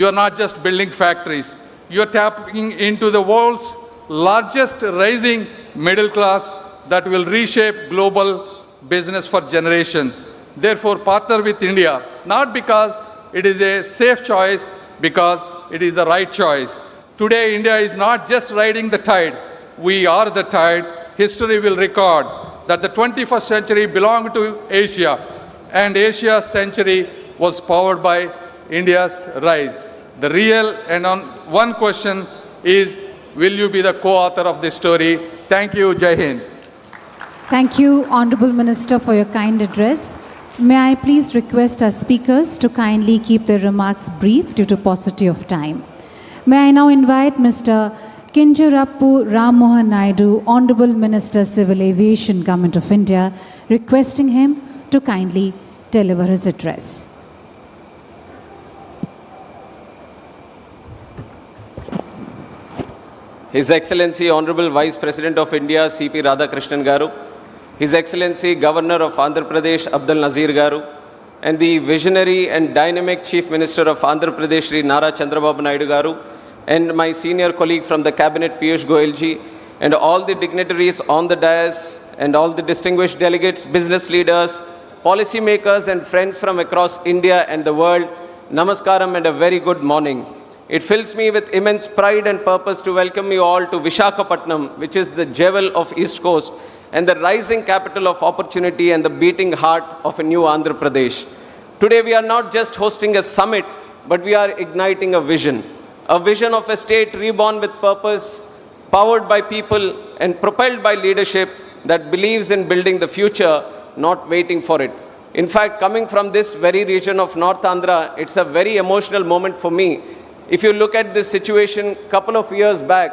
You are not just building factories. You are tapping into the world's largest rising middle class that will reshape global business for generations. Therefore, partner with India, not because it is a safe choice, because it is the right choice. Today, India is not just riding the tide. We are the tide. History will record that the 21st century belonged to Asia, and Asia's century was powered by India's rise. The real and on one question is, will you be the co-author of this story? Thank you. Jai Hind. Thank you, Honorable Minister, for your kind address. May I please request our speakers to kindly keep their remarks brief due to paucity of time. May I now invite Mr. Chandrababu Ram Mohan Naidu, Honorable Minister, Civil Aviation, Government of India, requesting him to kindly deliver his address. His Excellency Honorable Vice President of India, C.P. Radhakrishnan Garu, His Excellency Governor of Andhra Pradesh, Abdul Nazir Garu, and the visionary and dynamic Chief Minister of Andhra Pradesh, Shri Nara Chandrababu Naidu Garu, and my senior colleague from the Cabinet, Piyush Goyal ji, and all the dignitaries on the dais, and all the distinguished delegates, business leaders, policy makers, and friends from across India and the world, Namaskaram and a very good morning. It fills me with immense pride and purpose to welcome you all to Visakhapatnam, which is the jewel of East Coast and the rising capital of opportunity and the beating heart of a new Andhra Pradesh. Today we are not just hosting a summit, but we are igniting a vision of a state reborn with purpose, powered by people and propelled by leadership that believes in building the future, not waiting for it. In fact, coming from this very region of North Andhra, it's a very emotional moment for me. If you look at this situation a couple of years back,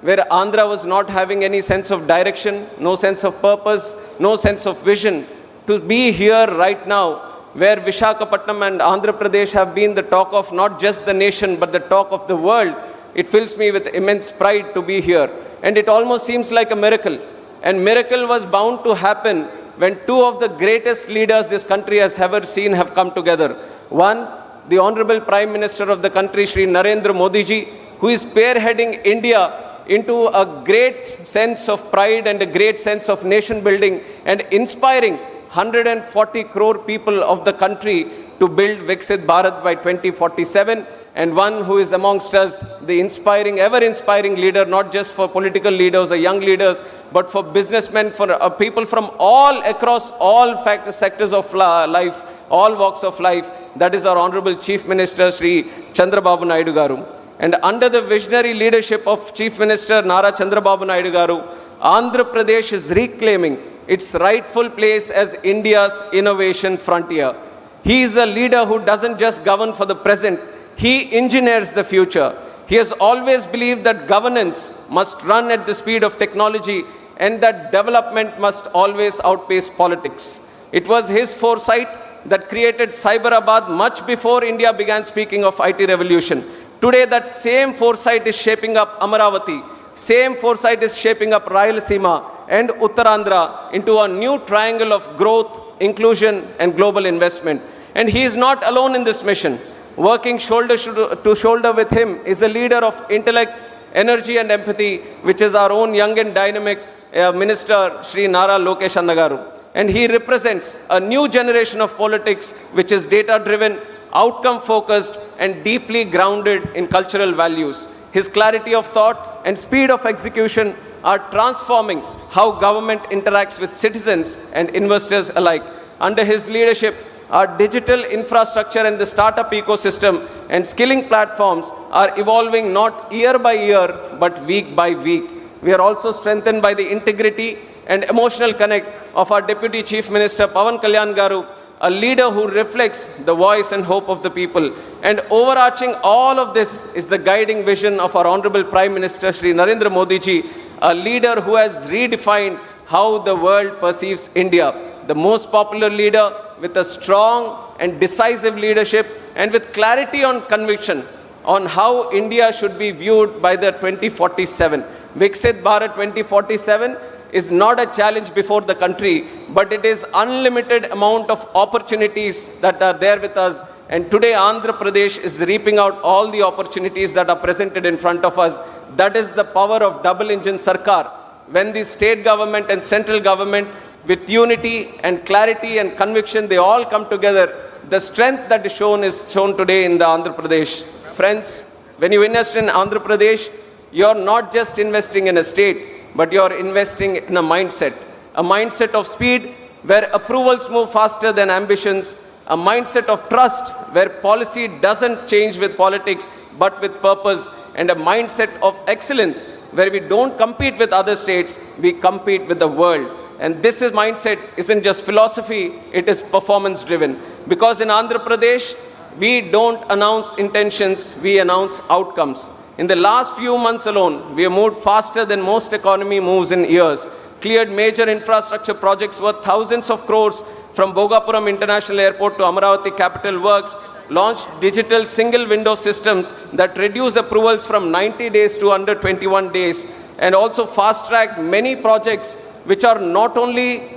where Andhra was not having any sense of direction, no sense of purpose, no sense of vision, to be here right now, where Visakhapatnam and Andhra Pradesh have been the talk of not just the nation, but the talk of the world, it fills me with immense pride to be here. And it almost seems like a miracle. And miracle was bound to happen when two of the greatest leaders this country has ever seen have come together. One, the Honorable Prime Minister of the country, Shri Narendra Modi ji, who is spearheading India into a great sense of pride and a great sense of nation building and inspiring 140 crore people of the country to build Viksit Bharat by 2047. And one who is amongst us, the inspiring, ever-inspiring leader, not just for political leaders or young leaders, but for businessmen, for people from all across all sectors of life, all walks of life. That is our Honorable Chief Minister, Shri Chandrababu Naidu Garu. And under the visionary leadership of Chief Minister Nara Chandrababu Naidu Garu, Andhra Pradesh is reclaiming its rightful place as India's innovation frontier. He is a leader who doesn't just govern for the present, he engineers the future. He has always believed that governance must run at the speed of technology and that development must always outpace politics. It was his foresight that created Cyberabad much before India began speaking of IT revolution. Today, that same foresight is shaping up Amaravati, same foresight is shaping up Rayalaseema and Uttarandhra into a new triangle of growth, inclusion, and global investment. And he is not alone in this mission. Working shoulder to shoulder with him is a leader of intellect, energy, and empathy, which is our own young and dynamic Minister, Shri Nara Lokesh Annagaru. And he represents a new generation of politics, which is data-driven, outcome-focused, and deeply grounded in cultural values. His clarity of thought and speed of execution are transforming how government interacts with citizens and investors alike. Under his leadership, our digital infrastructure and the startup ecosystem and skilling platforms are evolving not year by year, but week by week. We are also strengthened by the integrity and emotional connect of our Deputy Chief Minister, Pawan Kalyan Garu, a leader who reflects the voice and hope of the people. And overarching all of this is the guiding vision of our Honorable Prime Minister, Shri Narendra Modi ji, a leader who has redefined how the world perceives India. The most popular leader with a strong and decisive leadership and with clarity on conviction on how India should be viewed by the 2047. Viksit Bharat 2047 is not a challenge before the country, but it is unlimited amount of opportunities that are there with us And today Andhra Pradesh is reaping out all the opportunities that are presented in front of us. That is the power of double engine Sarkar. When the state government and central government with unity and clarity and conviction, they all come together. The strength that is shown today in the Andhra Pradesh. Friends, when you invest in Andhra Pradesh, you're not just investing in a state, but you're investing in a mindset of speed where approvals move faster than ambitions, a mindset of trust where policy doesn't change with politics, but with purpose, and a mindset of excellence where we don't compete with other states, we compete with the world. And this mindset isn't just philosophy, it is performance driven. Because in Andhra Pradesh, we don't announce intentions, we announce outcomes. In the last few months alone, we have moved faster than most economy moves in years, cleared major infrastructure projects worth thousands of crores from Bhogapuram International Airport to Amaravati Capital Works, launched digital single window systems that reduce approvals from 90 days to under 21 days, and also fast-tracked many projects which are not only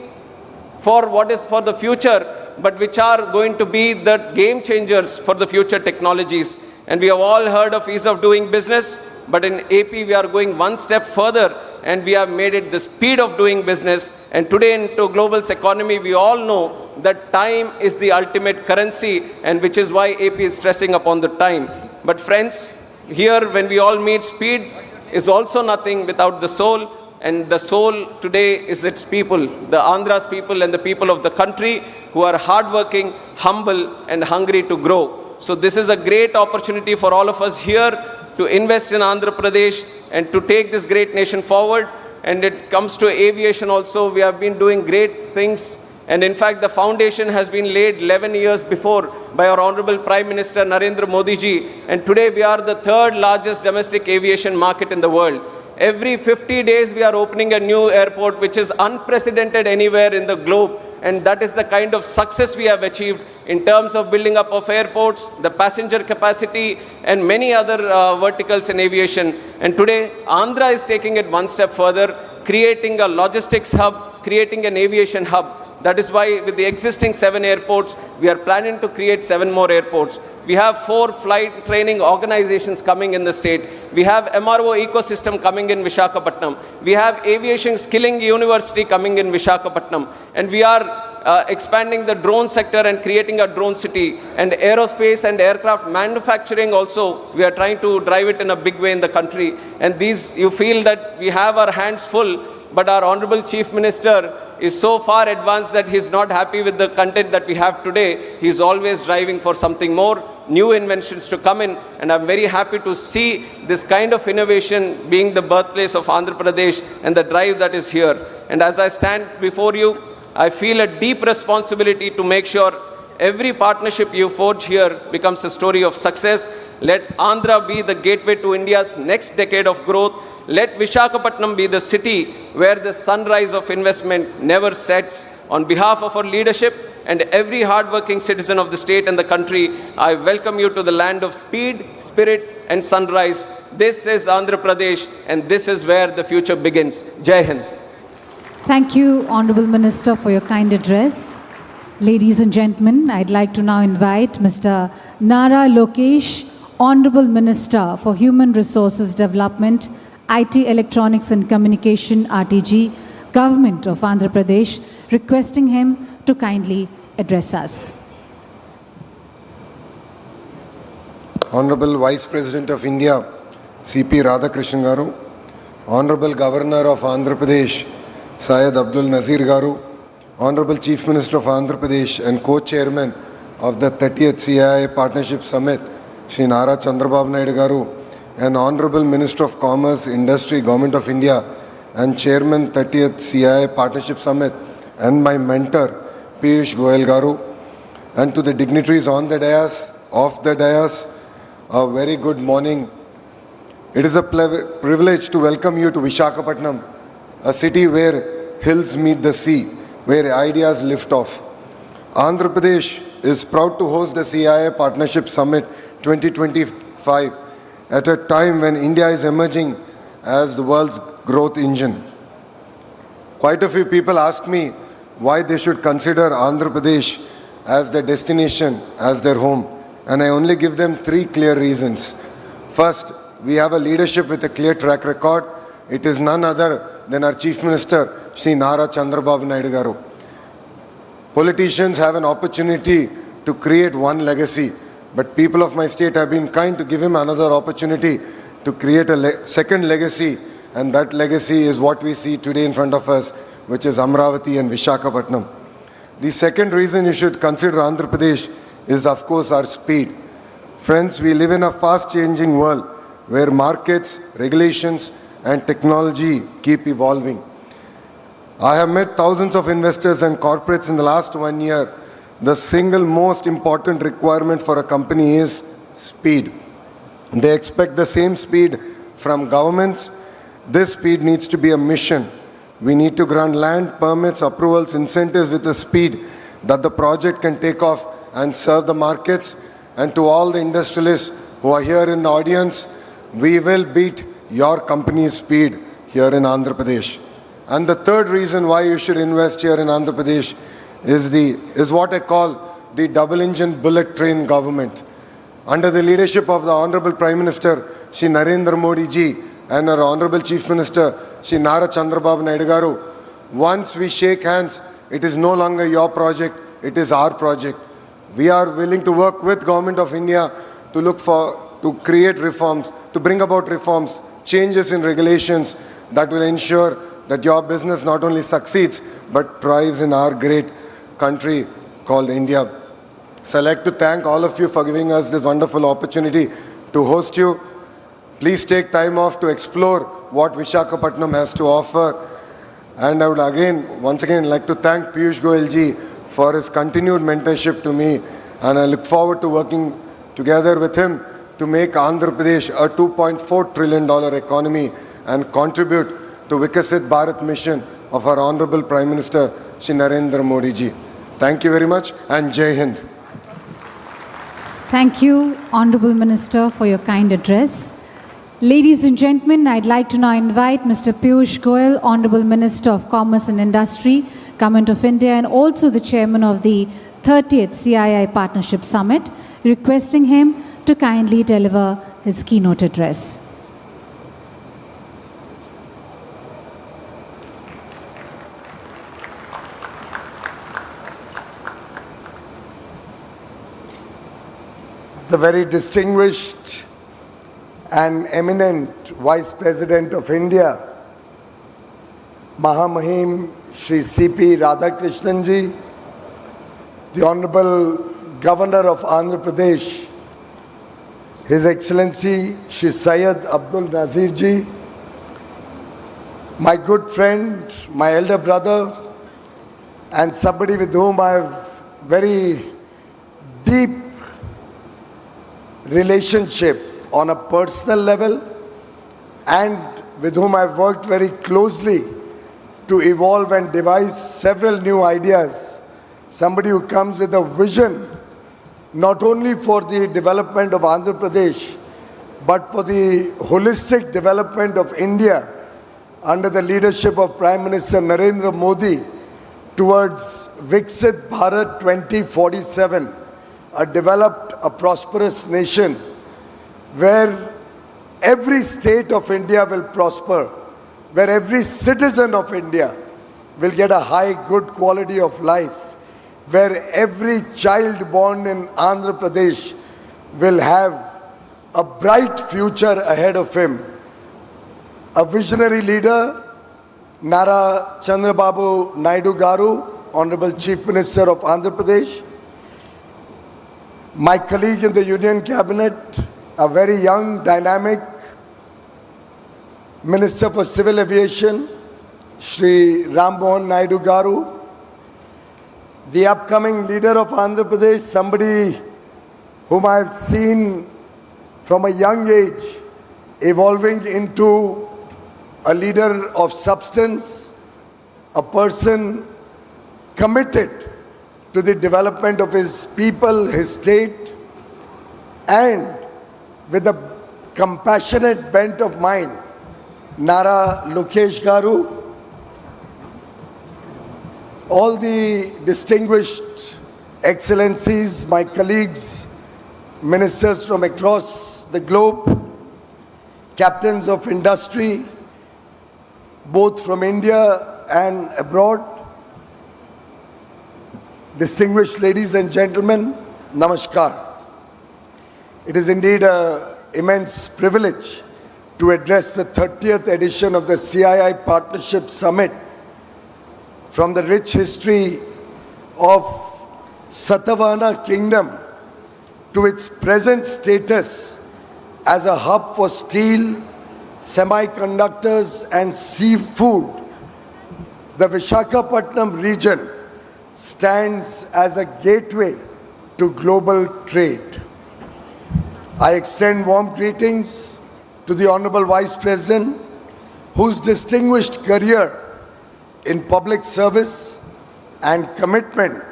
for what is for the future, but which are going to be the game changers for the future technologies. And we have all heard of ease of doing business, but in AP we are going one step further and we have made it the speed of doing business. And today into global's economy, we all know that time is the ultimate currency, and which is why AP is stressing upon the time. But friends, here when we all meet, speed is also nothing without the soul. And the soul today is its people, the Andhra's people and the people of the country who are hardworking, humble, and hungry to grow. So this is a great opportunity for all of us here to invest in Andhra Pradesh and to take this great nation forward. And it comes to aviation also. We have been doing great things. And in fact, the foundation has been laid 11 years before by our Honorable Prime Minister Narendra Modi ji. And today we are the third largest domestic aviation market in the world. Every 50 days we are opening a new airport, which is unprecedented anywhere in the globe. And that is the kind of success we have achieved in terms of building up of airports, the passenger capacity, and many other verticals in aviation. And today, Andhra is taking it one step further, creating a logistics hub, creating an aviation hub. That is why with the existing 7 airports, we are planning to create 7 more airports. We have 4 flight training organizations coming in the state. We have MRO ecosystem coming in Visakhapatnam. We have aviation skilling university coming in Visakhapatnam. And we are expanding the drone sector and creating a drone city. And aerospace and aircraft manufacturing also, we are trying to drive it in a big way in the country. And these, you feel that we have our hands full, but our Honorable Chief Minister is so far advanced that he's not happy with the content that we have today. He's always driving for something more, new inventions to come in, and I'm very happy to see this kind of innovation being the birthplace of Andhra Pradesh and the drive that is here. And as I stand before you, I feel a deep responsibility to make sure every partnership you forge here becomes a story of success. Let Andhra be the gateway to India's next decade of growth. Let Visakhapatnam be the city where the sunrise of investment never sets. On behalf of our leadership and every hardworking citizen of the state and the country, I welcome you to the land of speed, spirit, and sunrise. This is Andhra Pradesh, and this is where the future begins. Jai Hind. Thank you, Honorable Minister, for your kind address. Ladies and gentlemen, I'd like to now invite Mr. Nara Lokesh, Honorable Minister for Human Resources Development, IT, Electronics and Communication, RTG, Government of Andhra Pradesh, requesting him to kindly address us. Honorable Vice President of India, CP Radhakrishnan Garu, Honorable Governor of Andhra Pradesh, Syed Abdul Nazir Garu, Honorable Chief Minister of Andhra Pradesh and Co-Chairman of the 30th CII Partnership Summit, Shri Nara Chandrababu Naidu Garu, and Honorable Minister of Commerce, Industry, Government of India, and Chairman 30th CII Partnership Summit, and my mentor, Piyush Goyal Garu, and to the dignitaries on the dais, off the dais, a very good morning. It is a privilege to welcome you to Visakhapatnam, a city where hills meet the sea, where ideas lift off. Andhra Pradesh is proud to host the CII Partnership Summit 2025 at a time when India is emerging as the world's growth engine. Quite a few people ask me why they should consider Andhra Pradesh as their destination, as their home. and I only give them three clear reasons. First, we have a leadership with a clear track record. It is none other than our Chief Minister, Shri Nara Chandrababu Naidu garu. Politicians have an opportunity to create one legacy, but people of my state have been kind to give him another opportunity to create a second legacy, and that legacy is what we see today in front of us, which is Amravati and Visakhapatnam. The second reason you should consider Andhra Pradesh is, of course, our speed. Friends, we live in a fast-changing world where markets, regulations, and technology keep evolving. I have met thousands of investors and corporates in the last 1 year. The single most important requirement for a company is speed. They expect the same speed from governments. This speed needs to be a mission. We need to grant land, permits, approvals, incentives with a speed that the project can take off and serve the markets. And to all the industrialists who are here in the audience, we will beat your company's speed here in Andhra Pradesh. And the third reason why you should invest here in Andhra Pradesh is what I call the double-engine bullet train government. Under the leadership of the Honorable Prime Minister, Shri Narendra Modi ji, and our Honorable Chief Minister, Shri Nara Chandrababu Naidu garu, once we shake hands, it is no longer your project, it is our project. We are willing to work with Government of India to create reforms, to bring about reforms, changes in regulations that will ensure that your business not only succeeds, but thrives in our great country called India. So I'd like to thank all of you for giving us this wonderful opportunity to host you. Please take time off to explore what Visakhapatnam has to offer. And I would once again like to thank Piyush Goyal ji for his continued mentorship to me. And I look forward to working together with him to make Andhra Pradesh a $2.4 trillion economy and contribute to Vikasit Bharat mission of our Honorable Prime Minister, Shri Narendra Modi ji. Thank you very much, and Jai Hind. Thank you, Honorable Minister, for your kind address. Ladies and gentlemen, I'd like to now invite Mr. Piyush Goyal, Honorable Minister of Commerce and Industry, Government of India, and also the Chairman of the 30th CII Partnership Summit, requesting him to kindly deliver his keynote address. The very distinguished and eminent Vice President of India, Mahamahim Shri C.P. Radhakrishnan ji, the Honorable Governor of Andhra Pradesh, His Excellency Shri Syed Abdul Nazir ji, my good friend, my elder brother, and somebody with whom I have very deep relationship on a personal level and with whom I've worked very closely to evolve and devise several new ideas. Somebody who comes with a vision not only for the development of Andhra Pradesh but for the holistic development of India under the leadership of Prime Minister Narendra Modi towards Viksit Bharat 2047, a developed, a prosperous nation where every state of India will prosper, where every citizen of India will get a high, good quality of life, where every child born in Andhra Pradesh will have a bright future ahead of him. A visionary leader, Nara Chandrababu Naidu garu, Honorable Chief Minister of Andhra Pradesh, my colleague in the Union Cabinet, a very young, dynamic Minister for Civil Aviation, Shri Rammohan Naidu garu, the upcoming leader of Andhra Pradesh, somebody whom I have seen from a young age evolving into a leader of substance, a person committed to the development of his people, his state, and with a compassionate bent of mind, Nara Lokesh garu, all the distinguished excellencies, my colleagues ministers from across the globe, captains of industry, both from India and abroad, distinguished ladies and gentlemen, Namaskar. It is indeed an immense privilege to address the 30th edition of the CII Partnership Summit from the rich history of Satavahana Kingdom to its present status as a hub for steel, semiconductors and seafood. The Visakhapatnam region stands as a gateway to global trade. I extend warm greetings to the Honorable Vice President, whose distinguished career in public service and commitment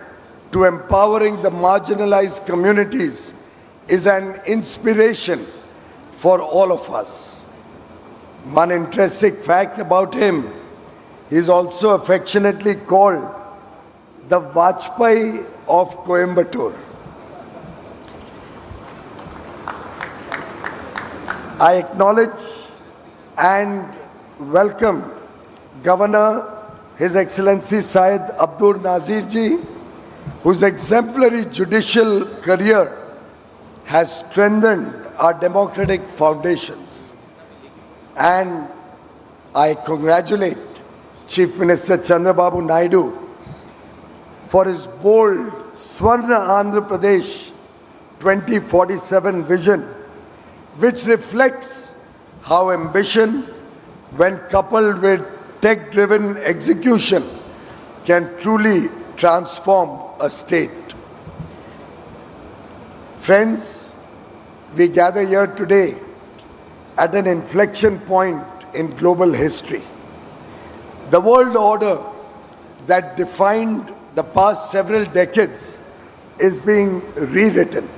to empowering the marginalized communities is an inspiration for all of us. One interesting fact about him, he is also affectionately called the Vajpayee of Coimbatore. I acknowledge and welcome Governor, His Excellency Syed Abdur Nazir Ji, whose exemplary judicial career has strengthened our democratic foundations. And I congratulate Chief Minister Chandrababu Naidu for his bold Swarna Andhra Pradesh 2047 vision, which reflects how ambition, when coupled with tech-driven execution, can truly transform a state. Friends, we gather here today at an inflection point in global history. The world order that defined the past several decades is being rewritten.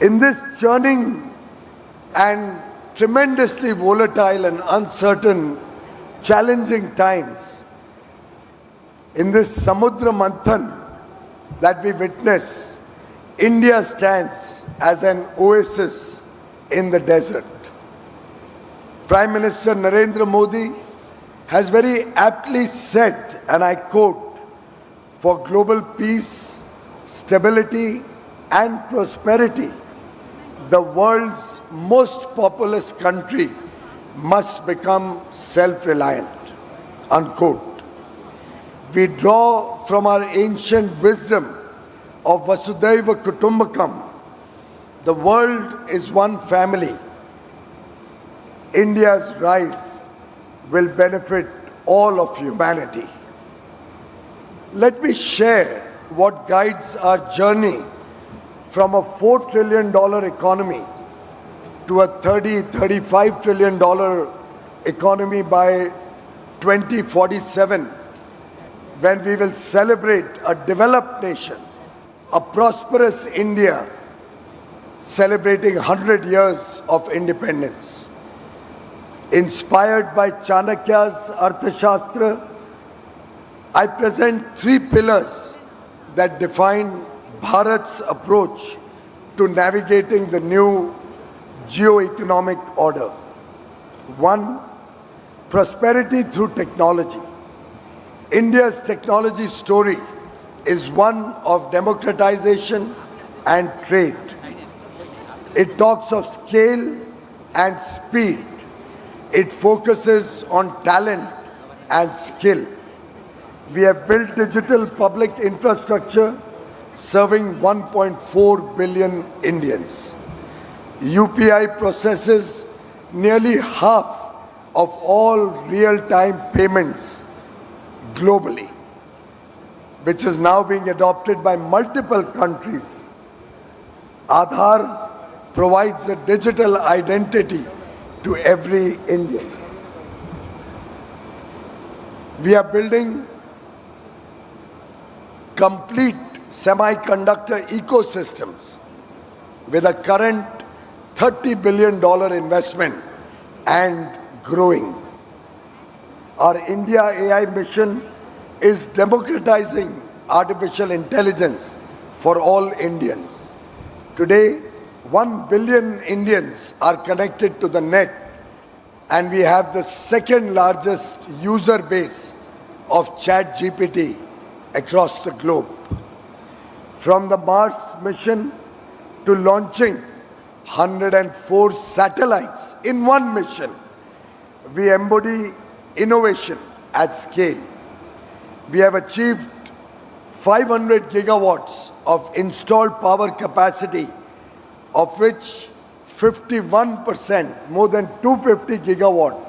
In this churning and tremendously volatile and uncertain, challenging times, in this Samudra Manthan that we witness, India stands as an oasis in the desert. Prime Minister Narendra Modi has very aptly said, and I quote, "For global peace, stability and prosperity, the world's most populous country must become self-reliant," unquote. We draw from our ancient wisdom of Vasudhaiva Kutumbakam. The world is one family. India's rise will benefit all of humanity. Let me share what guides our journey from a $4 trillion economy to a $35 trillion economy by 2047, when we will celebrate a developed nation, a prosperous India, celebrating 100 years of independence. Inspired by Chanakya's Arthashastra, I present 3 pillars that define Bharat's approach to navigating the new geo-economic order. 1. Prosperity through technology. India's technology story is one of democratization and trade. It talks of scale and speed. It focuses on talent and skill. We have built digital public infrastructure serving 1.4 billion Indians. UPI processes nearly half of all real-time payments globally, which is now being adopted by multiple countries. Aadhaar provides a digital identity to every Indian. We are building complete semiconductor ecosystems with a current $30 billion investment and growing. Our India AI mission is democratizing artificial intelligence for all Indians. Today, 1 billion Indians are connected to the net, and we have the second largest user base of ChatGPT across the globe. From the Mars mission to launching 104 satellites in one mission, we embody innovation at scale. We have achieved 500 gigawatts of installed power capacity, of which 51%, more than 250 gigawatt,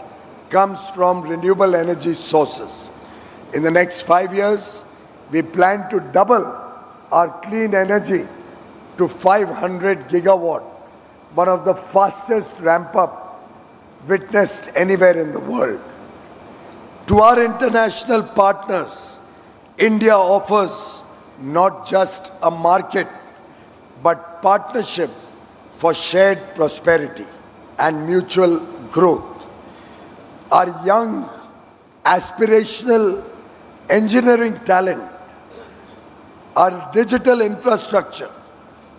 comes from renewable energy sources. In the next 5 years, we plan to double our clean energy to 500 gigawatt, one of the fastest ramp-up witnessed anywhere in the world. To our international partners, India offers not just a market, but partnership for shared prosperity and mutual growth. Our young, aspirational engineering talent, our digital infrastructure,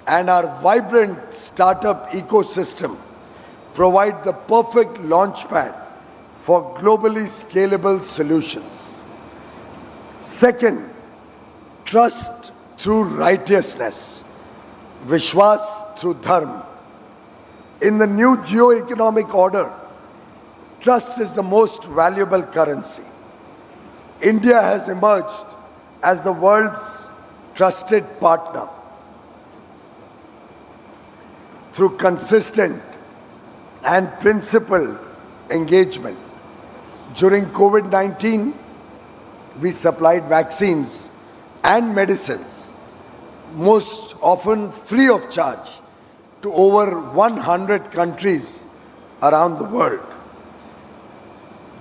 and our vibrant startup ecosystem provide the perfect launchpad for globally scalable solutions. Second, trust through righteousness, Vishwas through Dharma. In the new geo-economic order, trust is the most valuable currency. India has emerged as the world's trusted partner through consistent and principled engagement. During COVID-19, we supplied vaccines and medicines, most often free of charge, to over 100 countries around the world.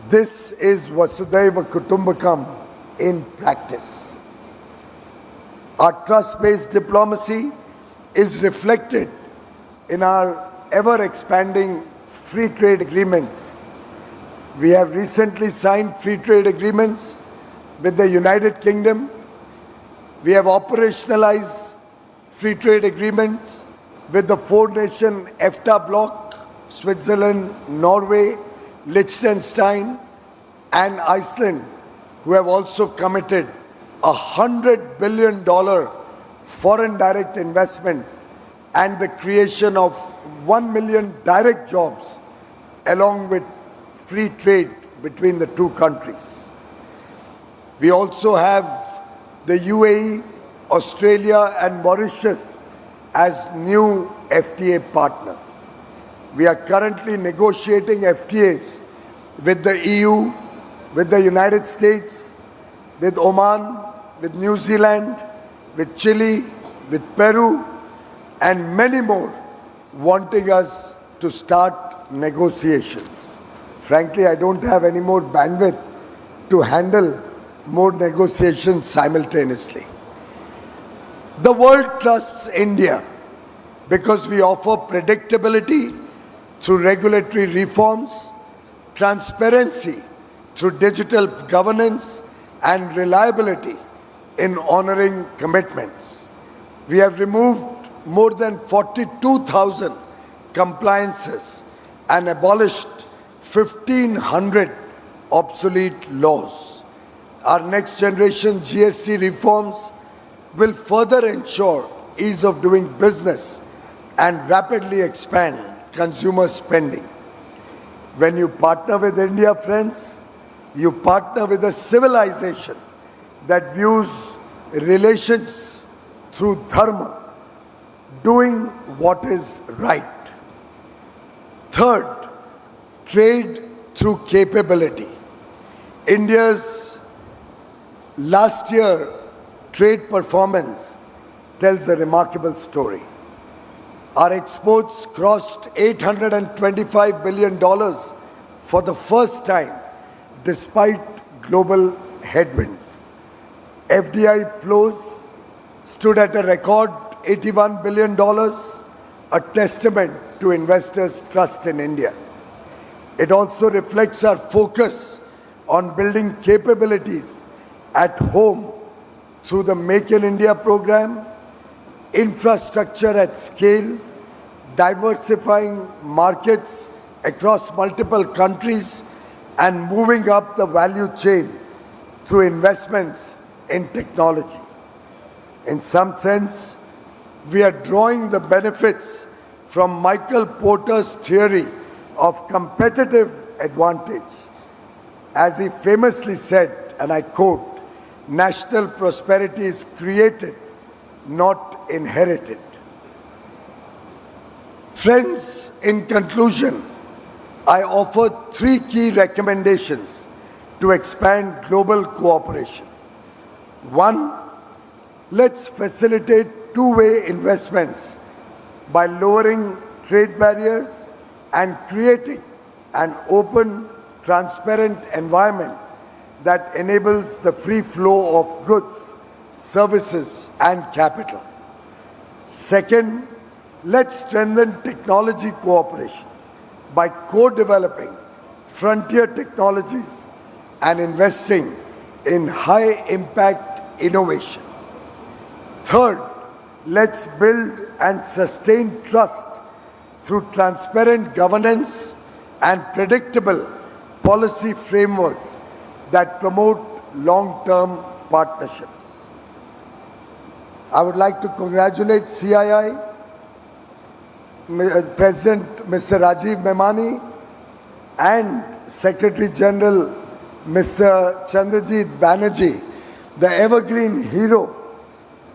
This is Vasudhaiva Kutumbakam in practice. Our trust-based diplomacy is reflected in our ever-expanding free trade agreements. We have recently signed free trade agreements with the United Kingdom. We have operationalized free trade agreements with the four-nation EFTA bloc, Switzerland, Norway, Liechtenstein, and Iceland, who have also committed $100 billion foreign direct investment and the creation of 1 million direct jobs, along with free trade between the two countries. We also have the UAE, Australia, and Mauritius as new FTA partners. We are currently negotiating FTAs with the EU, with the United States, with Oman, with New Zealand, with Chile, with Peru, and many more, wanting us to start negotiations. Frankly, I don't have any more bandwidth to handle more negotiations simultaneously. The world trusts India because we offer predictability through regulatory reforms, transparency through digital governance, and reliability in honoring commitments. We have removed more than 42,000 compliances and abolished 1,500 obsolete laws. Our next generation GST reforms will further ensure ease of doing business and rapidly expand consumer spending. When you partner with India, friends, you partner with a civilization that views relations through dharma, doing what is right. Third, trade through capability. India's last year trade performance tells a remarkable story. Our exports crossed $825 billion for the first time, despite global headwinds. FDI flows stood at a record $81 billion, a testament to investors' trust in India. It also reflects our focus on building capabilities at home through the Make in India program, infrastructure at scale, diversifying markets across multiple countries, and moving up the value chain through investments in technology. In some sense, we are drawing the benefits from Michael Porter's theory of competitive advantage. As he famously said, and I quote, "National prosperity is created, not inherited." Friends, in conclusion, I offer 3 key recommendations to expand global cooperation. 1, let's facilitate two-way investments by lowering trade barriers and creating an open, transparent environment that enables the free flow of goods, services, and capital. Second, let's strengthen technology cooperation by co-developing frontier technologies and investing in high-impact innovation. Third, let's build and sustain trust through transparent governance and predictable policy frameworks that promote long-term partnerships. I would like to congratulate CII, President Mr. Rajiv Memani, and Secretary General Mr. Chandrajit Banerjee, the evergreen hero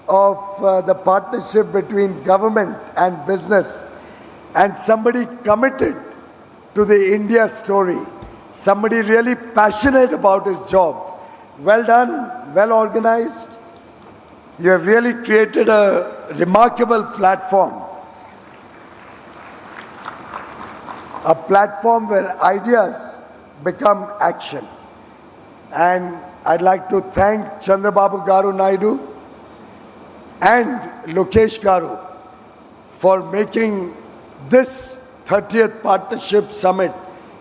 of the partnership between government and business, and somebody committed to the India story, somebody really passionate about his job. Well done, well organized. You have really created a remarkable platform. A platform where ideas become action. And I'd like to thank Chandrababu Garu Naidu and Lokesh Garu for making this 30th Partnership Summit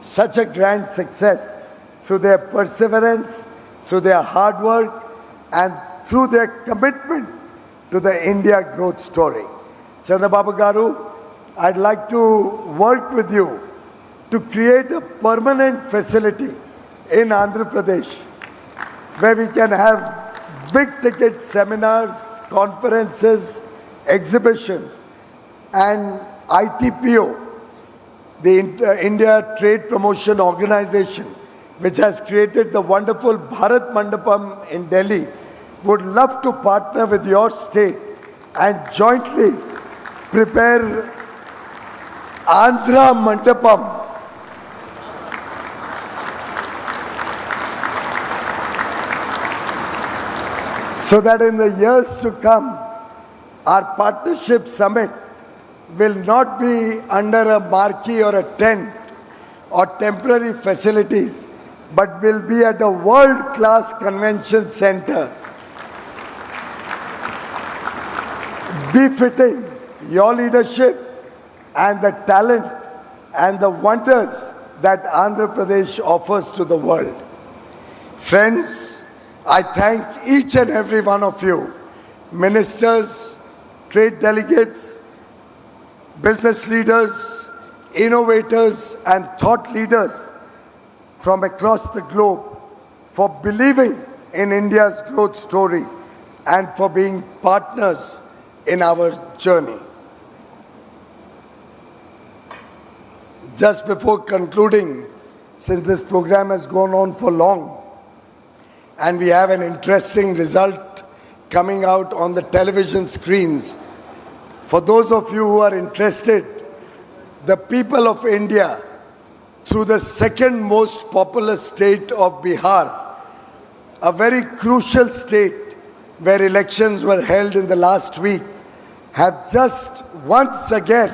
such a grand success through their perseverance, through their hard work, and through their commitment to the India growth story. Chandrababu Garu, I'd like to work with you to create a permanent facility in Andhra Pradesh where we can have big ticket seminars, conferences, exhibitions, and ITPO, the India Trade Promotion Organization, which has created the wonderful Bharat Mandapam in Delhi, would love to partner with your state and jointly prepare Andhra Mandapam, so that in the years to come, our partnership summit will not be under a marquee or a tent or temporary facilities, but will be at a world-class convention center, befitting your leadership and the talent and the wonders that Andhra Pradesh offers to the world. Friends, I thank each and every one of you, ministers, trade delegates, business leaders, innovators, and thought leaders from across the globe for believing in India's growth story and for being partners in our journey. Just before concluding, since this program has gone on for long, and we have an interesting result coming out on the television screens. For those of you who are interested, the people of India, through the second most populous state of Bihar, a very crucial state where elections were held in the last week, have just once again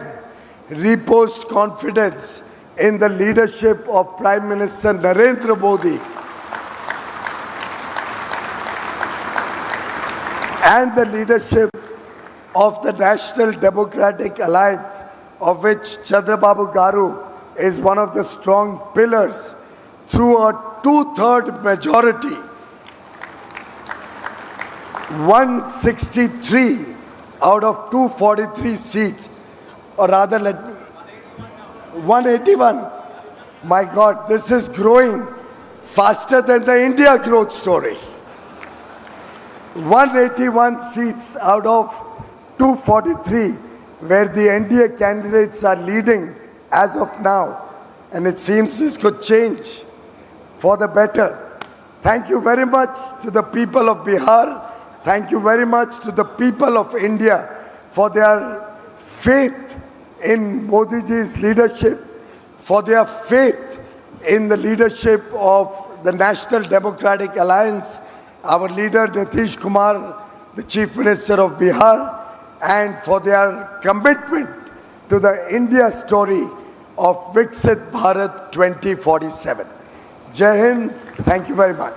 reposed confidence in the leadership of Prime Minister Narendra Modi and the leadership of the National Democratic Alliance, of which Chandrababu Garu is one of the strong pillars, through a 2/3 majority. 163 out of 243 seats or rather let me, 181. My God, this is growing faster than the India growth story. 181 seats out of 243, where the NDA candidates are leading as of now. And it seems this could change for the better. Thank you very much to the people of Bihar. Thank you very much to the people of India for their faith in Modi ji's leadership, for their faith in the leadership of the National Democratic Alliance, our leader Nitish Kumar, the Chief Minister of Bihar, and for their commitment to the India story of Viksit Bharat 2047. Jai Hind, thank you very much.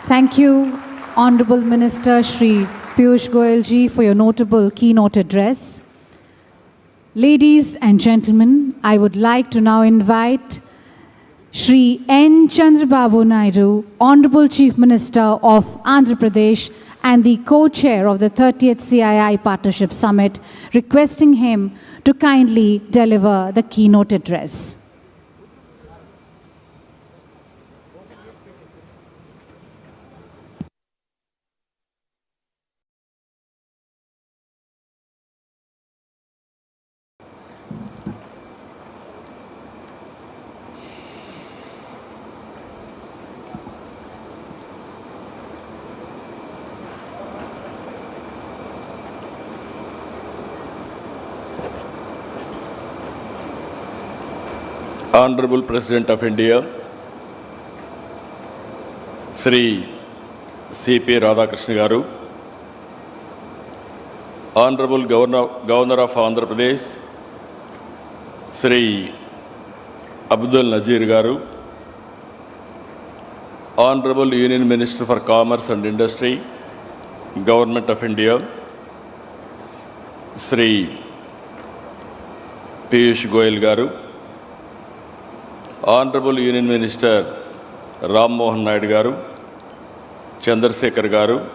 Thank you, Honorable Minister Shri Piyush Goyal ji, for your notable keynote address. Ladies and gentlemen, I would like to now invite Shri N. Chandrababu Naidu, Honorable Chief Minister of Andhra Pradesh and the co-chair of the 30th CII Partnership Summit, requesting him to kindly deliver the keynote address. Honorable President of India, Sri C.P. Radhakrishnan Garu, Honorable Governor of Andhra Pradesh, Sri Abdul Nazir Garu, Honorable Union Minister for Commerce and Industry, Government of India, Sri Piyush Goyal Garu, Honorable Union Minister Ram Mohan Naidu Garu, Chandrasekhar Garu,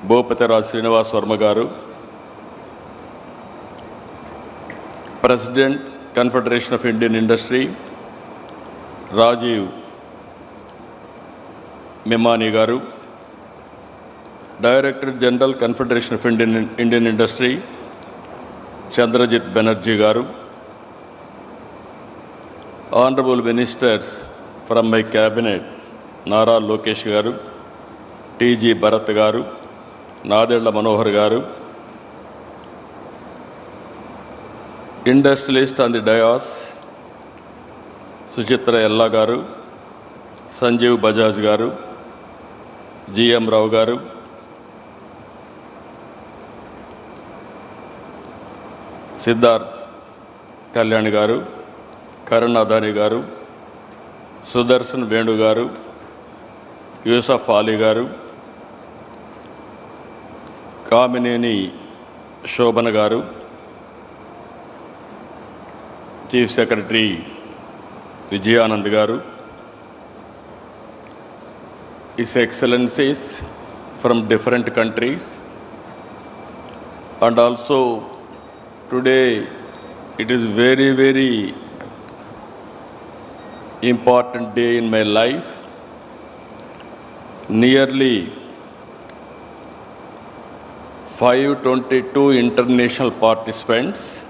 Bhupati Srinivas Verma Garu, President, Confederation of Indian Industry, Rajiv Memani Garu, Director General, Confederation of Indian Industry, Chandrajit Banerjee Garu, Honorable Ministers from my cabinet, Nara Lokesh Garu, T.G. Bharat Garu, Nadella Manohar Garu, industrialist on the dais, Suchitra Ella Garu, Sanjeev Bajaj Garu, G.M. Rao Garu, Siddharth Kalyan Garu, Karan Adani Garu, Sudarshan Venu Garu, Yusuf Ali Garu, Kamineni Shobhana Garu, Chief Secretary Vijayanand Garu, His Excellencies from different countries, and also today it is very, very important day in my life. Nearly 522 international participants,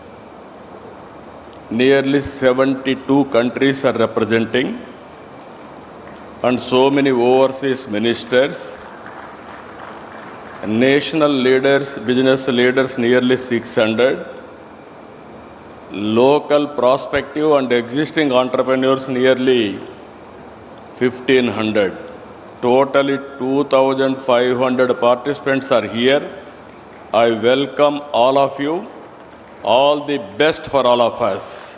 nearly 72 countries are representing, and so many overseas ministers, national leaders, business leaders, nearly 600, local prospective and existing entrepreneurs, nearly 1,500. Totally 2,500 participants are here. I welcome all of you. All the best for all of us.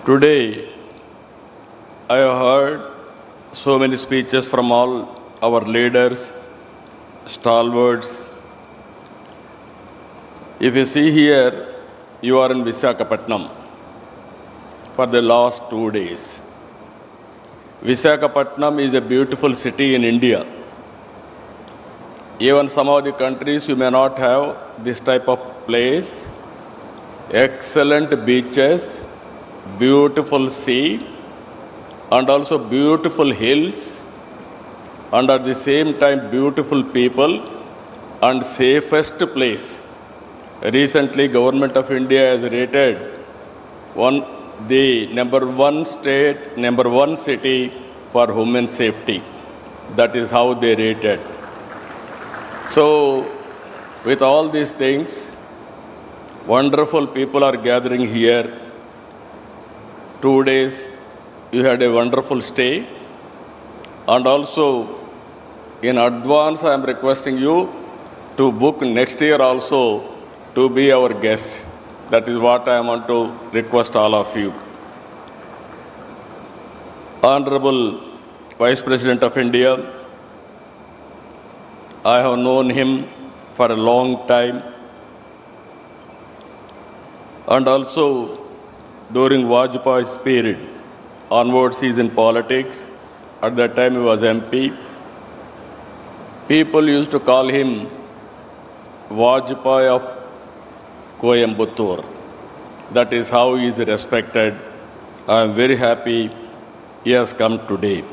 Today, I have heard so many speeches from all our leaders, stalwarts. If you see here, you are in Visakhapatnam for the last 2 days. Visakhapatnam is a beautiful city in India. Even some of the countries you may not have this type of place. Excellent beaches, beautiful sea, and also beautiful hills, and at the same time beautiful people and safest place. Recently, Government of India has rated the number one city for human safety. That is how they rated. So, with all these things, wonderful people are gathering here. 2 days, you had a wonderful stay. And also, in advance, I am requesting you to book next year also to be our guest. That is what I want to request all of you. Honorable Vice President of India, I have known him for a long time. And also, during Vajpayee's period, onwards he is in politics. At that time he was MP. People used to call him Vajpayee of Coimbatore. That is how he is respected. I am very happy he has come today.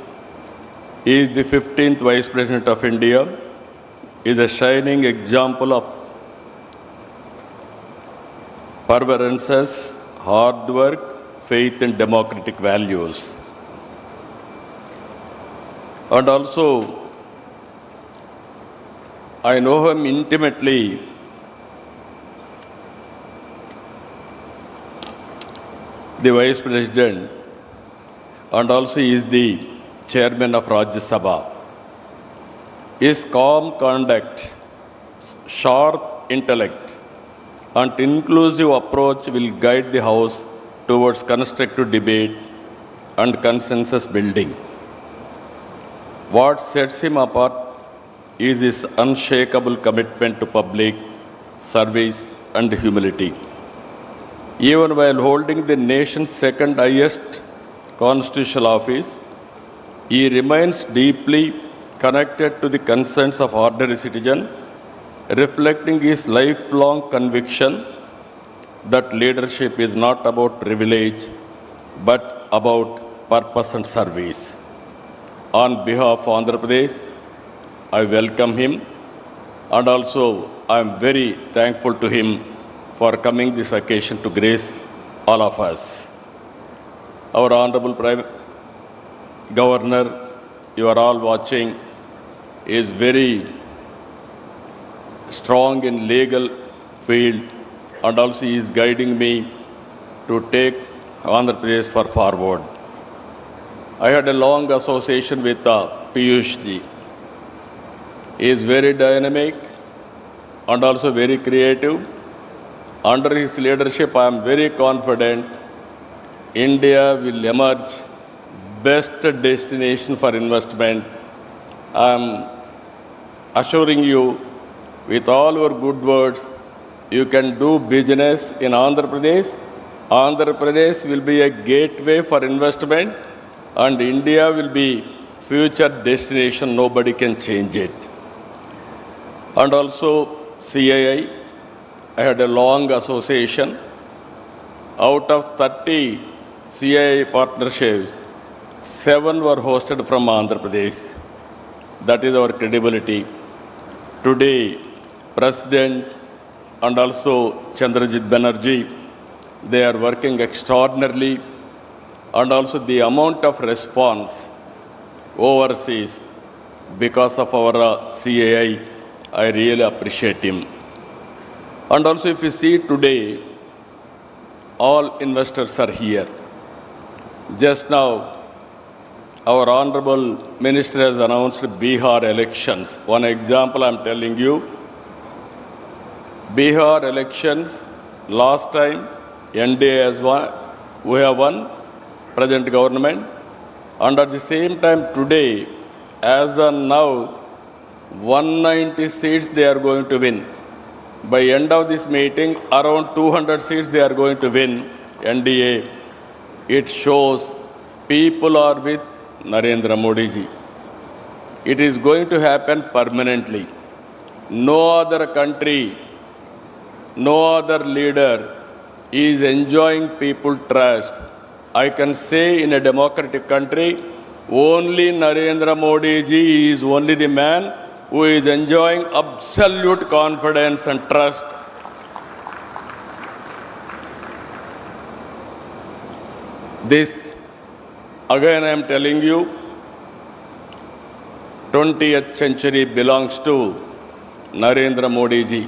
He is the 15th Vice President of India. He is a shining example of perseverance, hard work, faith in democratic values. And also, I know him intimately. The Vice President, and also he is the Chairman of Rajya Sabha. His calm conduct, sharp intellect, and inclusive approach will guide the House towards constructive debate and consensus building. What sets him apart is his unshakable commitment to public service and humility. Even while holding the nation's second highest constitutional office, he remains deeply connected to the concerns of ordinary citizens, reflecting his lifelong conviction that leadership is not about privilege, but about purpose and service. On behalf of Andhra Pradesh, I welcome him, and also I am very thankful to him for coming this occasion to grace all of us. Our Honorable Governor, you are all watching, is very strong in legal field, and also he is guiding me to take Andhra Pradesh forward. I had a long association with Piyush ji. He is very dynamic and also very creative. Under his leadership, I am very confident India will emerge best destination for investment. I am assuring you, with all your good words, you can do business in Andhra Pradesh. Andhra Pradesh will be a gateway for investment, and India will be future destination. Nobody can change it. And also CII, I had a long association. Out of 30 CII partnerships, 7 were hosted from Andhra Pradesh. That is our credibility. Today, President and also Chandrababu Banerjee, they are working extraordinarily, and also the amount of response overseas because of our CII, I really appreciate him. And also if you see today, all investors are here. Just now, our Honorable Minister has announced Bihar elections. One example I am telling you. Bihar elections, last time NDA has won, we have won, present government. And at the same time today, as of now, 190 seats they are going to win. By end of this meeting, around 200 seats they are going to win, NDA. It shows people are with Narendra Modi ji. It is going to happen permanently. no other country, no other leader is enjoying people trust. I can say in a democratic country, only Narendra Modi ji is only the man who is enjoying absolute confidence and trust. This, again I am telling you, 20th century belongs to Narendra Modi ji.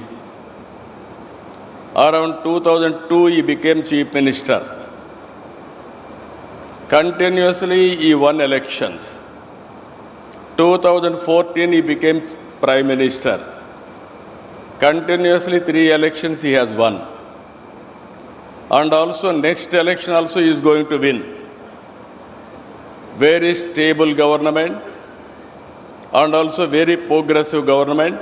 Around 2002, he became Chief Minister. Continuously, he won elections. 2014, he became Prime Minister. Continuously, 3 elections he has won. And also, next election also he is going to win. Very stable government and also very progressive government.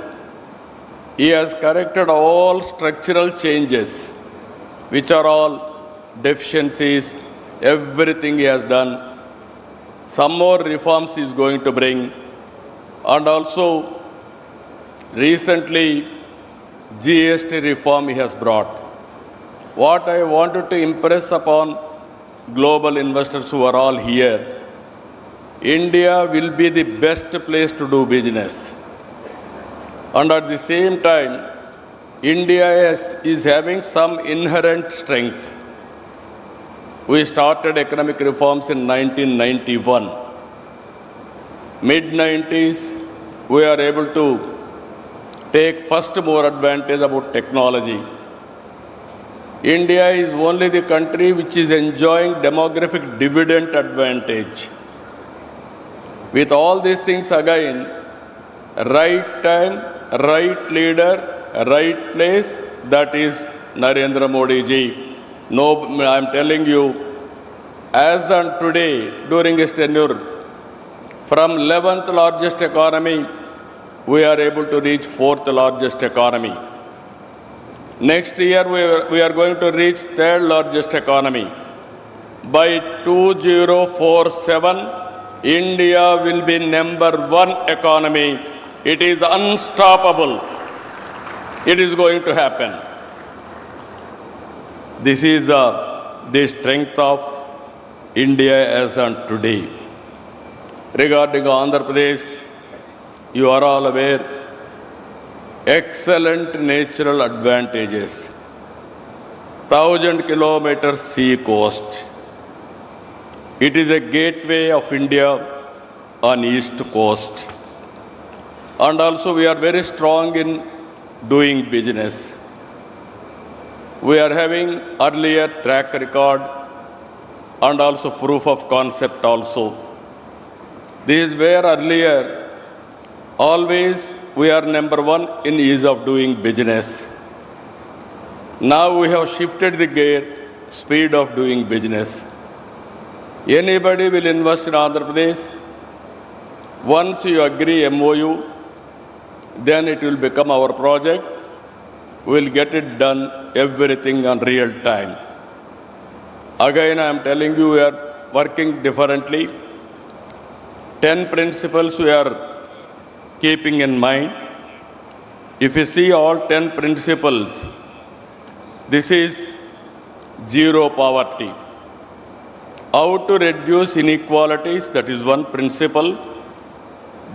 He has corrected all structural changes, which are all deficiencies, everything he has done. Some more reforms he is going to bring. And also, recently, GST reform he has brought. What I wanted to impress upon global investors who are all here, India will be the best place to do business. And at the same time, India is having some inherent strengths. We started economic reforms in 1991. Mid-90s, we are able to take first more advantage about technology. India is only the country which is enjoying demographic dividend advantage. With all these things again, right time, right leader, right place, that is Narendra Modi ji. No, I am telling you, as on today, during his tenure, from 11th largest economy, we are able to reach 4th largest economy. Next year, we are going to reach 3rd largest economy. By 2047, India will be #1 economy. It is unstoppable. It is going to happen. This is the strength of India as on today. Regarding Andhra Pradesh, you are all aware, excellent natural advantages. 1,000 kilometers sea coast. It is a gateway of India on east coast. And also we are very strong in doing business. We are having earlier track record and also proof of concept also. This is where earlier always we are #1 in ease of doing business. Now we have shifted the gear, speed of doing business. Anybody will invest in Andhra Pradesh. Once you agree MOU, then it will become our project. We will get it done, everything on real time. Again, I am telling you, we are working differently. 10 principles we are keeping in mind. If you see all 10 principles, this is zero poverty. How to reduce inequalities, that is one principle.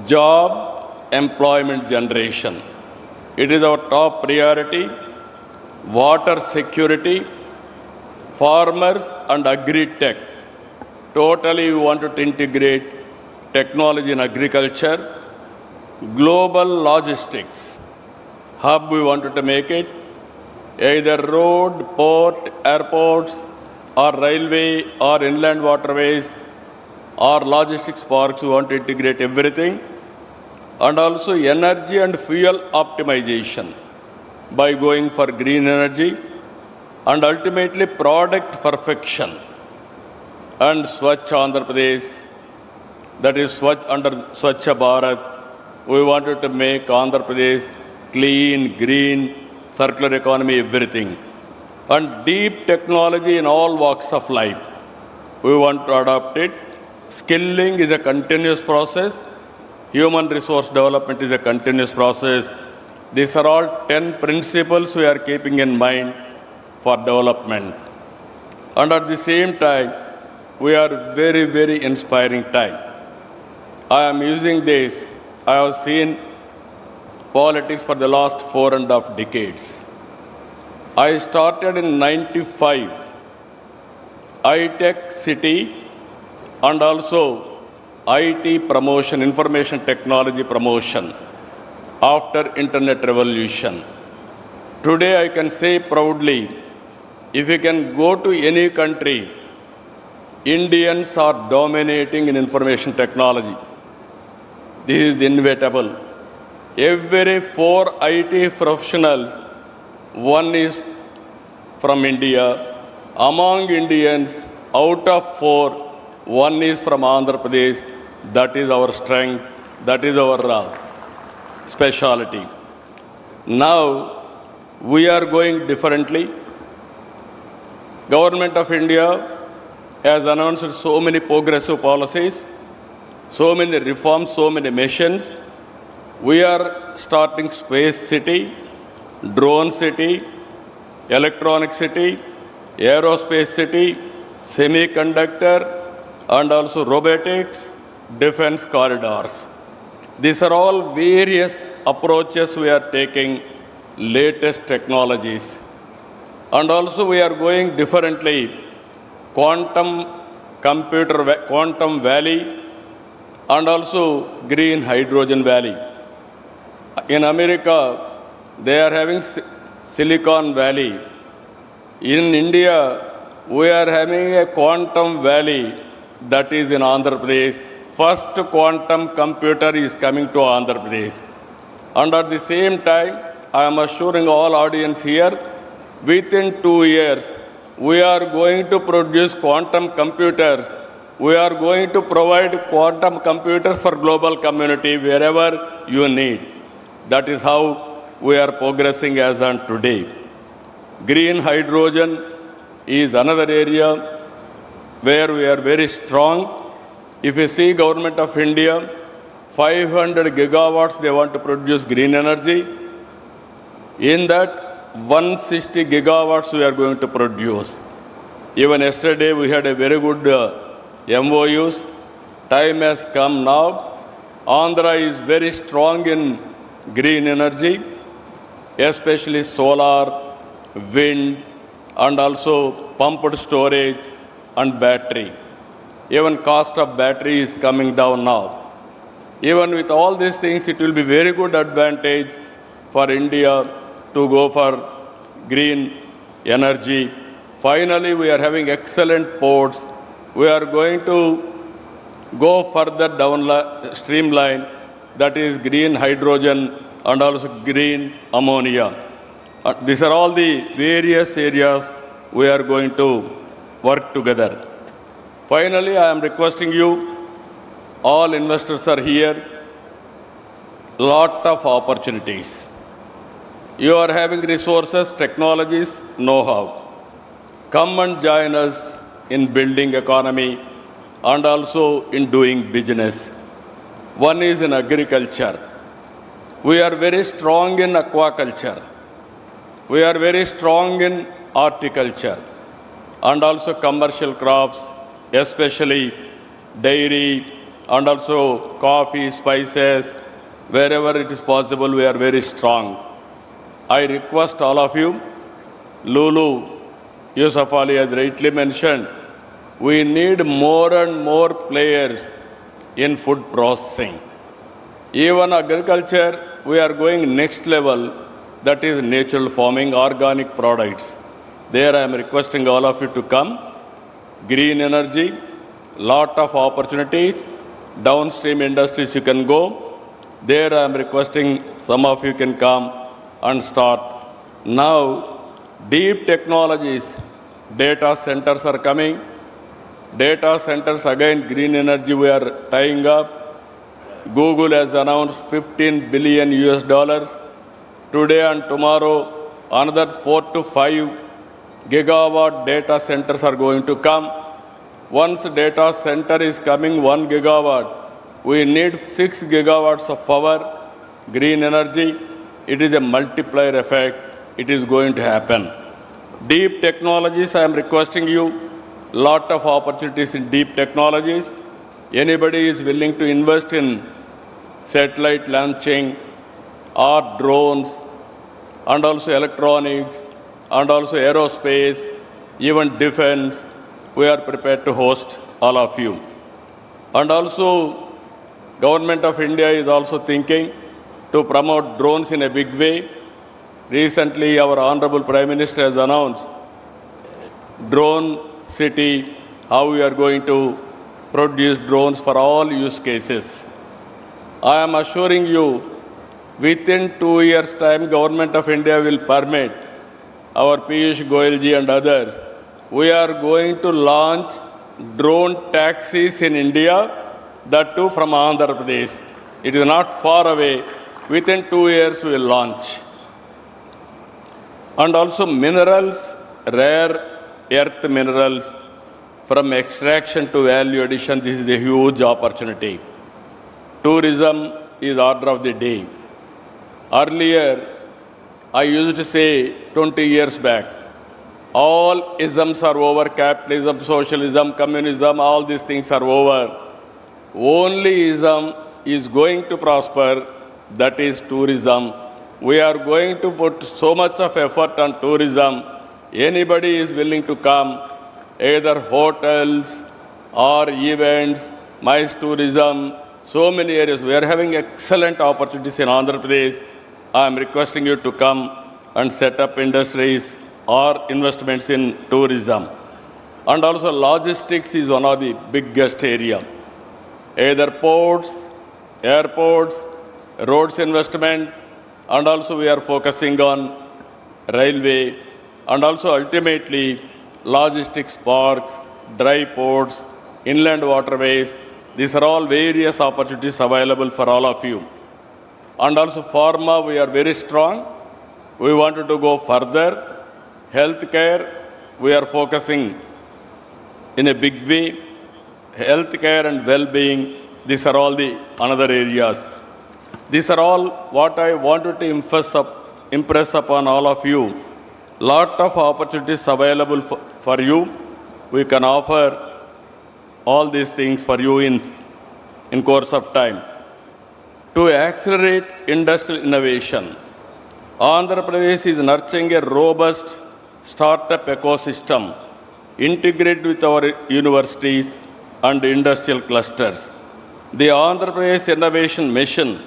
Job, employment generation. It is our top priority. Water security, farmers and agri-tech. Totally we want to integrate technology in agriculture. Global logistics. Hub we wanted to make it. Either road, port, airports, or railway, or inland waterways, or logistics parks, we want to integrate everything. And also energy and fuel optimization by going for green energy, and ultimately product perfection. And Swachh Andhra Pradesh, that is Swachh under Swachh Bharat, we wanted to make Andhra Pradesh clean, green, circular economy, everything. And deep technology in all walks of life. We want to adopt it. Skilling is a continuous process. Human resource development is a continuous process. These are all 10 principles we are keeping in mind for development. And at the same time, we are very, very inspiring time. I am using this. I have seen politics for the last 4.5 decades. I started in 95, I-Tech City, and also IT promotion, information technology promotion after Internet revolution. Today I can say proudly, if you can go to any country, Indians are dominating in information technology. This is inevitable. Every 4 IT professionals, one is from India. Among Indians, out of 4, one is from Andhra Pradesh. That is our strength. That is our speciality. Now, we are going differently. Government of India has announced so many progressive policies, so many reforms, so many missions. We are starting space city, drone city, electronic city, aerospace city, semiconductor, and also robotics, defense corridors. These are all various approaches we are taking, latest technologies. And also we are going differently, quantum valley, and also green hydrogen valley. In America, they are having Silicon Valley. In India, we are having a quantum valley that is in Andhra Pradesh. First quantum computer is coming to Andhra Pradesh. And at the same time, I am assuring all audience here, within 2 years, we are going to produce quantum computers. We are going to provide quantum computers for global community wherever you need. That is how we are progressing as on today. Green hydrogen is another area where we are very strong. If you see Government of India, 500 gigawatts they want to produce green energy. In that, 160 gigawatts we are going to produce. Even yesterday we had a very good MOUs. Time has come now. Andhra is very strong in green energy, especially solar, wind, and also pumped storage and battery. Even cost of battery is coming down now. Even with all these things, it will be very good advantage for India to go for green energy. Finally, we are having excellent ports. We are going to go further down streamline, that is green hydrogen and also green ammonia. These are all the various areas we are going to work together. Finally, I am requesting you, all investors are here, lot of opportunities. You are having resources, technologies, know-how. Come and join us in building economy and also in doing business. One is in agriculture. We are very strong in aquaculture. We are very strong in horticulture and also commercial crops, especially dairy and also coffee, spices. Wherever it is possible, we are very strong. I request all of you, Lulu, Yusuf Ali has rightly mentioned, we need more and more players in food processing. Even agriculture, we are going next level, that is natural farming, organic products. There I am requesting all of you to come. Green energy, lot of opportunities, downstream industries you can go. There I am requesting some of you can come and start. Now, deep technologies, data centers are coming. Data centers, again, green energy we are tying up. Google has announced $15 billion US. Today and tomorrow, another 4 to 5 gigawatt data centers are going to come. Once data center is coming 1 gigawatt, we need 6 gigawatts of power, green energy. it is a multiplier effect. It is going to happen. Deep technologies, I am requesting you, lot of opportunities in deep technologies. Anybody is willing to invest in satellite launching or drones and also electronics and also aerospace, even defense, we are prepared to host all of you. And also, Government of India is also thinking to promote drones in a big way. Recently, our Honorable Prime Minister has announced drone city, how we are going to produce drones for all use cases. I am assuring you, within 2 years' time, Government of India will permit our Piyush Goyalji and others. We are going to launch drone taxis in India, that too from Andhra Pradesh. It is not far away. Within 2 years, we will launch. And also minerals, rare earth minerals, from extraction to value addition, this is a huge opportunity. Tourism is order of the day. Earlier, I used to say 20 years back, all isms are over, capitalism, socialism, communism, all these things are over. Only ism is going to prosper, that is tourism. We are going to put so much of effort on tourism. Anybody is willing to come, either hotels or events, MICE tourism, so many areas. We are having excellent opportunities in Andhra Pradesh. I am requesting you to come and set up industries or investments in tourism. And also logistics is one of the biggest area. Either ports, airports, roads investment, and also we are focusing on railway, and also ultimately logistics parks, dry ports, inland waterways. These are all various opportunities available for all of you. And also pharma, we are very strong. We wanted to go further. Healthcare, we are focusing in a big way. Healthcare and well-being, these are all the another areas. These are all what I wanted to impress upon all of you. Lot of opportunities available for you. We can offer all these things for you in course of time. To accelerate industrial innovation, Andhra Pradesh is nurturing a robust startup ecosystem integrated with our universities and industrial clusters. The Andhra Pradesh Innovation Mission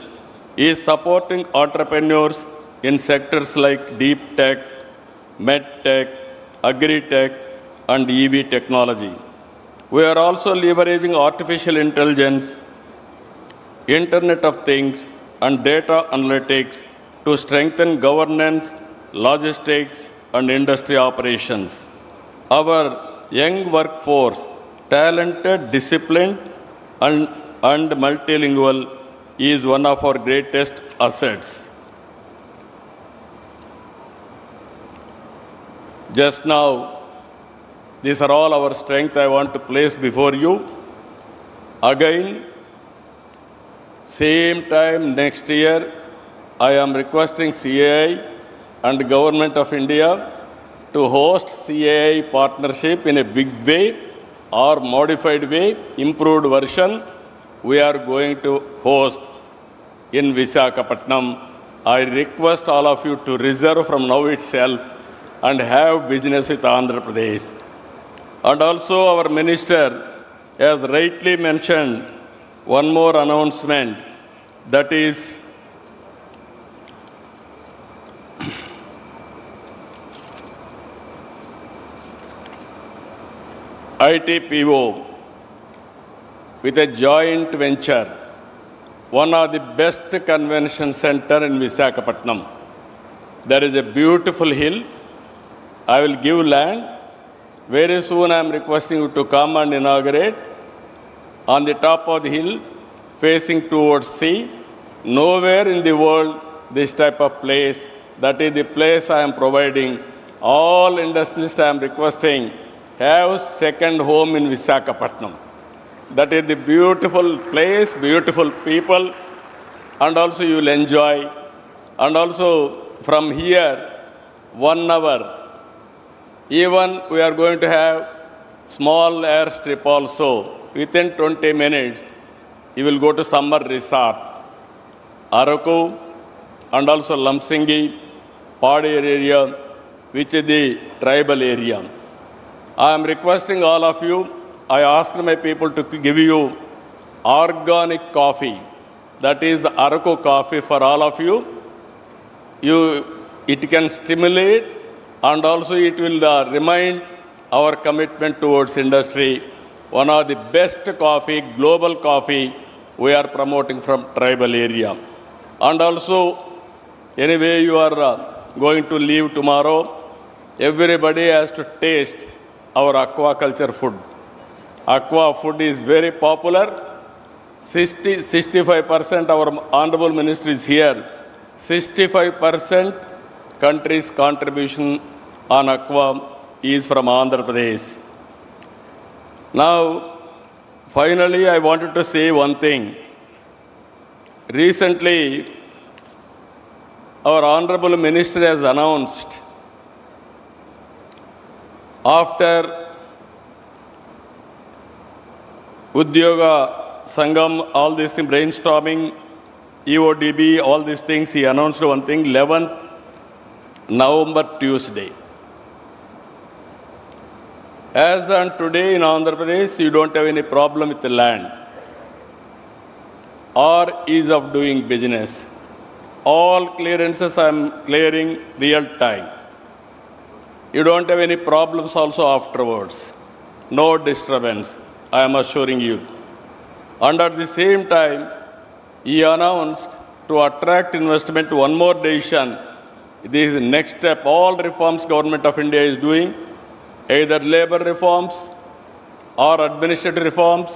is supporting entrepreneurs in sectors like deep tech, med tech, agri-tech, and EV technology. We are also leveraging artificial intelligence, Internet of Things, and data analytics to strengthen governance, logistics, and industry operations. Our young workforce, talented, disciplined, and multilingual, is one of our greatest assets. Just now, these are all our strengths I want to place before you. Again, same time next year, I am requesting CII and Government of India to host CII partnership in a big way or modified way, improved version. We are going to host in Visakhapatnam. I request all of you to reserve from now itself and have business with Andhra Pradesh. And also our minister has rightly mentioned one more announcement, that is ITPO with a joint venture, one of the best convention center in Visakhapatnam. There is a beautiful hill. I will give land. Very soon I am requesting you to come and inaugurate. On the top of the hill, facing towards sea. Nowhere in the world this type of place. That is the place I am providing. All industrialists I am requesting have second home in Visakhapatnam. That is the beautiful place, beautiful people, and also you will enjoy And also from here, 1 hour, even we are going to have small airstrip also. Within 20 minutes, you will go to summer resort, Araku, and also Lamsingi, Padi area, which is the tribal area. I am requesting all of you, I asked my people to give you organic coffee. That is Araku coffee for all of you. It can stimulate and also it will remind our commitment towards industry. One of the best coffee, global coffee, we are promoting from tribal area. And also, anyway, you are going to leave tomorrow. Everybody has to taste our aquaculture food. Aqua food is very popular. 65% our Honorable Minister is here. 65% country's contribution on aqua is from Andhra Pradesh. Now, finally, I wanted to say one thing. Recently, our Honorable Minister has announced after Udyoga Sangam, all this thing, brainstorming, EODB, all these things, he announced one thing, 11th November, Tuesday. As on today in Andhra Pradesh, you don't have any problem with the land or ease of doing business. All clearances I am clearing real time. You don't have any problems also afterwards. No disturbance, I am assuring you. And at the same time, he announced to attract investment, one more decision. This is the next step. All reforms Government of India is doing, either labor reforms or administrative reforms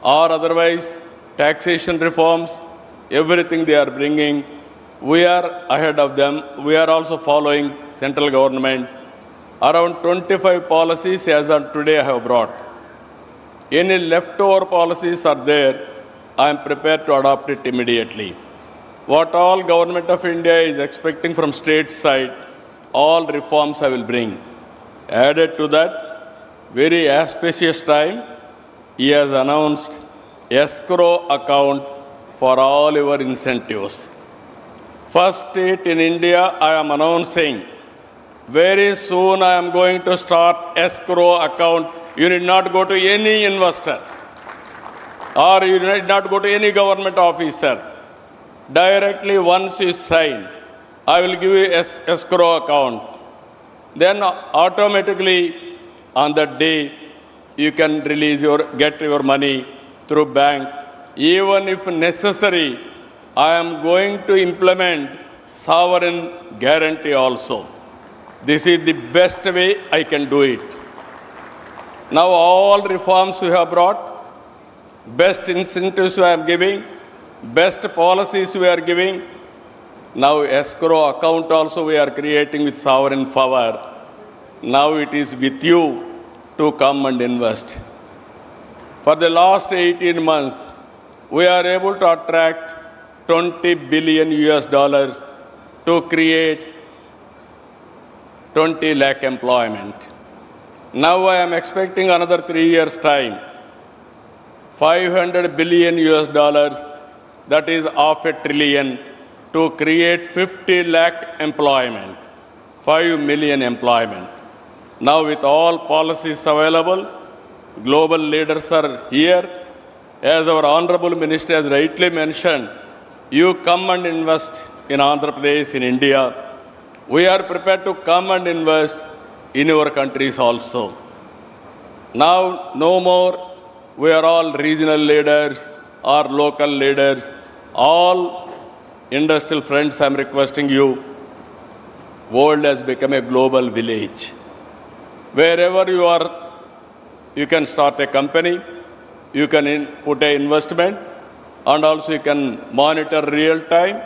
or otherwise taxation reforms, everything they are bringing. We are ahead of them. We are also following central government. Around 25 policies as on today I have brought. Any leftover policies are there, I am prepared to adopt it immediately. What all Government of India is expecting from state side, all reforms I will bring. Added to that, very auspicious time, he has announced escrow account for all your incentives. First state in India, I am announcing, very soon I am going to start escrow account. You need not go to any investor or you need not go to any government officer. Directly once you sign, I will give you escrow account. Then automatically on that day, you can get your money through bank. Even if necessary, I am going to implement sovereign guarantee also. This is the best way I can do it. Now all reforms we have brought, best incentives we are giving, best policies we are giving. Now escrow account also we are creating with sovereign power. Now it is with you to come and invest. For the last 18 months, we are able to attract $20 billion to create 20 lakh employment. Now I am expecting another 3 years' time, $500 billion, that is $500 billion, to create 50 lakh employment, 5 million employment. Now with all policies available, global leaders are here. As our Honorable Minister has rightly mentioned, you come and invest in Andhra Pradesh, in India. We are prepared to come and invest in your countries also. Now, no more, we are all regional leaders or local leaders. All industrial friends, I am requesting you, world has become a global village. Wherever you are, you can start a company, you can put an investment, and also you can monitor real time.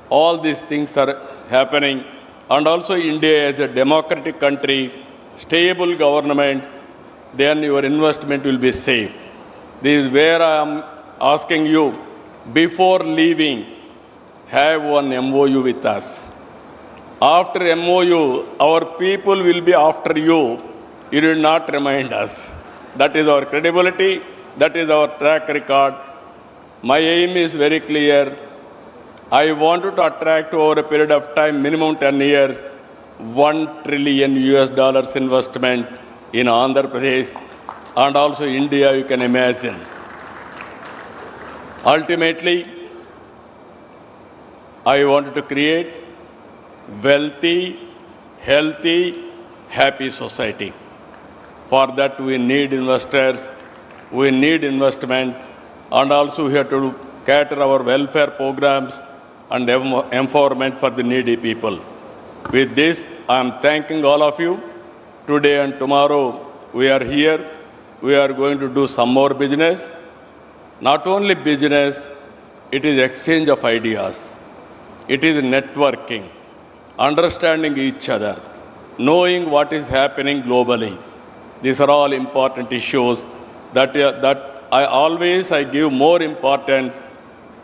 All these things are happening. And also India is a democratic country, stable government, then your investment will be safe. This is where I am asking you, before leaving, have one MOU with us. After MOU, our people will be after you. You will not remind us. That is our credibility. That is our track record. My aim is very clear. I wanted to attract over a period of time, minimum 10 years, $1 trillion investment in Andhra Pradesh and also India, you can imagine. Ultimately, I wanted to create wealthy, healthy, happy society. For that, we need investors, we need investment, and also we have to cater our welfare programs and empowerment for the needy people. With this, I am thanking all of you. Today and tomorrow, we are here. We are going to do some more business. Not only business, it is exchange of ideas. It is networking, understanding each other, knowing what is happening globally. These are all important issues that I give more importance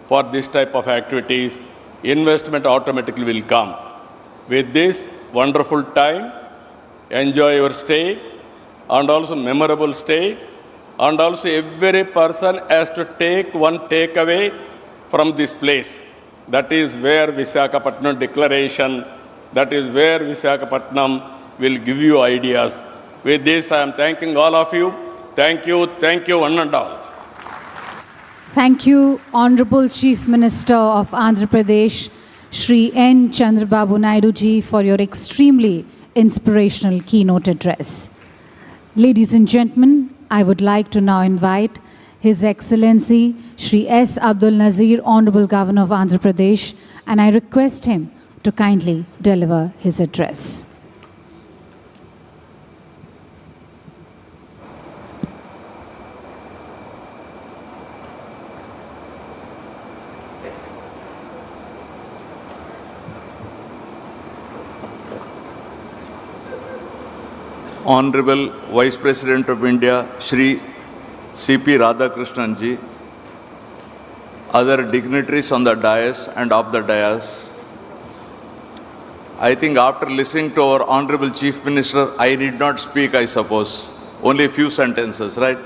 for this type of activities. Investment automatically will come. With this wonderful time, enjoy your stay and also memorable stay, and also every person has to take one takeaway from this place. That is where Visakhapatnam declaration, that is where Visakhapatnam will give you ideas. With this, I am thanking all of you. Thank you, one and all. Thank you, Honorable Chief Minister of Andhra Pradesh, Shri N. Chandrababu Naidu ji, for your extremely inspirational keynote address. Ladies and gentlemen, I would like to now invite His Excellency Shri S. Abdul Nazir, Honorable Governor of Andhra Pradesh, and I request him to kindly deliver his address. Honorable Vice President of India, Shri C.P. Radhakrishnan ji, other dignitaries on the dais and off the dais, I think after listening to our Honorable Chief Minister, I need not speak, I suppose. Only a few sentences, right?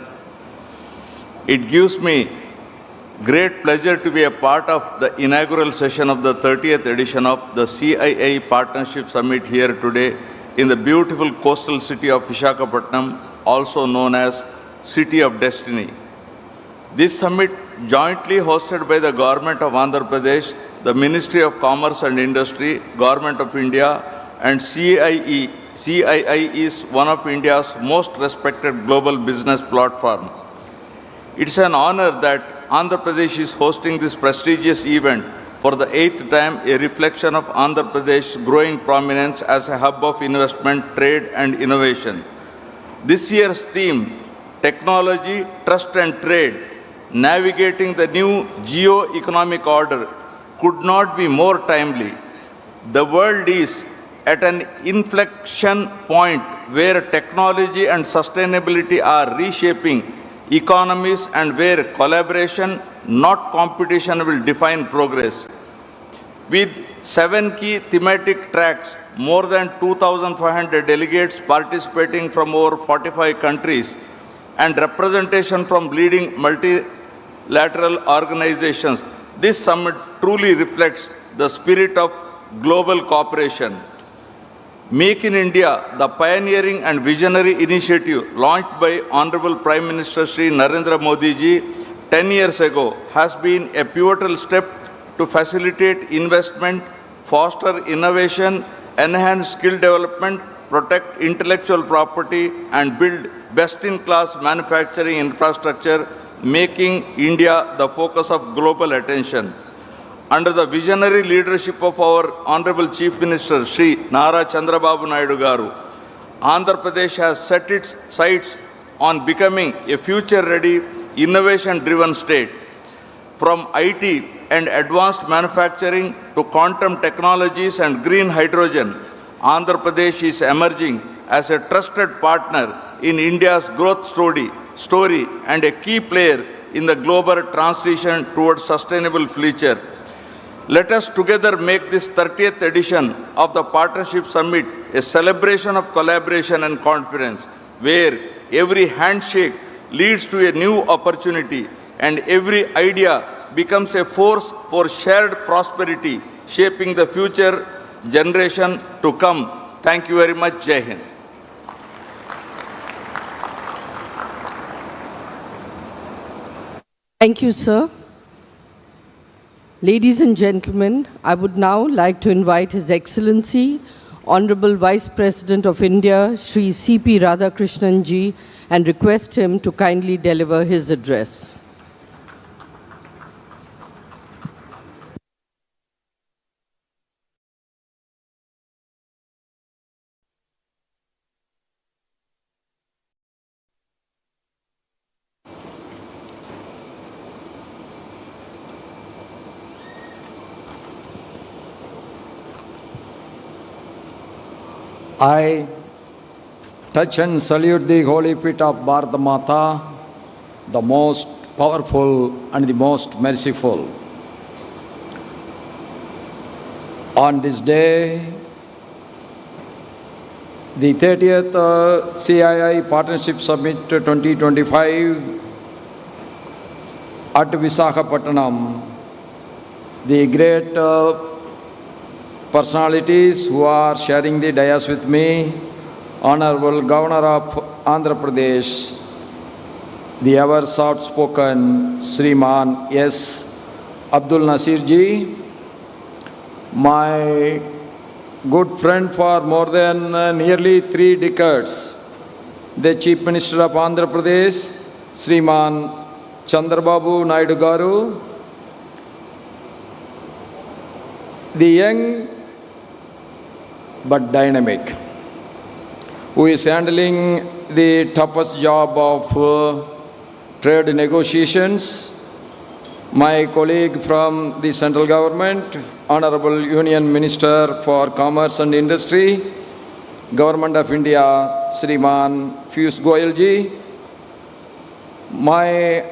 It gives me great pleasure to be a part of the inaugural session of the 30th edition of the CII Partnership Summit here today in the beautiful coastal city of Visakhapatnam, also known as City of Destiny. This summit, jointly hosted by the Government of Andhra Pradesh, the Ministry of Commerce and Industry, Government of India, and CII. CII is one of India's most respected global business platform. It's an honor that Andhra Pradesh is hosting this prestigious event for the 8th time, a reflection of Andhra Pradesh's growing prominence as a hub of investment, trade, and innovation. This year's theme, Technology, Trust and Trade, Navigating the New Geo-Economic Order, could not be more timely. The world is at an inflection point where technology and sustainability are reshaping economies and where collaboration, not competition, will define progress. With 7 key thematic tracks, more than 2,500 delegates participating from over 45 countries, and representation from leading multilateral organizations, this summit truly reflects the spirit of global cooperation. Make in India, the pioneering and visionary initiative launched by Honorable Prime Minister Shri Narendra Modi ji 10 years ago, has been a pivotal step to facilitate investment, foster innovation, enhance skill development, protect intellectual property, and build best-in-class manufacturing infrastructure, making India the focus of global attention. Under the visionary leadership of our Honorable Chief Minister, Shri Nara Chandrababu Naidu garu, Andhra Pradesh has set its sights on becoming a future-ready, innovation-driven state. From IT and advanced manufacturing to quantum technologies and green hydrogen, Andhra Pradesh is emerging as a trusted partner in India's growth story and a key player in the global transition towards sustainable future. Let us together make this 30th edition of the Partnership Summit a celebration of collaboration and confidence, where every handshake leads to a new opportunity and every idea becomes a force for shared prosperity, shaping the future generation to come. Thank you very much. Jai Hind. Thank you, sir. Ladies and gentlemen, I would now like to invite His Excellency, Honorable Vice President of India, Shri C.P. Radhakrishnan ji, and request him to kindly deliver his address. I touch and salute the holy feet of Bharata Mata, the most powerful and the most merciful. On this day, the 30th CII Partnership Summit 2025 at Visakhapatnam, the great personalities who are sharing the dais with me, Honorable Governor of Andhra Pradesh, the ever soft-spoken Sriman S. Abdul Nasir ji, my good friend for more than nearly 3 decades, the Chief Minister of Andhra Pradesh, Sriman Chandrababu Naidu garu, the young but dynamic, who is handling the toughest job of trade negotiations, my colleague from the central government, Honorable Union Minister for Commerce and Industry, Government of India, Shriman Piyush Goyal ji, my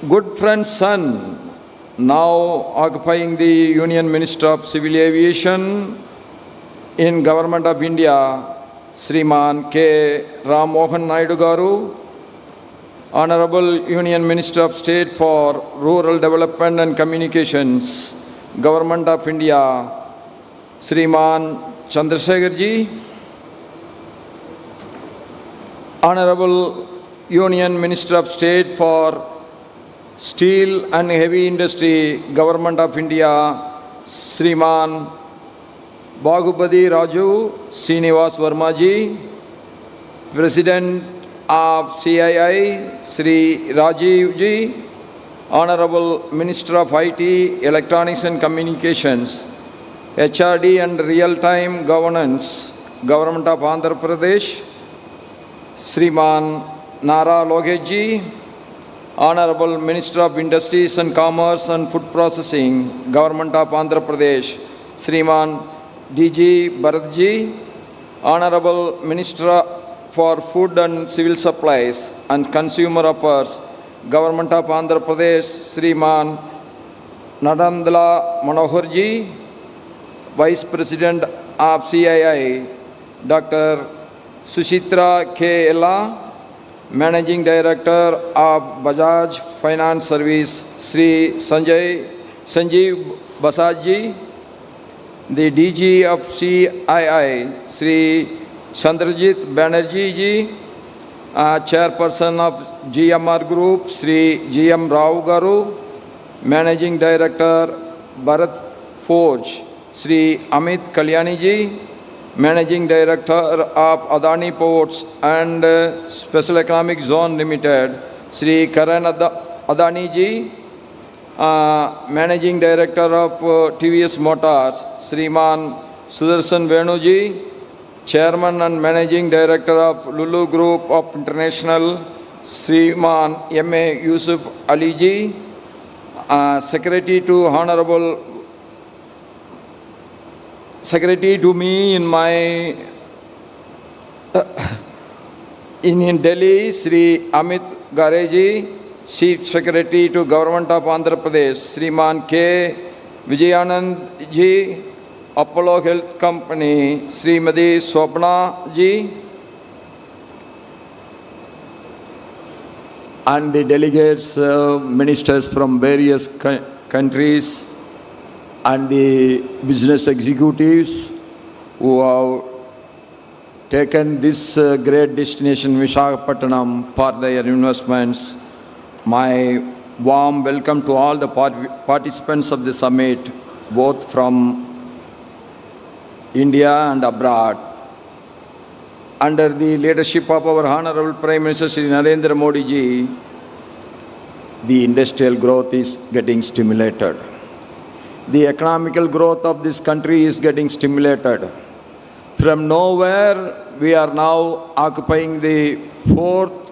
good friend's son, now occupying the Union Minister of Civil Aviation in Government of India, Sriman K. Ram Mohan Naidu garu, Honorable Union Minister of State for Rural Development and Communications, Government of India, Sriman Chandrasekhar ji, Honorable Union Minister of State for Steel and Heavy Industry, Government of India, Sriman Baghupati Raju Srinivas Verma ji, President of CII, Sri Rajiv ji, Honorable Minister of IT, Electronics and Communications, HRD and Real-Time Governance, Government of Andhra Pradesh, Sriman Nara Logesh ji, Honorable Minister of Industries and Commerce and Food Processing, Government of Andhra Pradesh, Sriman DG Bharat ji, Honorable Minister for Food and Civil Supplies and Consumer Affairs, Government of Andhra Pradesh, Sriman Nadandla Manohar ji, Vice President of CII, Dr. Suchitra K. Ella, Managing Director of Bajaj Finance Service, Sri Sanjeev Basaj ji, the DG of CII, Sri Chandrajit Banerjee ji, Chairperson of GMR Group, Sri GM Rao garu, Managing Director Bharat Forge, Sri Amit Kalyani ji, Managing Director of Adani Ports and Special Economic Zone Limited, Sri Karan Adani ji, Managing Director of TVS Motors, Sriman Sudarshan Venu ji, Chairman and Managing Director of Lulu Group of International, Sriman M.A. Yusuf Ali ji, Secretary to me in my in Delhi, Sri Amit Gareji, Chief Secretary to Government of Andhra Pradesh, Sriman K. Vijayanand Ji, Apollo Health Company, Srimati Swapna Ji, and the delegates, ministers from various countries, and the business executives who have taken this great destination, Visakhapatnam, for their investments. My warm welcome to all the participants of the summit, both from India and abroad. Under the leadership of our Honorable Prime Minister Shri Narendra Modi ji, the industrial growth is getting stimulated. The economical growth of this country is getting stimulated. From nowhere, we are now occupying the fourth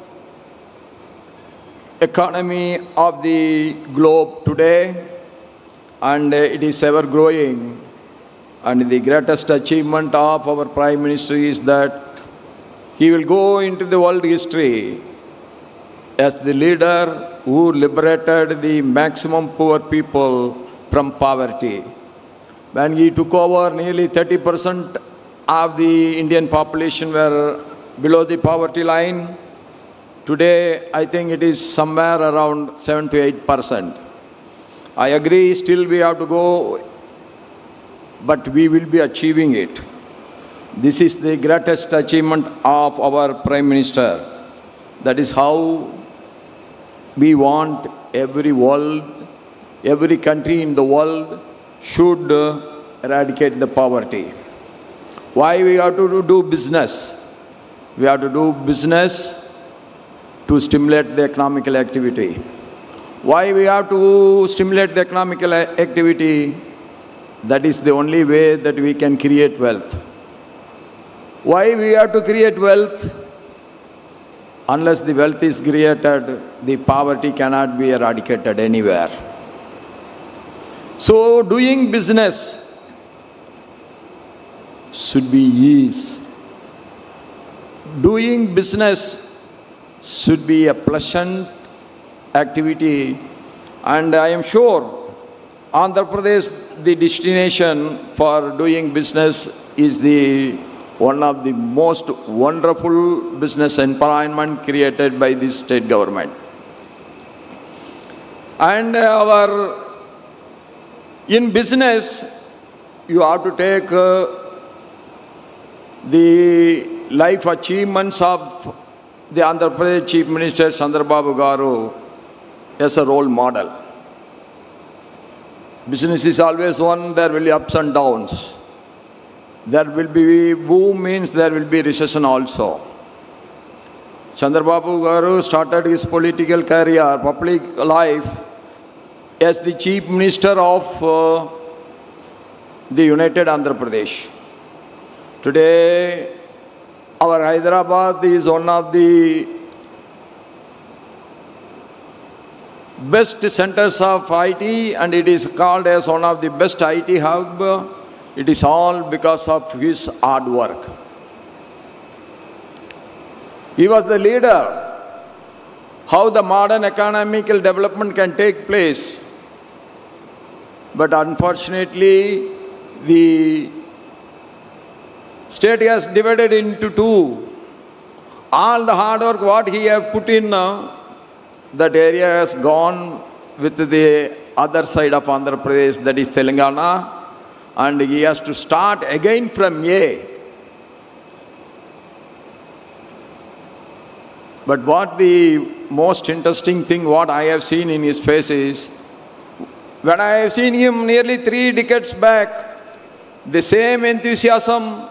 economy of the globe today, and it is ever growing. And the greatest achievement of our Prime Minister is that he will go into the world history as the leader who liberated the maximum poor people from poverty. When he took over, nearly 30% of the Indian population were below the poverty line. Today, I think it is somewhere around 7 to 8%. I agree, still we have to go, but we will be achieving it. This is the greatest achievement of our Prime Minister. That is how we want every country in the world should eradicate the poverty. Why we have to do business? We have to do business to stimulate the economical activity. Why we have to stimulate the economical activity? That is the only way that we can create wealth. Why we have to create wealth? Unless the wealth is created, the poverty cannot be eradicated anywhere. So doing business should be ease. Doing business should be a pleasant activity, and I am sure Andhra Pradesh, the destination for doing business, is one of the most wonderful business environment created by this state government. And in business, you have to take the life achievements of the Andhra Pradesh Chief Minister Chandrababu garu as a role model. Business is always one, there will be ups and downs. There will be boom, means there will be recession also. Chandrababu garu started his political career, public life, as the Chief Minister of the United Andhra Pradesh. Today, our Hyderabad is one of the best centers of IT, and it is called as one of the best IT hub. It is all because of his hard work. He was the leader. How the modern economical development can take place. But unfortunately, the state has divided into two. All the hard work what he has put in, that area has gone with the other side of Andhra Pradesh, that is Telangana, and he has to start again from A. But what the most interesting thing what I have seen in his face is, when I have seen him nearly 3 decades back, the same enthusiasm,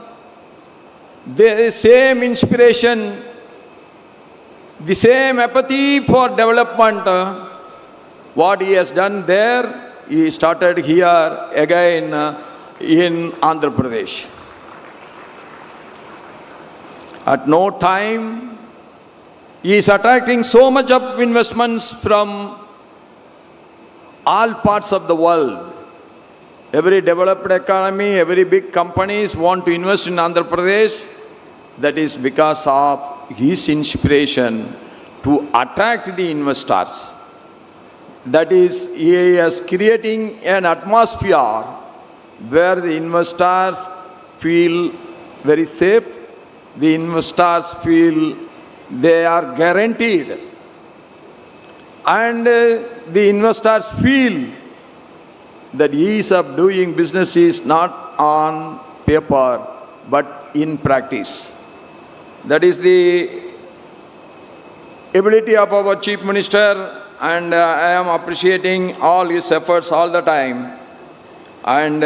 the same inspiration, the same apathy for development, what he has done there, he started here again in Andhra Pradesh. At no time, he is attracting so much of investments from all parts of the world. Every developed economy, every big companies want to invest in Andhra Pradesh. That is because of his inspiration to attract the investors. That is, he is creating an atmosphere where the investors feel very safe, the investors feel they are guaranteed, and the investors feel that ease of doing business is not on paper but in practice. That is the ability of our Chief Minister, and I am appreciating all his efforts all the time. And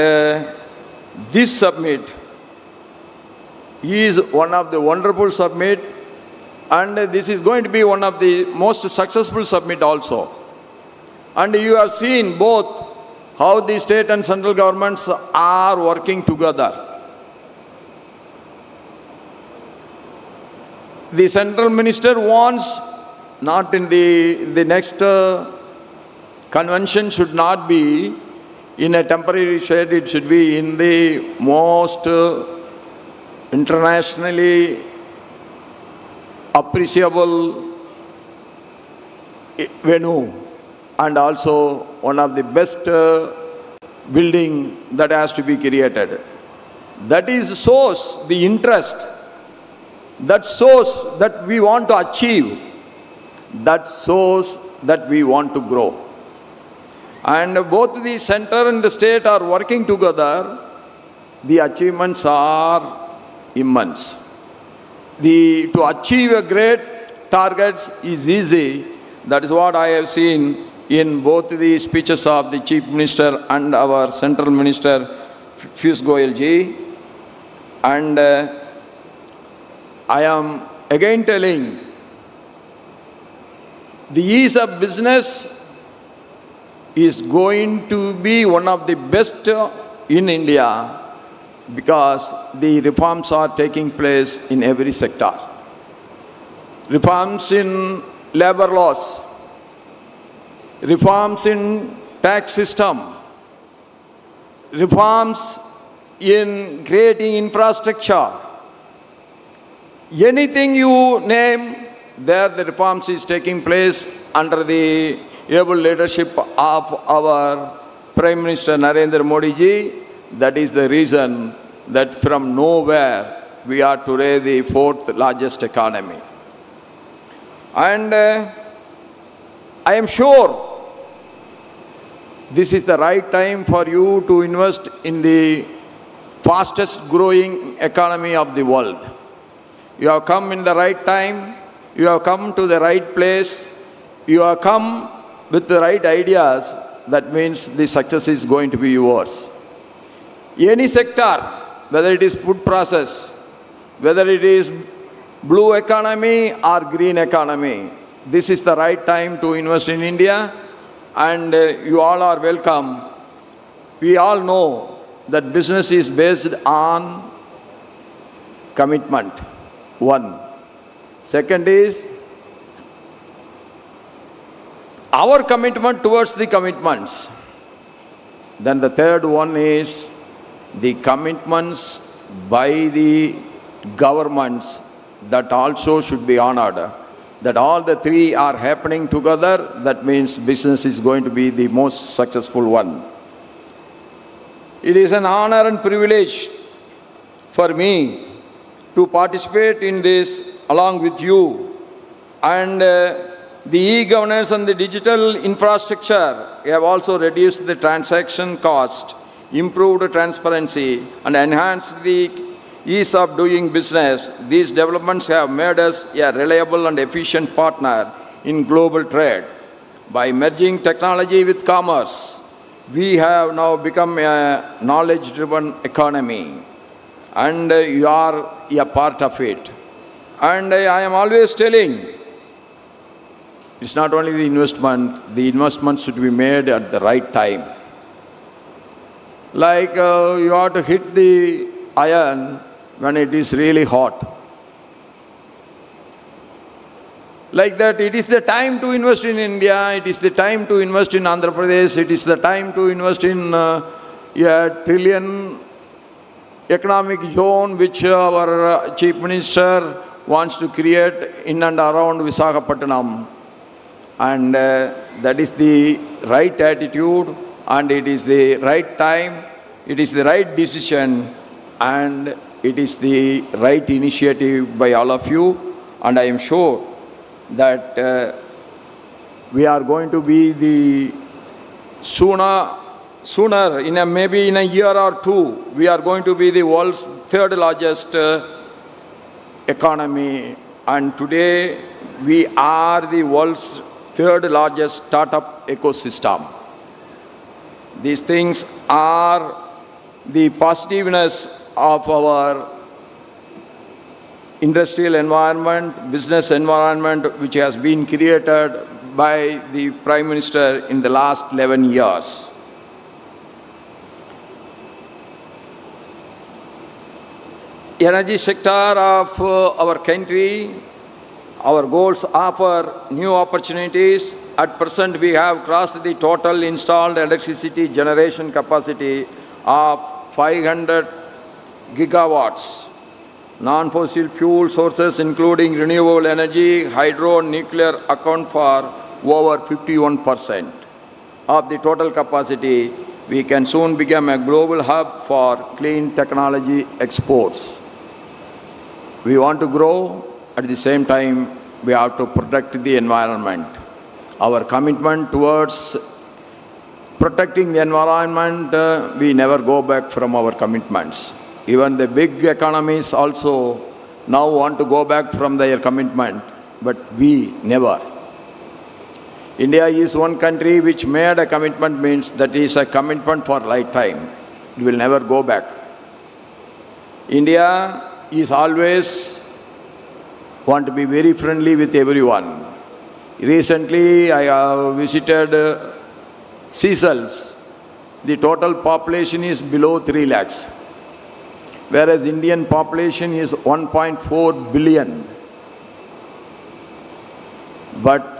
this summit is one of the wonderful summit, and this is going to be one of the most successful summit also. And you have seen both how the state and central governments are working together. The central minister wants, not in the next convention should not be in a temporary state, it should be in the most internationally appreciable venue, and also one of the best building that has to be created. That is shows the interest, that shows that we want to achieve, that shows that we want to grow. And both the center and the state are working together. The achievements are immense. To achieve a great targets is easy. That is what I have seen in both the speeches of the Chief Minister and our Central Minister, Piyush Goyal ji. And I am again telling, the ease of business is going to be one of the best in India, because the reforms are taking place in every sector. Reforms in labor laws, reforms in tax system, reforms in creating infrastructure. Anything you name, there the reforms is taking place under the able leadership of our Prime Minister Narendra Modi ji. That is the reason that from nowhere we are today the fourth largest economy. And I am sure this is the right time for you to invest in the fastest growing economy of the world. You have come in the right time, you have come to the right place, you have come with the right ideas. That means the success is going to be yours. Any sector, whether it is food process, whether it is blue economy or green economy, this is the right time to invest in India, and you all are welcome. We all know that business is based on commitment, one. Second is our commitment towards the commitments. Then the third one is the commitments by the governments that also should be honored. That all the three are happening together, that means business is going to be the most successful one. It is an honor and privilege for me to participate in this along with you. And the e-governance and the digital infrastructure have also reduced the transaction cost, improved transparency, and enhanced the ease of doing business. These developments have made us a reliable and efficient partner in global trade. By merging technology with commerce, we have now become a knowledge-driven economy, and you are a part of it. And I am always telling, it's not only the investment should be made at the right time. Like you have to hit the iron when it is really hot. Like that, it is the time to invest in India, it is the time to invest in Andhra Pradesh, it is the time to invest in a trillion economic zone which our Chief Minister wants to create in and around Visakhapatnam. And that is the right attitude, and it is the right time, it is the right decision, and it is the right initiative by all of you. And I am sure that we are going to be the sooner, maybe in a year or two, we are going to be the world's third largest economy. And today, we are the world's third largest startup ecosystem. These things are the positiveness of our industrial environment, business environment, which has been created by the Prime Minister in the last 11 years. Energy sector of our country, our goals offer new opportunities. At present, we have crossed the total installed electricity generation capacity of 500 gigawatts. Non-fossil fuel sources, including renewable energy, hydro, nuclear, account for over 51% of the total capacity. We can soon become a global hub for clean technology exports. We want to grow. At the same time, we have to protect the environment. Our commitment towards protecting the environment, we never go back from our commitments. Even the big economies also now want to go back from their commitment, but we never. India is one country which made a commitment, means that is a commitment for lifetime. It will never go back. India is always want to be very friendly with everyone. Recently, I have visited Seychelles. The total population is below 3 lakhs, whereas Indian population is 1.4 billion. But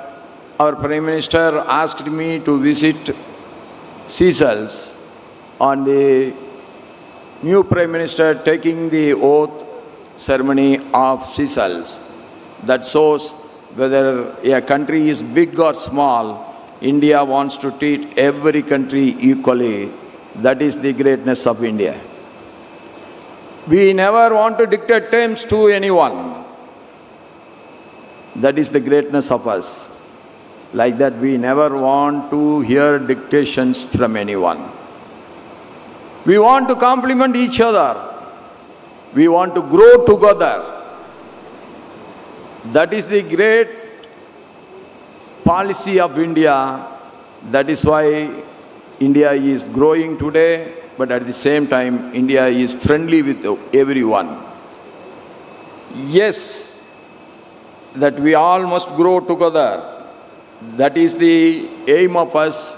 our Prime Minister asked me to visit Seychelles on the new Prime Minister taking the oath ceremony of Seychelles. That shows whether a country is big or small, India wants to treat every country equally. That is the greatness of India. We never want to dictate terms to anyone. That is the greatness of us. Like that, we never want to hear dictations from anyone. We want to complement each other. We want to grow together. That is the great policy of India. That is why India is growing today, but at the same time, India is friendly with everyone. Yes, that we all must grow together. That is the aim of us.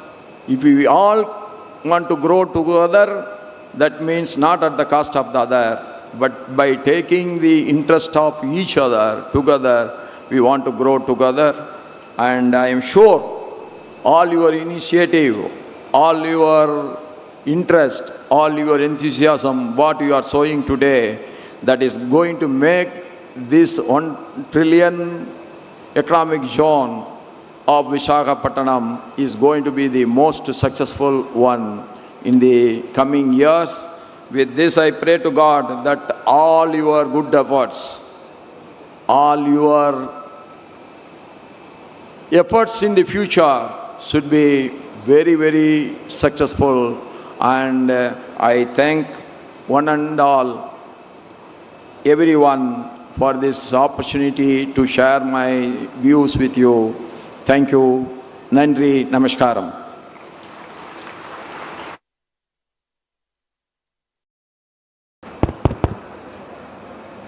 If we all want to grow together, that means not at the cost of the other, but by taking the interest of each other together, we want to grow together. And I am sure all your initiative, all your interest, all your enthusiasm, what you are showing today, that is going to make this 1 trillion economic zone of Visakhapatnam is going to be the most successful one in the coming years. With this, I pray to God that all your good efforts, all your efforts in the future should be very, very successful. And I thank one and all, everyone, for this opportunity to share my views with you. Thank you. Nandri, Namaskaram.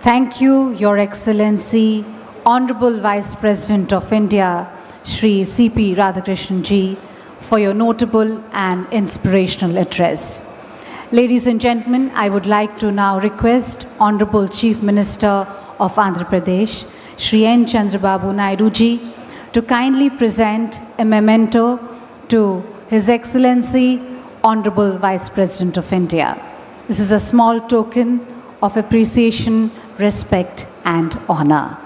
Thank you, Your Excellency, Honorable Vice President of India, Shri C.P. Radhakrishnan ji, for your notable and inspirational address. Ladies and gentlemen, I would like to now request Honorable Chief Minister of Andhra Pradesh, Shri N. Chandrababu Naidu ji, to kindly present a memento to His Excellency, Honorable Vice President of India. This is a small token of appreciation, respect, and honor.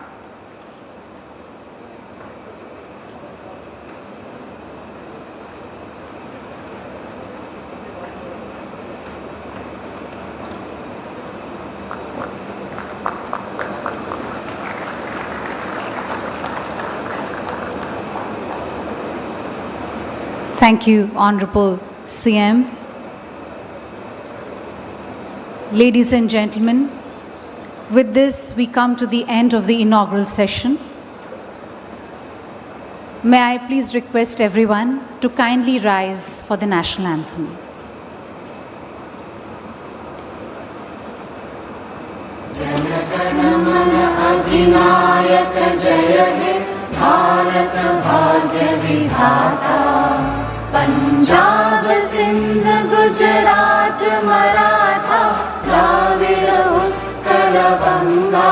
Thank you, Honorable CM. Ladies and gentlemen, with this we come to the end of the inaugural session. May I please request everyone to kindly rise for the national anthem. अधिनायक जय हे भारत भाग्य विधाता पंजाब सिंध गुजरात मराठा द्राविड़ उत्कल बंगा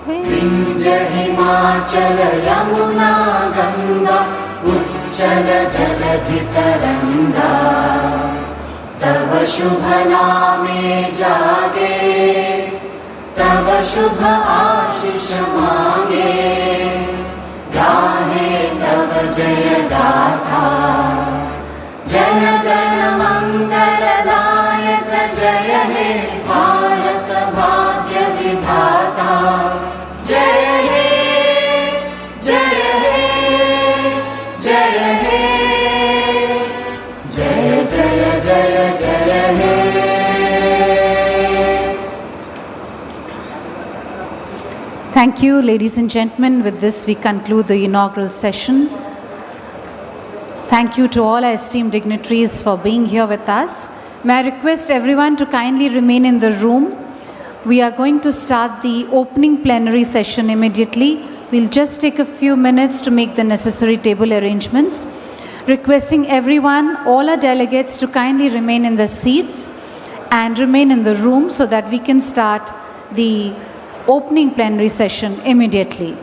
विंध्य हिमाचल यमुना गंगा उच्चल जलधि तरंगा तव शुभ नामे जागे तव शुभ आशीष मांगे गाहे तव जय गाथा जन गण मंगलदायक जय हे भारत भाग्य विधाता जय हे जय हे जय हे जय जय जय जय हे. Thank you, ladies and gentlemen. With this, we conclude the inaugural session. Thank you to all our esteemed dignitaries for being here with us. May I request everyone to kindly remain in the room. We are going to start the opening plenary session immediately. We'll just take a few minutes to make the necessary table arrangements. Requesting everyone, all our delegates, to kindly remain in their seats and remain in the room so that we can start the opening plenary session immediately.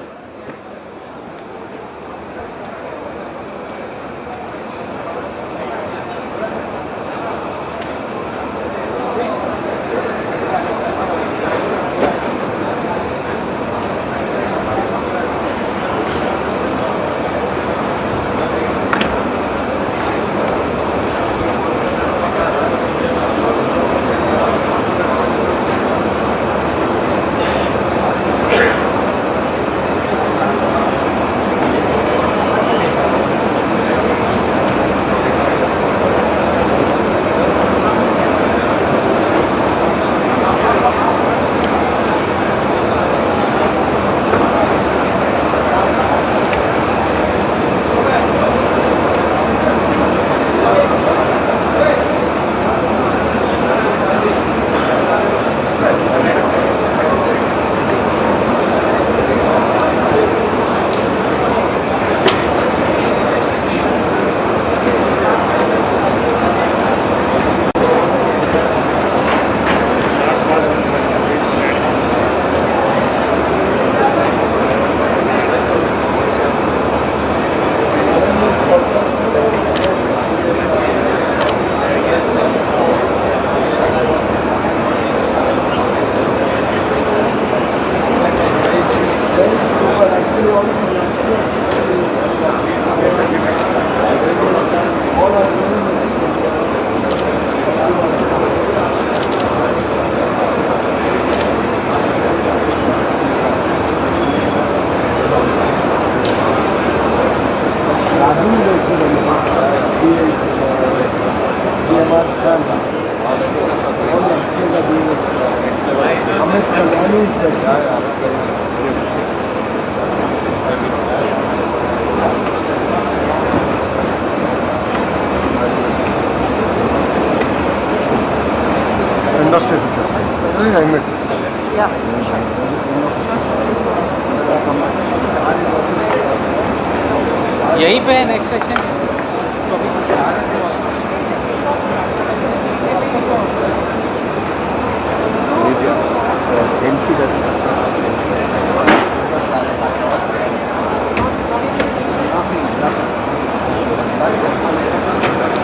यहीं पे है next section.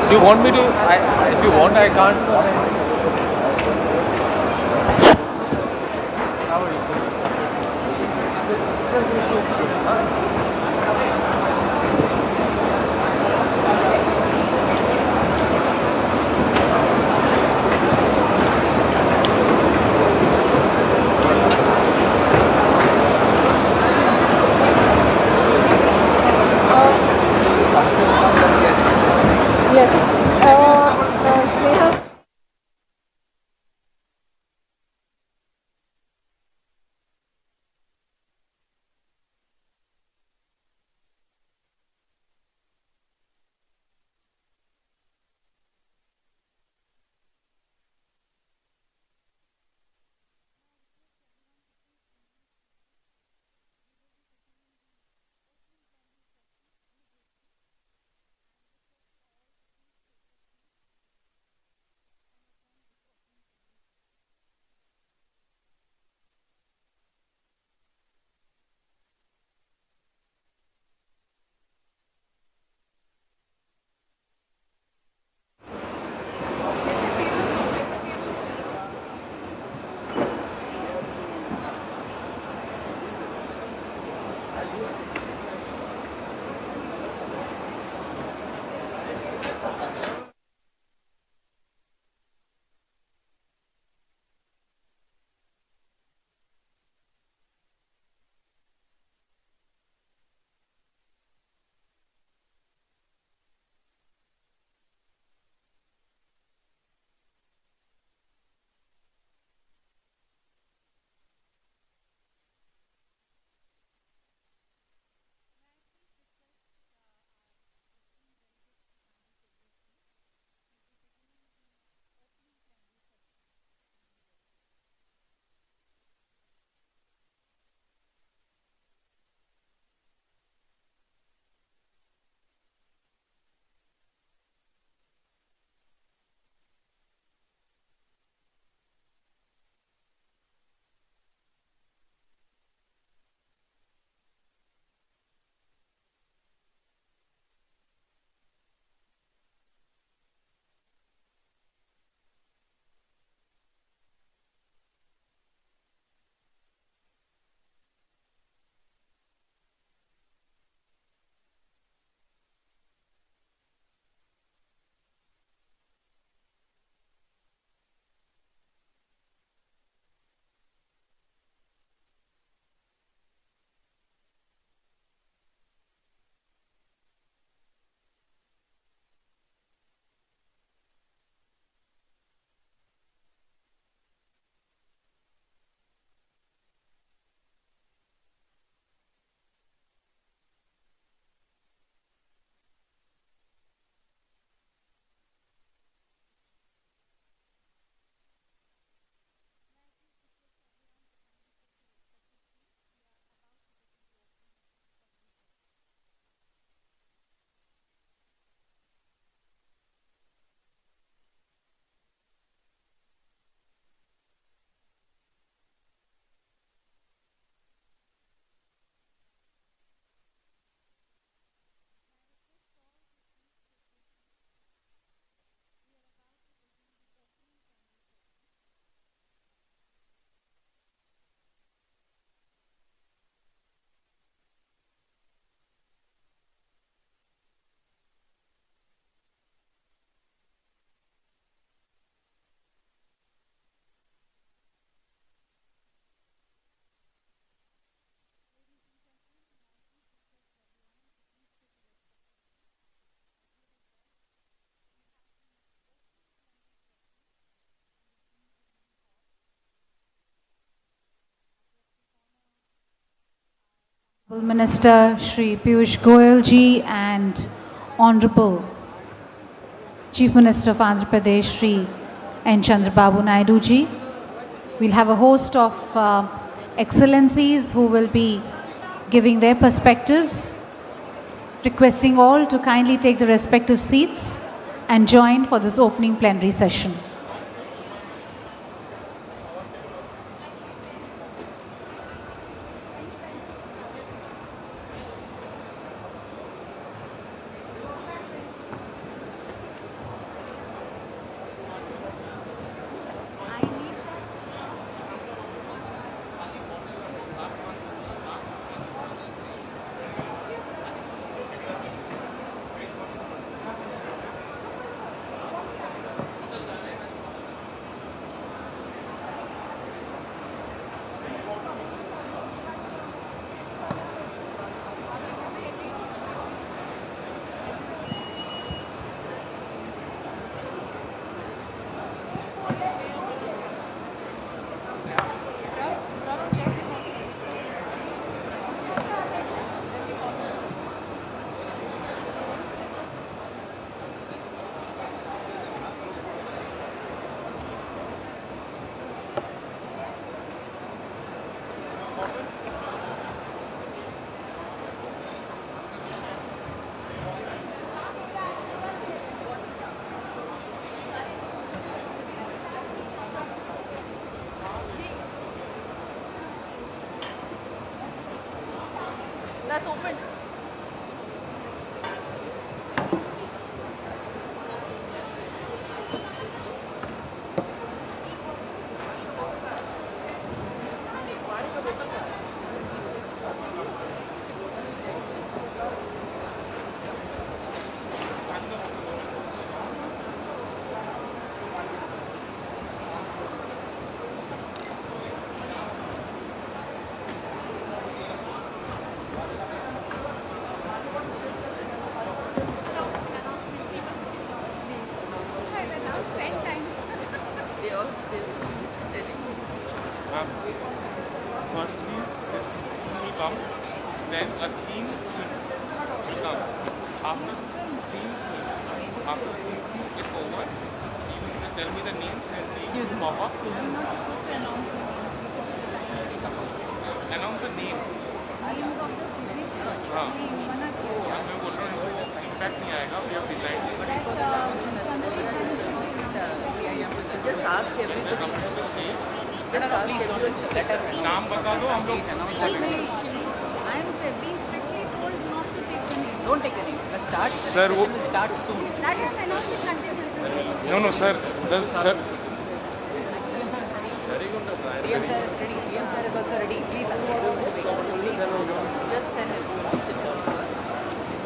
Do you want me to? If you want, I can't. How are you? Yes. Sneha. Honorable Minister Shri Piyush Goyal ji and Honorable Chief Minister of Andhra Pradesh Shri N. Chandrababu Naidu ji. We'll have a host of excellencies who will be giving their perspectives, requesting all to kindly take the respective seats and join for this opening plenary session. That's open. Firstly, this will come, then a theme will come. After the theme is over, you will just tell me the names and names will pop up. Announce the name. हाँ, मैं बोल रहा हूँ impact नहीं आएगा. We have designed it. Just ask everybody. When they come to the stage, Just ask everybody. नाम बता दो हम लोग चलेंगे. I am being strictly told not to take the name. Don't take the name. The start. The Sir, session will start soon. That is announced in content. No, sir. Sir. CM sir is ready. CM sir is also ready. Please, just tell him. Sit down first.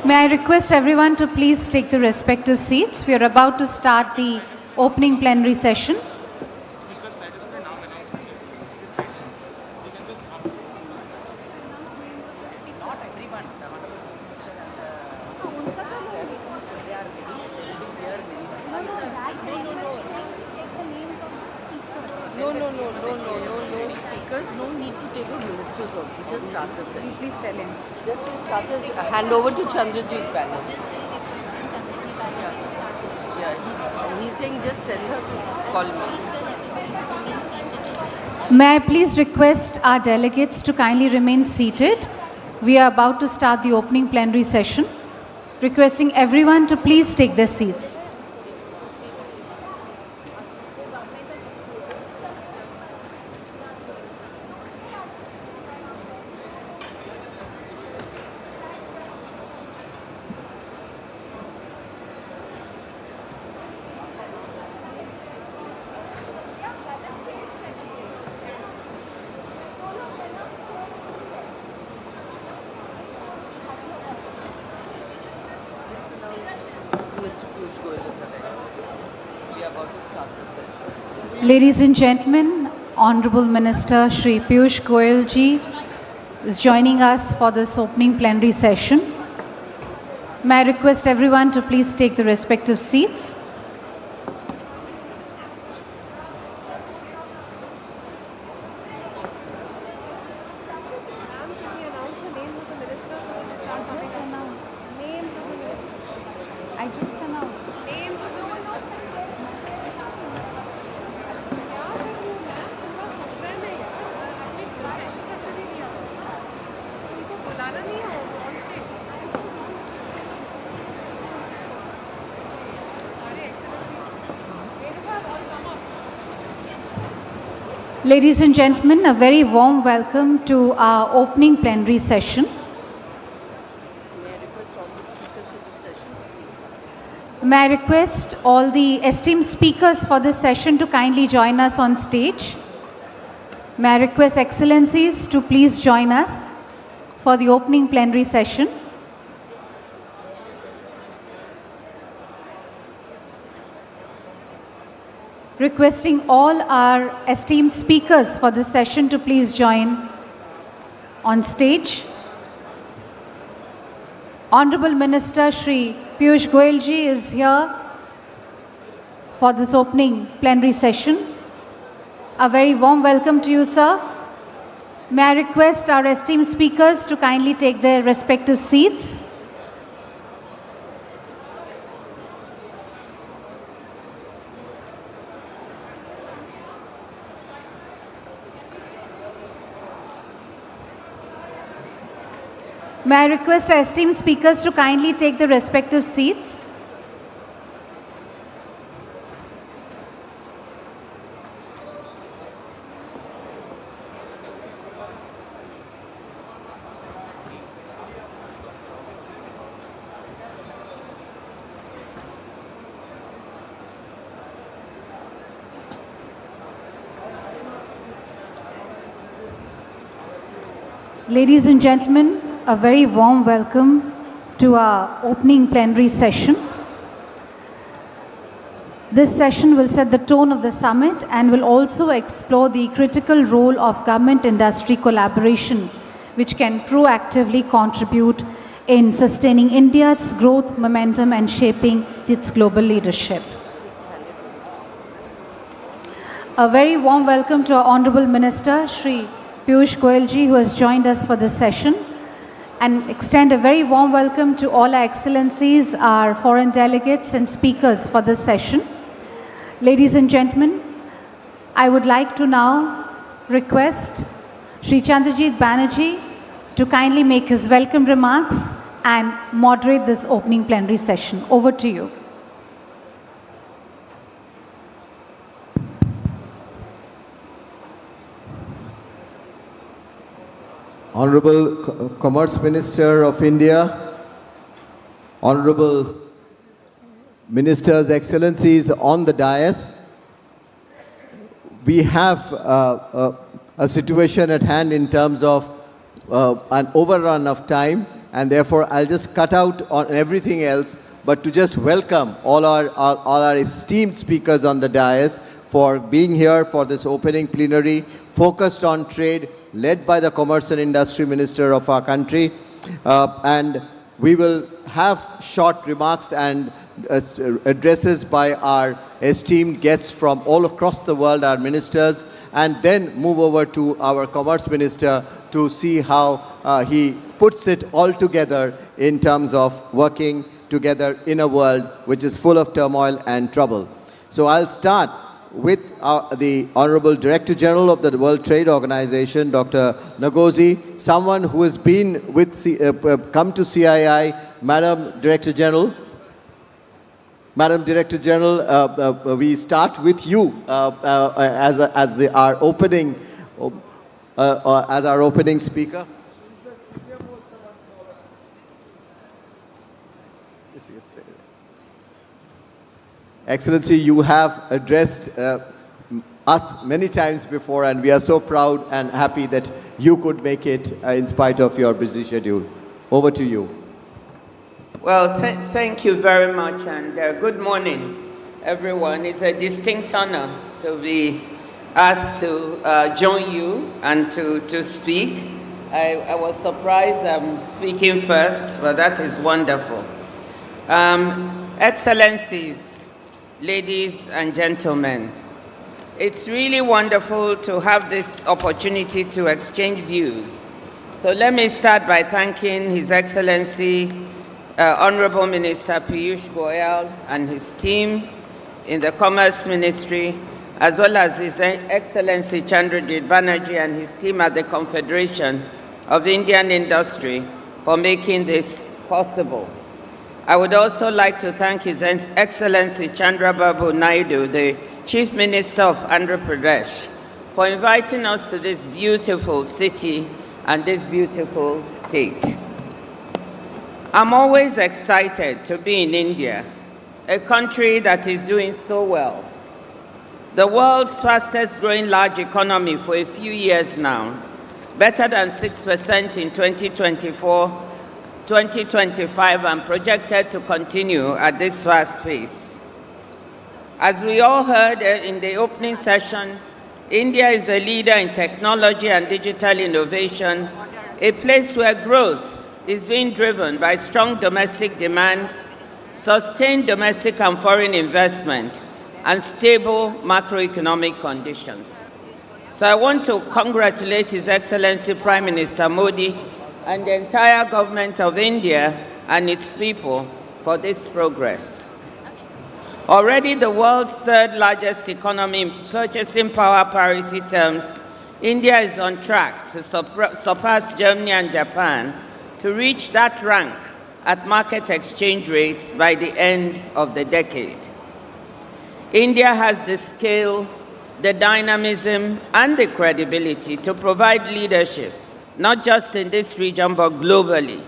May I request everyone to please take the respective seats. We are about to start the opening plenary session. Speaker status पे नाम announce करेंगे. We can just Not everyone. The honorable they are No speakers. No need to take the ministers also. Just start the session. Please tell him. Just start the hand over to Chandrababu panel. He's saying just tell her to call me. May I please request our delegates to kindly remain seated. We are about to start the opening plenary session. Requesting everyone to please take their seats. We are about to start the session. Ladies and gentlemen, Honorable Minister Shri Piyush Goyal ji is joining us for this opening plenary session. May I request everyone to please take the respective seats. I just announced. Ladies and gentlemen, a very warm welcome to our opening plenary session. May I request all the esteemed speakers for this session to kindly join us on stage. May I request Excellencies to please join us for the opening plenary session. Requesting all our esteemed speakers for this session to please join on stage. Honorable Minister Shri Piyush Goyal ji is here for this opening plenary session. A very warm welcome to you, sir. May I request our esteemed speakers to kindly take their respective seats. May I request our esteemed speakers to kindly take the respective seats? Ladies and gentlemen, a very warm welcome to our opening plenary session. This session will set the tone of the summit and will also explore the critical role of government-industry collaboration, which can proactively contribute in sustaining India's growth momentum and shaping its global leadership. A very warm welcome to our Honorable Minister, Shri Piyush Goyal ji, who has joined us for this session, and extend a very warm welcome to all our excellencies, our foreign delegates and speakers for this session. Ladies and gentlemen, I would like to now request Shri Chandrajit Banerjee to kindly make his welcome remarks and moderate this opening plenary session. Over to you. Honorable Commerce Minister of India, Honorable Ministers, Excellencies on the dais, we have a situation at hand in terms of an overrun of time, and therefore I'll just cut out on everything else, but to just welcome all our esteemed speakers on the dais for being here for this opening plenary focused on trade, led by the Commerce and Industry Minister of our country. And we will have short remarks and addresses by our esteemed guests from all across the world, our ministers, and then move over to our Commerce Minister to see how he puts it all together in terms of working together in a world which is full of turmoil and trouble. So I'll start with the Honorable Director General of the World Trade Organization, Dr. Ngozi, someone who has been with come to CII. Madam Director General, we start with you as our opening speaker. Excellency, you have addressed us many times before, and we are so proud and happy that you could make it in spite of your busy schedule. Over to you. Well, thank you very much, and good morning, everyone. It's a distinct honor to be asked to join you and to speak. I was surprised I'm speaking first, but that is wonderful. Excellencies, ladies and gentlemen, it's really wonderful to have this opportunity to exchange views. So let me start by thanking His Excellency, Honorable Minister Piyush Goyal and his team in the Commerce Ministry, as well as His Excellency Chandrajit Banerjee and his team at the Confederation of Indian Industry for making this possible. I would also like to thank His Excellency Chandrababu Naidu, the Chief Minister of Andhra Pradesh, for inviting us to this beautiful city and this beautiful state. I'm always excited to be in India, a country that is doing so well. The world's fastest growing large economy for a few years now, better than 6% in 2024, 2025, and projected to continue at this fast pace. As we all heard in the opening session, India is a leader in technology and digital innovation, a place where growth is being driven by strong domestic demand, sustained domestic and foreign investment, and stable macroeconomic conditions. So I want to congratulate His Excellency Prime Minister Modi and the entire government of India and its people for this progress. Already the world's third largest economy in purchasing power parity terms, India is on track to surpass Germany and Japan to reach that rank at market exchange rates by the end of the decade. India has the scale, the dynamism, and the credibility to provide leadership, not just in this region, but globally.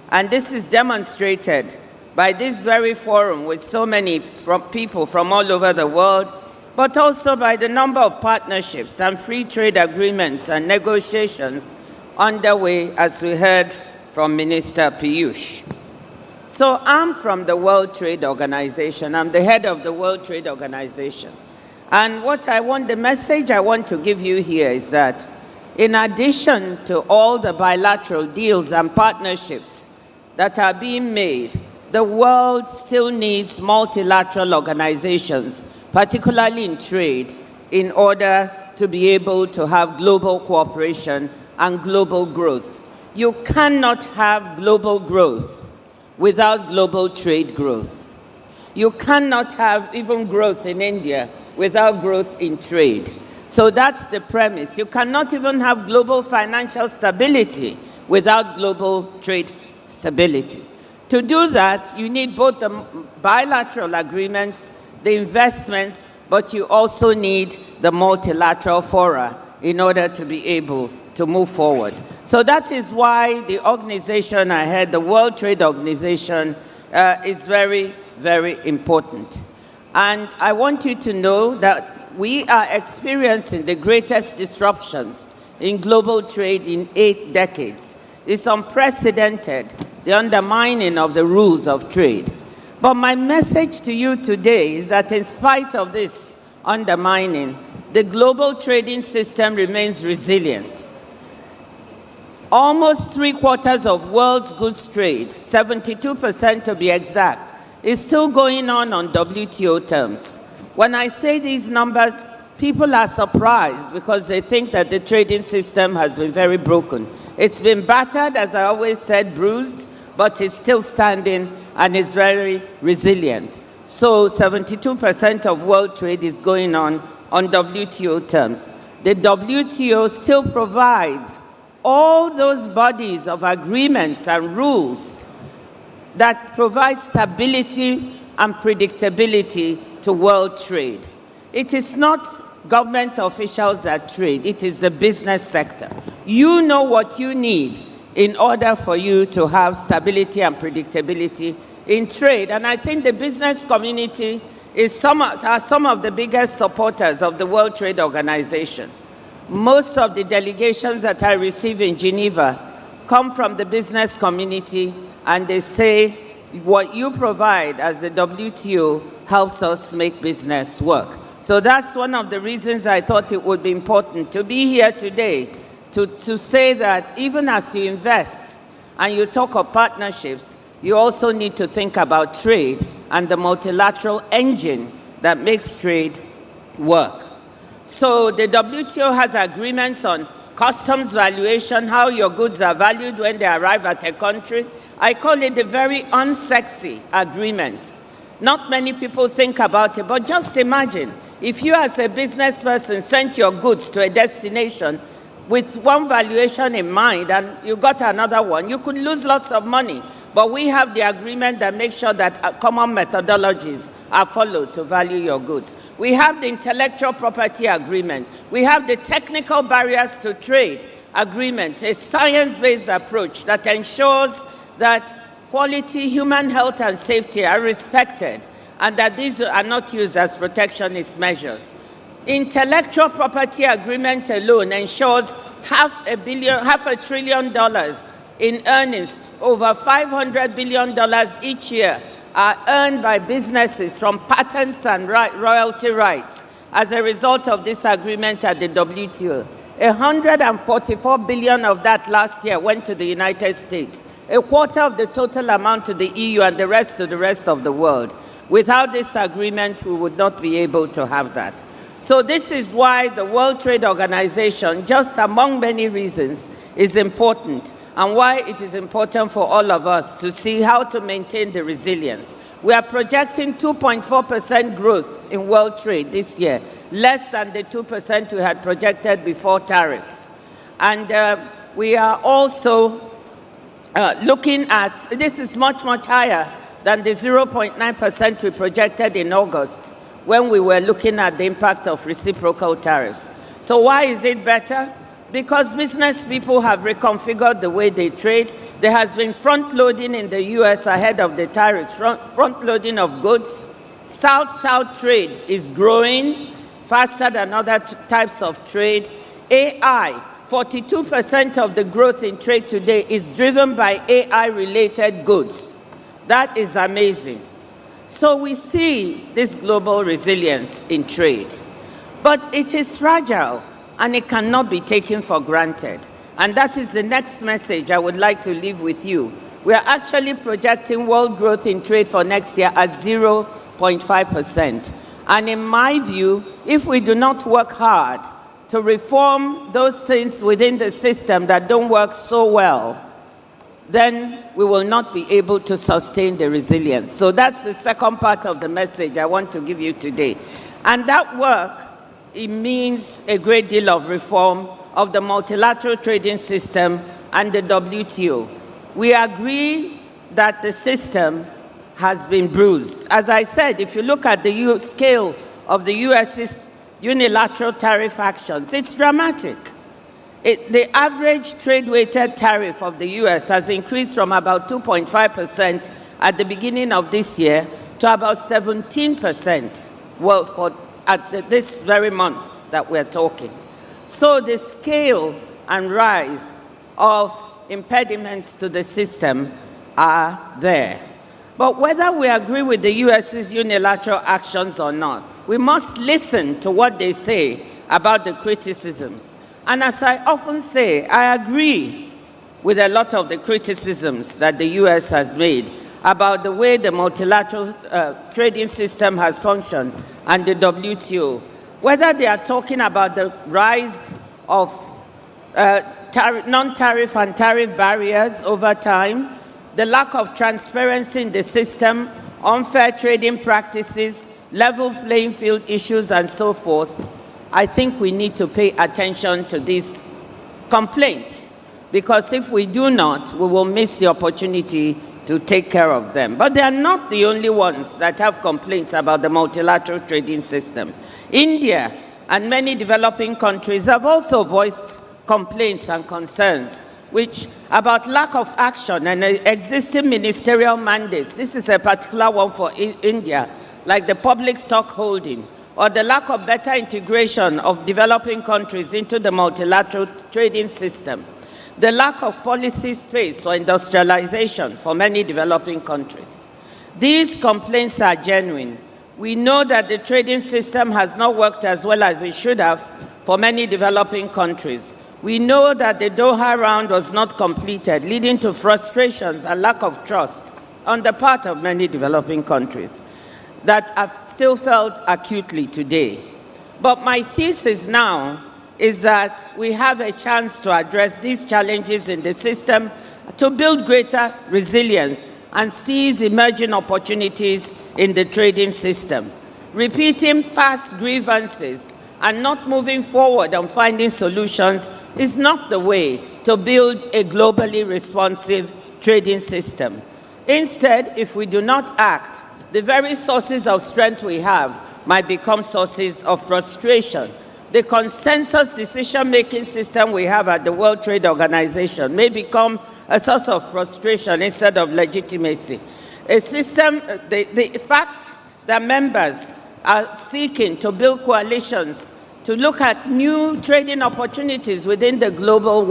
And this is demonstrated by this very forum with so many people from all over the world, but also by the number of partnerships and free trade agreements and negotiations underway, as we heard from Minister Piyush. So I'm from the World Trade Organization. I'm the head of the World Trade Organization. And the message I want to give you here is that in addition to all the bilateral deals and partnerships that are being made, the world still needs multilateral organizations, particularly in trade, in order to be able to have global cooperation and global growth. You cannot have global growth without global trade growth. You cannot have even growth in India without growth in trade. So that's the premise. You cannot even have global financial stability without global trade stability. To do that, you need both the bilateral agreements, the investments, but you also need the multilateral fora in order to be able to move forward. So that is why the organization I head, the World Trade Organization, is very, very important. And I want you to know that we are experiencing the greatest disruptions in global trade in 8 decades. It's unprecedented, the undermining of the rules of trade. But my message to you today is that in spite of this undermining, the global trading system remains resilient. Almost 3/4 of world's goods trade, 72% to be exact, is still going on WTO terms. When I say these numbers, people are surprised because they think that the trading system has been very broken. It's been battered, as I always said, bruised, but it's still standing and is very resilient. So 72% of world trade is going on WTO terms. The WTO still provides all those bodies of agreements and rules that provide stability and predictability to world trade. It is not government officials that trade, it is the business sector. You know what you need in order for you to have stability and predictability in trade. And I think the business community are some of the biggest supporters of the World Trade Organization. Most of the delegations that I receive in Geneva come from the business community, and they say what you provide as the WTO helps us make business work. So that's one of the reasons I thought it would be important to be here today to say that even as you invest and you talk of partnerships, you also need to think about trade and the multilateral engine that makes trade work. So the WTO has agreements on customs valuation, how your goods are valued when they arrive at a country. I call it a very unsexy agreement. Not many people think about it, but just imagine if you as a business person sent your goods to a destination with one valuation in mind and you got another one, you could lose lots of money. But we have the agreement that makes sure that common methodologies are followed to value your goods. We have the intellectual property agreement. We have the technical barriers to trade agreement, a science-based approach that ensures that quality, human health and safety are respected and that these are not used as protectionist measures. Intellectual property agreement alone ensures $500 billion in earnings. Over $500 billion each year are earned by businesses from patents and royalty rights as a result of this agreement at the WTO. $144 billion of that last year went to the United States, a quarter of the total amount to the EU and the rest to the rest of the world. Without this agreement, we would not be able to have that. So this is why the World Trade Organization, just among many reasons, is important, and why it is important for all of us to see how to maintain the resilience. We are projecting 2.4% growth in world trade this year, less than the 2% we had projected before tariffs. And we are also looking at, this is much, much higher than the 0.9% we projected in August when we were looking at the impact of reciprocal tariffs. So why is it better? Because business people have reconfigured the way they trade. There has been front-loading in the US ahead of the tariffs, front-loading of goods. South-South trade is growing faster than other types of trade. AI, 42% of the growth in trade today is driven by AI-related goods. That is amazing. So we see this global resilience in trade. But it is fragile, and it cannot be taken for granted. And that is the next message I would like to leave with you. We are actually projecting world growth in trade for next year at 0.5%. And in my view, if we do not work hard to reform those things within the system that don't work so well, then we will not be able to sustain the resilience. So that's the second part of the message I want to give you today. And that work, it means a great deal of reform of the multilateral trading system and the WTO. We agree that the system has been bruised. As I said, if you look at the scale of the US's unilateral tariff actions, it's dramatic. The average trade-weighted tariff of the US has increased from about 2.5% at the beginning of this year to about 17% at this very month that we're talking. So the scale and rise of impediments to the system are there. But whether we agree with the US's unilateral actions or not, we must listen to what they say about the criticisms. And as I often say, I agree with a lot of the criticisms that the US has made about the way the multilateral trading system has functioned and the WTO. Whether they are talking about the rise of non-tariff and tariff barriers over time, the lack of transparency in the system, unfair trading practices, level playing field issues, and so forth, I think we need to pay attention to these complaints, because if we do not, we will miss the opportunity to take care of them. But they are not the only ones that have complaints about the multilateral trading system. India and many developing countries have also voiced complaints and concerns about lack of action and existing ministerial mandates. This is a particular one for India, like the public stock holding, or the lack of better integration of developing countries into the multilateral trading system, the lack of policy space for industrialization for many developing countries. These complaints are genuine. We know that the trading system has not worked as well as it should have for many developing countries. We know that the Doha round was not completed, leading to frustrations and lack of trust on the part of many developing countries that are still felt acutely today. But my thesis now is that we have a chance to address these challenges in the system, to build greater resilience and seize emerging opportunities in the trading system. Repeating past grievances and not moving forward on finding solutions is not the way to build a globally responsive trading system. Instead, if we do not act, the very sources of strength we have might become sources of frustration. The consensus decision-making system we have at the World Trade Organization may become a source of frustration instead of legitimacy. A system, the fact that members are seeking to build coalitions to look at new trading opportunities within the global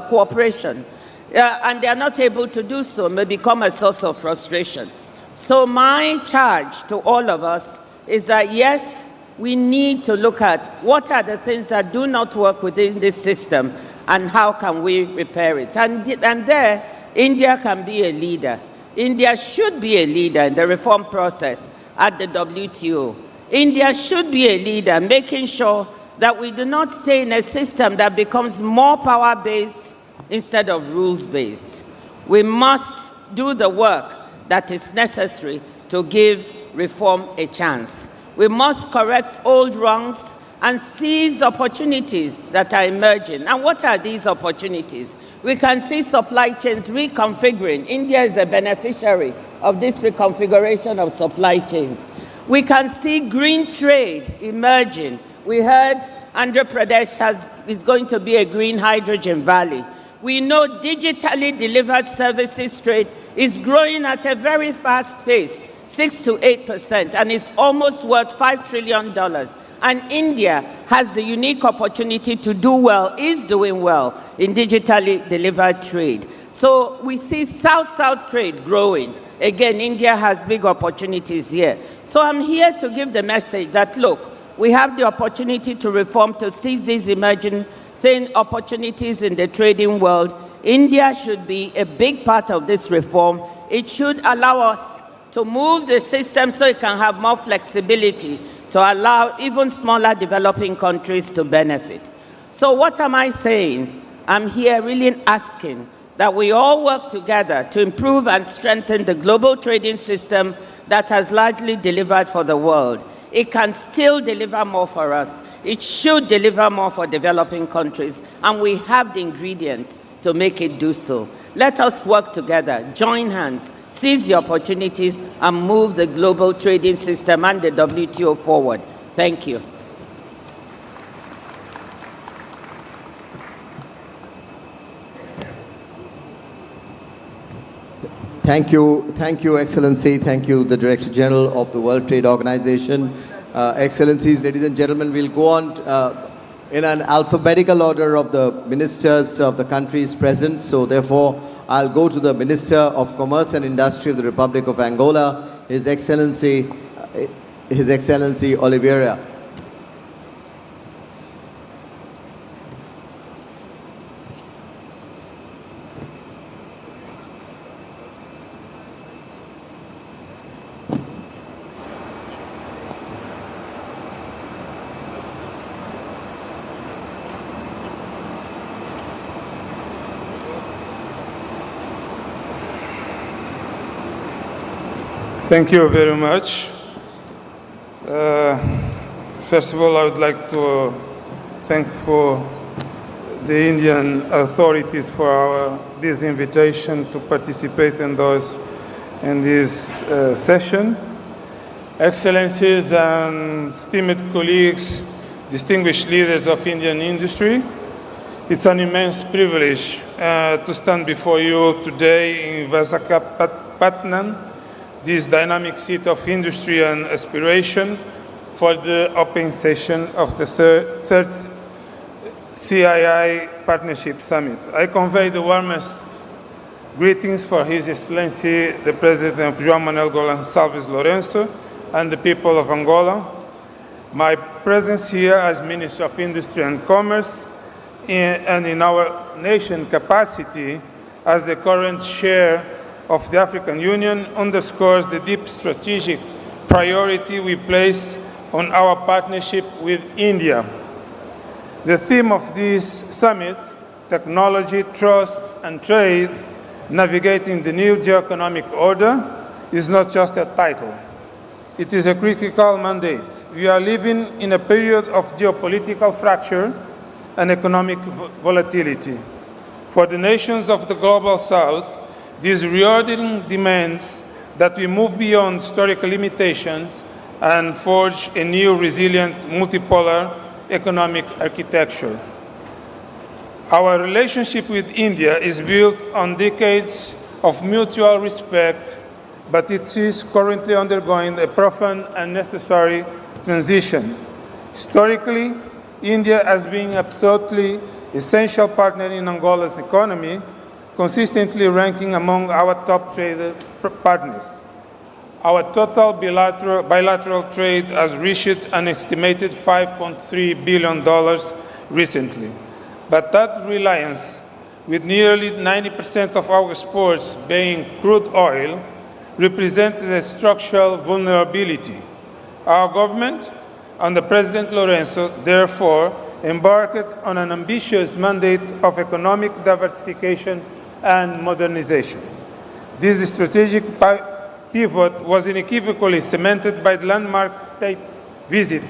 cooperation, and they are not able to do so, may become a source of frustration. So my charge to all of us is that, yes, we need to look at what are the things that do not work within this system and how can we repair it. And there, India can be a leader. India should be a leader in the reform process at the WTO. India should be a leader, making sure that we do not stay in a system that becomes more power-based instead of rules-based. We must do the work that is necessary to give reform a chance. We must correct old wrongs and seize opportunities that are emerging. And what are these opportunities? We can see supply chains reconfiguring. India is a beneficiary of this reconfiguration of supply chains. We can see green trade emerging. We heard Andhra Pradesh is going to be a green hydrogen valley. We know digitally delivered services trade is growing at a very fast pace, 6 to 8%, and it's almost worth $5 trillion. And India has the unique opportunity to do well, is doing well in digitally delivered trade. So we see South-South trade growing. Again, India has big opportunities here. So I'm here to give the message that, look, we have the opportunity to reform, to seize these emerging opportunities in the trading world. India should be a big part of this reform. It should allow us to move the system so it can have more flexibility to allow even smaller developing countries to benefit. So what am I saying? I'm here really asking that we all work together to improve and strengthen the global trading system that has largely delivered for the world. It can still deliver more for us. It should deliver more for developing countries, and we have the ingredients to make it do so. Let us work together, join hands, seize the opportunities, and move the global trading system and the WTO forward. Thank you. Thank you, Excellency. Thank you, the Director General of the World Trade Organization. Excellencies, ladies and gentlemen, we'll go on in an alphabetical order of the ministers of the countries present. So therefore, I'll go to the Minister of Commerce and Industry of the Republic of Angola, His Excellency Oliveira. Thank you very much. First of all, I would like to thank for the Indian authorities for this invitation to participate in this session. Excellencies and esteemed colleagues, distinguished leaders of Indian industry, it's an immense privilege to stand before you today in Visakhapatnam, this dynamic seat of industry and aspiration, for the open session of the 30th CII Partnership Summit. I convey the warmest greetings for His Excellency, the President João Manuel Gonçalves Lourenço, and the people of Angola. My presence here as Minister of Industry and Commerce and in our nation capacity as the current chair of the African Union underscores the deep strategic priority we place on our partnership with India. The theme of this summit, Technology, Trust and Trade, Navigating the New Geoeconomic Order, is not just a title. It is a critical mandate. We are living in a period of geopolitical fracture and economic volatility. For the nations of the Global South, this reordering demands that we move beyond historical limitations and forge a new, resilient, multipolar economic architecture. Our relationship with India is built on decades of mutual respect, but it is currently undergoing a profound and necessary transition. Historically, India has been an absolutely essential partner in Angola's economy, consistently ranking among our top trade partners. Our total bilateral trade has reached an estimated $5.3 billion recently. But that reliance, with nearly 90% of our exports being crude oil, represents a structural vulnerability. Our government, under President Lourenço, therefore, embarked on an ambitious mandate of economic diversification and modernization. This strategic pivot was unequivocally cemented by the landmark state visit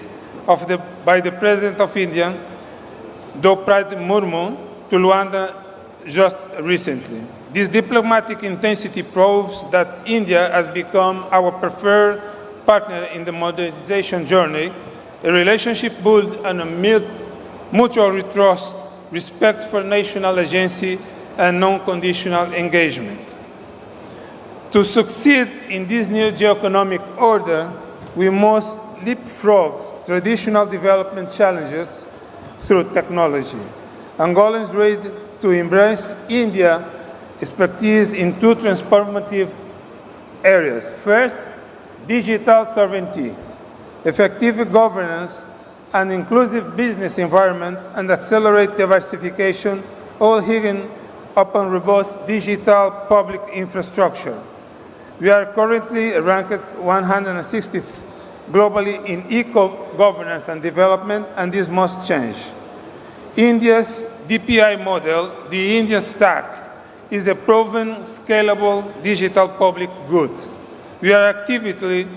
by the President of India, Draupadi Murmu, to Luanda just recently. This diplomatic intensity proves that India has become our preferred partner in the modernization journey, a relationship built on a mutual trust, respect for national agency, and non-conditional engagement. To succeed in this new geoeconomic order, we must leapfrog traditional development challenges through technology. Angola is ready to embrace India's expertise in two transformative areas. First, digital sovereignty, effective governance, an inclusive business environment, and accelerate diversification, all hinging upon robust digital public infrastructure. We are currently ranked 160th globally in eco-governance and development, and this must change. India's DPI model, the India Stack, is a proven, scalable digital public good. We are actively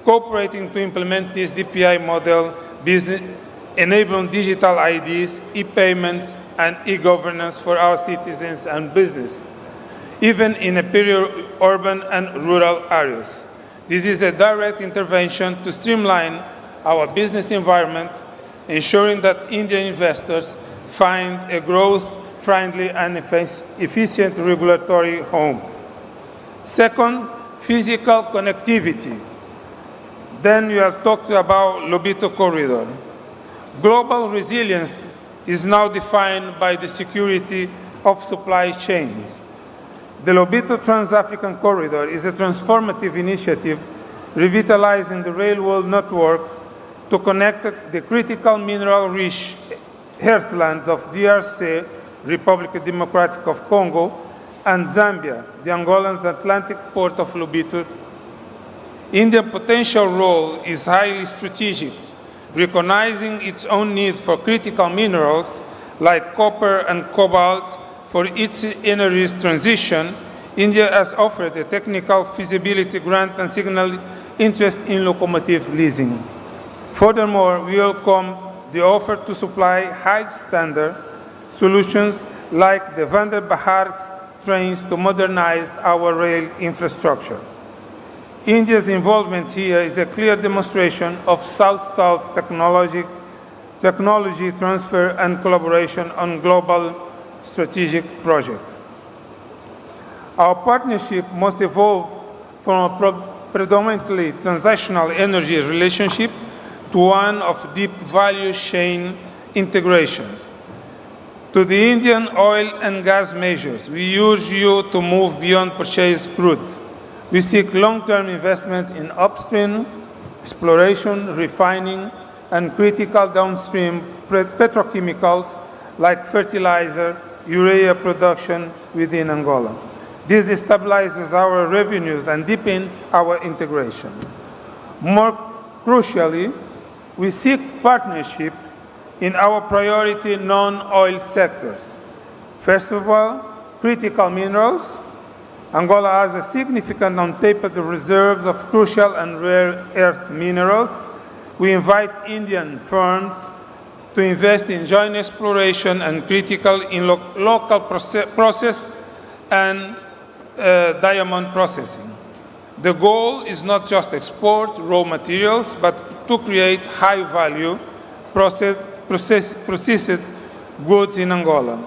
cooperating to implement this DPI model, business, enabling digital IDs, e-payments, and e-governance for our citizens and business, even in a peri-urban and rural areas. This is a direct intervention to streamline our business environment, ensuring that Indian investors find a growth-friendly and efficient regulatory home. Second, physical connectivity. Then we have talked about Lobito Corridor. Global resilience is now defined by the security of supply chains. The Lobito Trans-African Corridor is a transformative initiative revitalizing the railroad network to connect the critical mineral-rich heartlands of DRC, Republic Democratic of Congo, and Zambia, the Angolan's Atlantic port of Lobito. India's potential role is highly strategic, recognizing its own need for critical minerals like copper and cobalt. For its energy transition, India has offered a technical feasibility grant and signaled interest in locomotive leasing. Furthermore, we welcome the offer to supply high-standard solutions like the Vande Bharat trains to modernize our rail infrastructure. India's involvement here is a clear demonstration of South-South technology transfer and collaboration on global strategic projects. Our partnership must evolve from a predominantly transactional energy relationship to one of deep value chain integration. To the Indian oil and gas majors, we urge you to move beyond purchased crude. We seek long-term investment in upstream, exploration, refining, and critical downstream petrochemicals like fertilizer, urea production within Angola. This stabilizes our revenues and deepens our integration. More crucially, we seek partnership in our priority non-oil sectors. First of all, critical minerals. Angola has a significant untapped reserves of crucial and rare earth minerals. We invite Indian firms to invest in joint exploration and critical in local process and diamond processing. The goal is not just export raw materials, but to create high-value processed goods in Angola.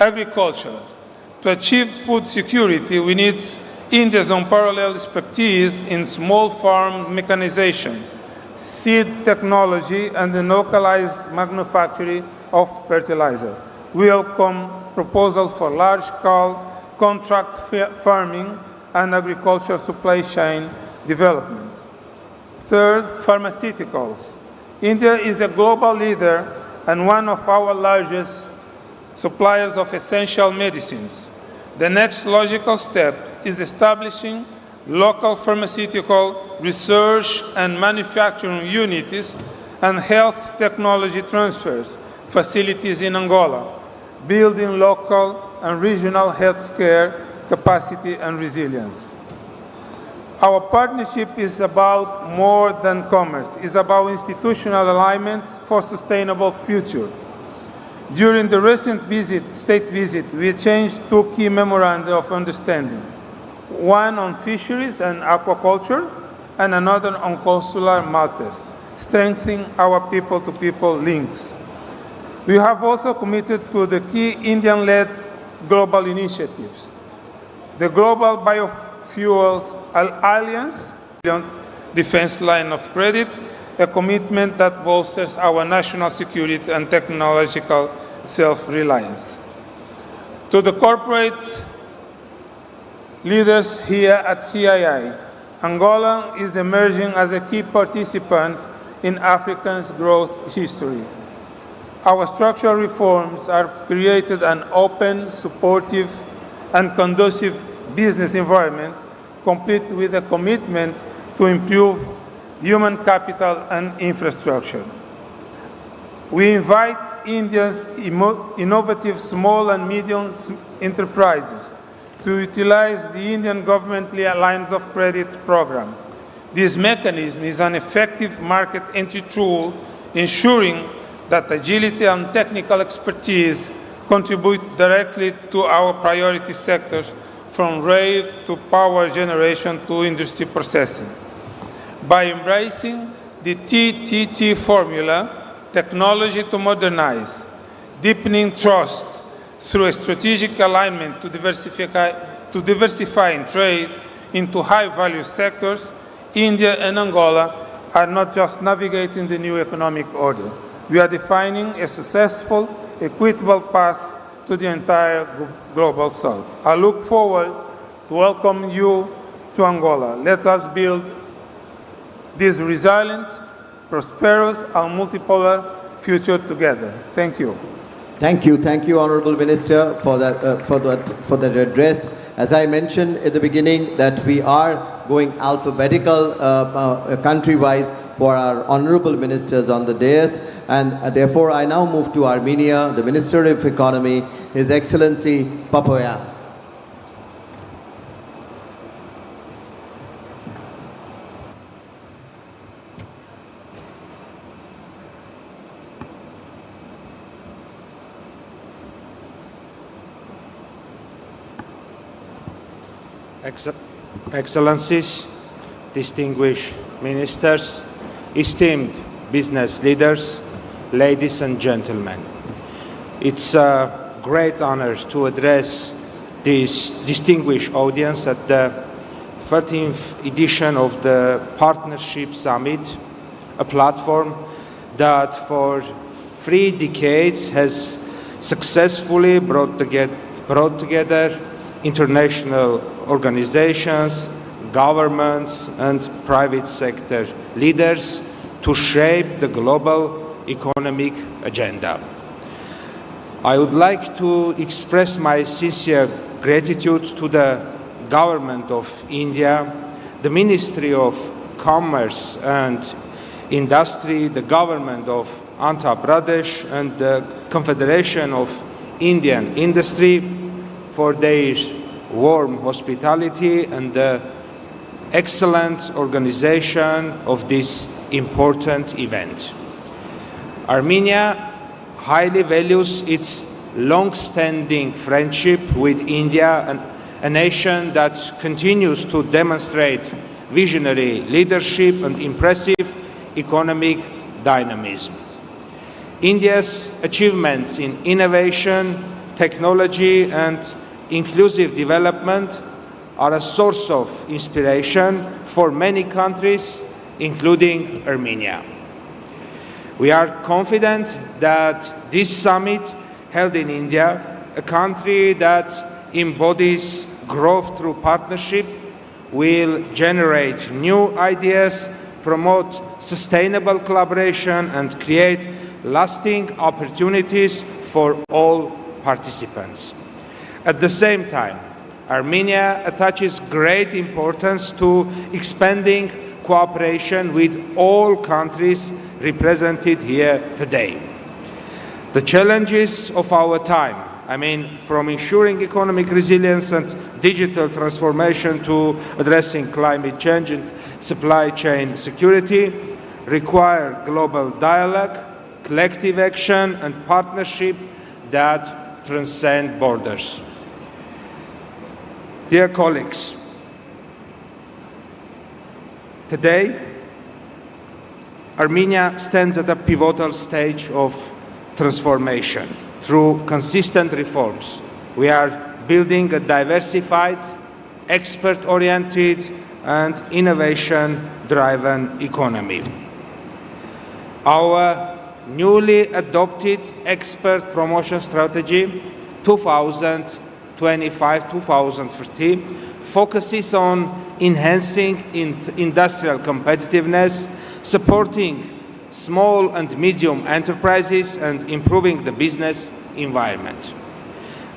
Agriculture. To achieve food security, we need India's unparalleled expertise in small farm mechanization, seed technology, and the localized manufacturing of fertilizer. We welcome proposals for large-scale contract farming and agricultural supply chain developments. Third, pharmaceuticals. India is a global leader and one of our largest suppliers of essential medicines. The next logical step is establishing local pharmaceutical research and manufacturing units and health technology transfers facilities in Angola, building local and regional healthcare capacity and resilience. Our partnership is about more than commerce. It's about institutional alignment for sustainable future. During the recent state visit, we changed two key memoranda of understanding, one on fisheries and aquaculture, and another on consular matters, strengthening our people-to-people links. We have also committed to the key Indian-led global initiatives, the Global Biofuels Alliance, defense line of credit, a commitment that bolsters our national security and technological self-reliance. To the corporate leaders here at CII, Angola is emerging as a key participant in Africa's growth history. Our structural reforms have created an open, supportive, and conducive business environment, complete with a commitment to improve human capital and infrastructure. We invite India's innovative small and medium enterprises to utilize the Indian government lines of credit program. This mechanism is an effective market entry tool, ensuring that agility and technical expertise contribute directly to our priority sectors, from rail to power generation to industry processing. By embracing the TTT formula, technology to modernize, deepening trust through a strategic alignment to diversifying trade into high-value sectors, India and Angola are not just navigating the new economic order. We are defining a successful, equitable path to the entire global South. I look forward to welcoming you to Angola. Let us build this resilient, prosperous, and multipolar future together. Thank you. Thank you, Honourable Minister, for that address. As I mentioned at the beginning, that we are going alphabetical country-wise for our honourable ministers on the dais, and therefore I now move to Armenia, the Minister of Economy, His Excellency Papoyan. Excellencies, distinguished ministers, esteemed business leaders, ladies and gentlemen. It's a great honor to address this distinguished audience at the 13th edition of the Partnership Summit, a platform that for 3 decades has successfully brought together international organizations, governments, and private sector leaders to shape the global economic agenda. I would like to express my sincere gratitude to the Government of India, the Ministry of Commerce and Industry, the Government of Andhra Pradesh, and the Confederation of Indian Industry for their warm hospitality and the excellent organization of this important event. Armenia highly values its long-standing friendship with India, a nation that continues to demonstrate visionary leadership and impressive economic dynamism. India's achievements in innovation, technology, and inclusive development are a source of inspiration for many countries, including Armenia. We are confident that this summit held in India, a country that embodies growth through partnership, will generate new ideas, promote sustainable collaboration, and create lasting opportunities for all participants. At the same time, Armenia attaches great importance to expanding cooperation with all countries represented here today. The challenges of our time, from ensuring economic resilience and digital transformation to addressing climate change and supply chain security, require global dialogue, collective action, and partnership that transcend borders. Dear colleagues, today, Armenia stands at a pivotal stage of transformation. Through consistent reforms, we are building a diversified, expert-oriented, and innovation-driven economy. Our newly adopted expert promotion strategy 2025-2030 focuses on enhancing industrial competitiveness, supporting small and medium enterprises, and improving the business environment.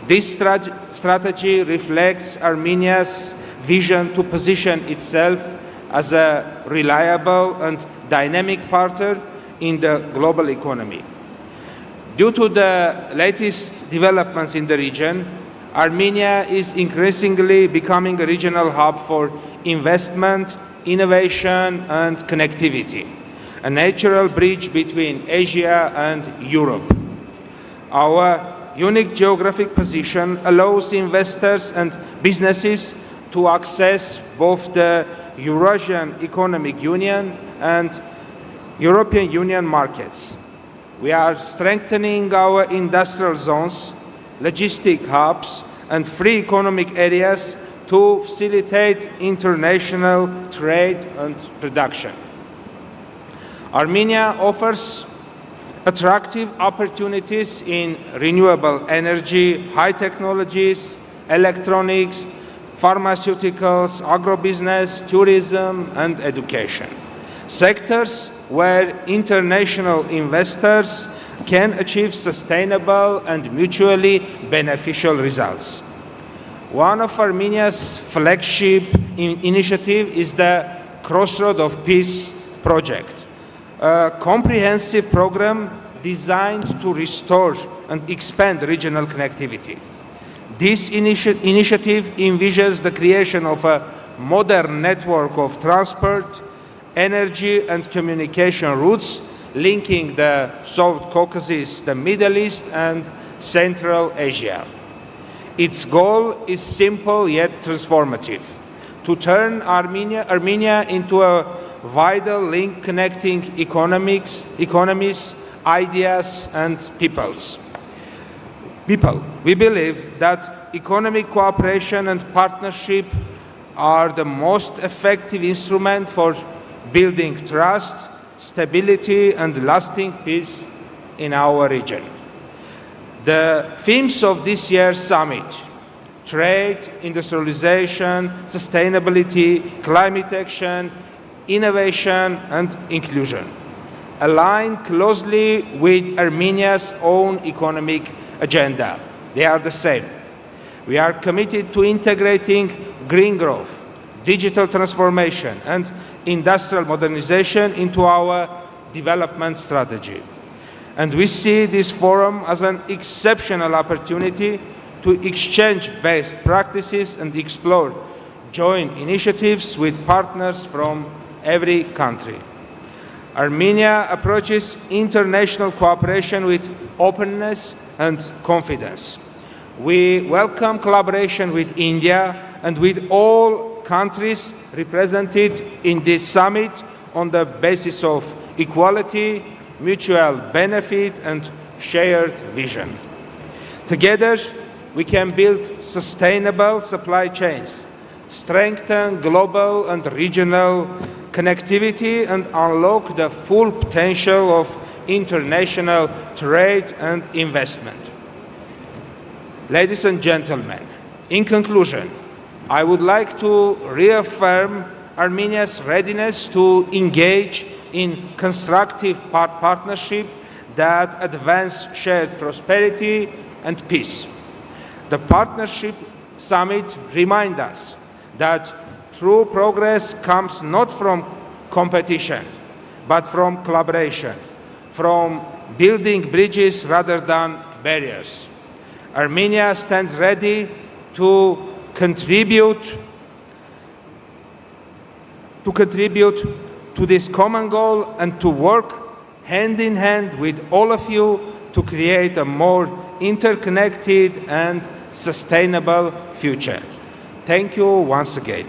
This strategy reflects Armenia's vision to position itself as a reliable and dynamic partner in the global economy. Due to the latest developments in the region, Armenia is increasingly becoming a regional hub for investment, innovation, and connectivity, a natural bridge between Asia and Europe. Our unique geographic position allows investors and businesses to access both the Eurasian Economic Union and European Union markets. We are strengthening our industrial zones, logistic hubs, and free economic areas to facilitate international trade and production. Armenia offers attractive opportunities in renewable energy, high technologies, electronics, pharmaceuticals, agrobusiness, tourism, and education. Sectors where international investors can achieve sustainable and mutually beneficial results. One of Armenia's flagship initiatives is the Crossroad of Peace project, a comprehensive program designed to restore and expand regional connectivity. This initiative envisions the creation of a modern network of transport, energy, and communication routes linking the South Caucasus, the Middle East, and Central Asia. Its goal is simple yet transformative: to turn Armenia into a vital link connecting economies, ideas, and peoples. We believe that economic cooperation and partnership are the most effective instrument for building trust, stability, and lasting peace in our region. The themes of this year's summit, trade, industrialization, sustainability, climate action, innovation, and inclusion, align closely with Armenia's own economic agenda. They are the same. We are committed to integrating green growth, digital transformation, and industrial modernization into our development strategy. And we see this forum as an exceptional opportunity to exchange best practices and explore joint initiatives with partners from every country. Armenia approaches international cooperation with openness and confidence. We welcome collaboration with India and with all countries represented in this summit on the basis of equality, mutual benefit, and shared vision. Together, we can build sustainable supply chains, strengthen global and regional connectivity, and unlock the full potential of international trade and investment. Ladies and gentlemen, in conclusion, I would like to reaffirm Armenia's readiness to engage in constructive partnership that advance shared prosperity and peace. The Partnership Summit reminds us that true progress comes not from competition, but from collaboration, from building bridges rather than barriers. Armenia stands ready to contribute to this common goal and to work hand in hand with all of you to create a more interconnected and sustainable future. Thank you once again.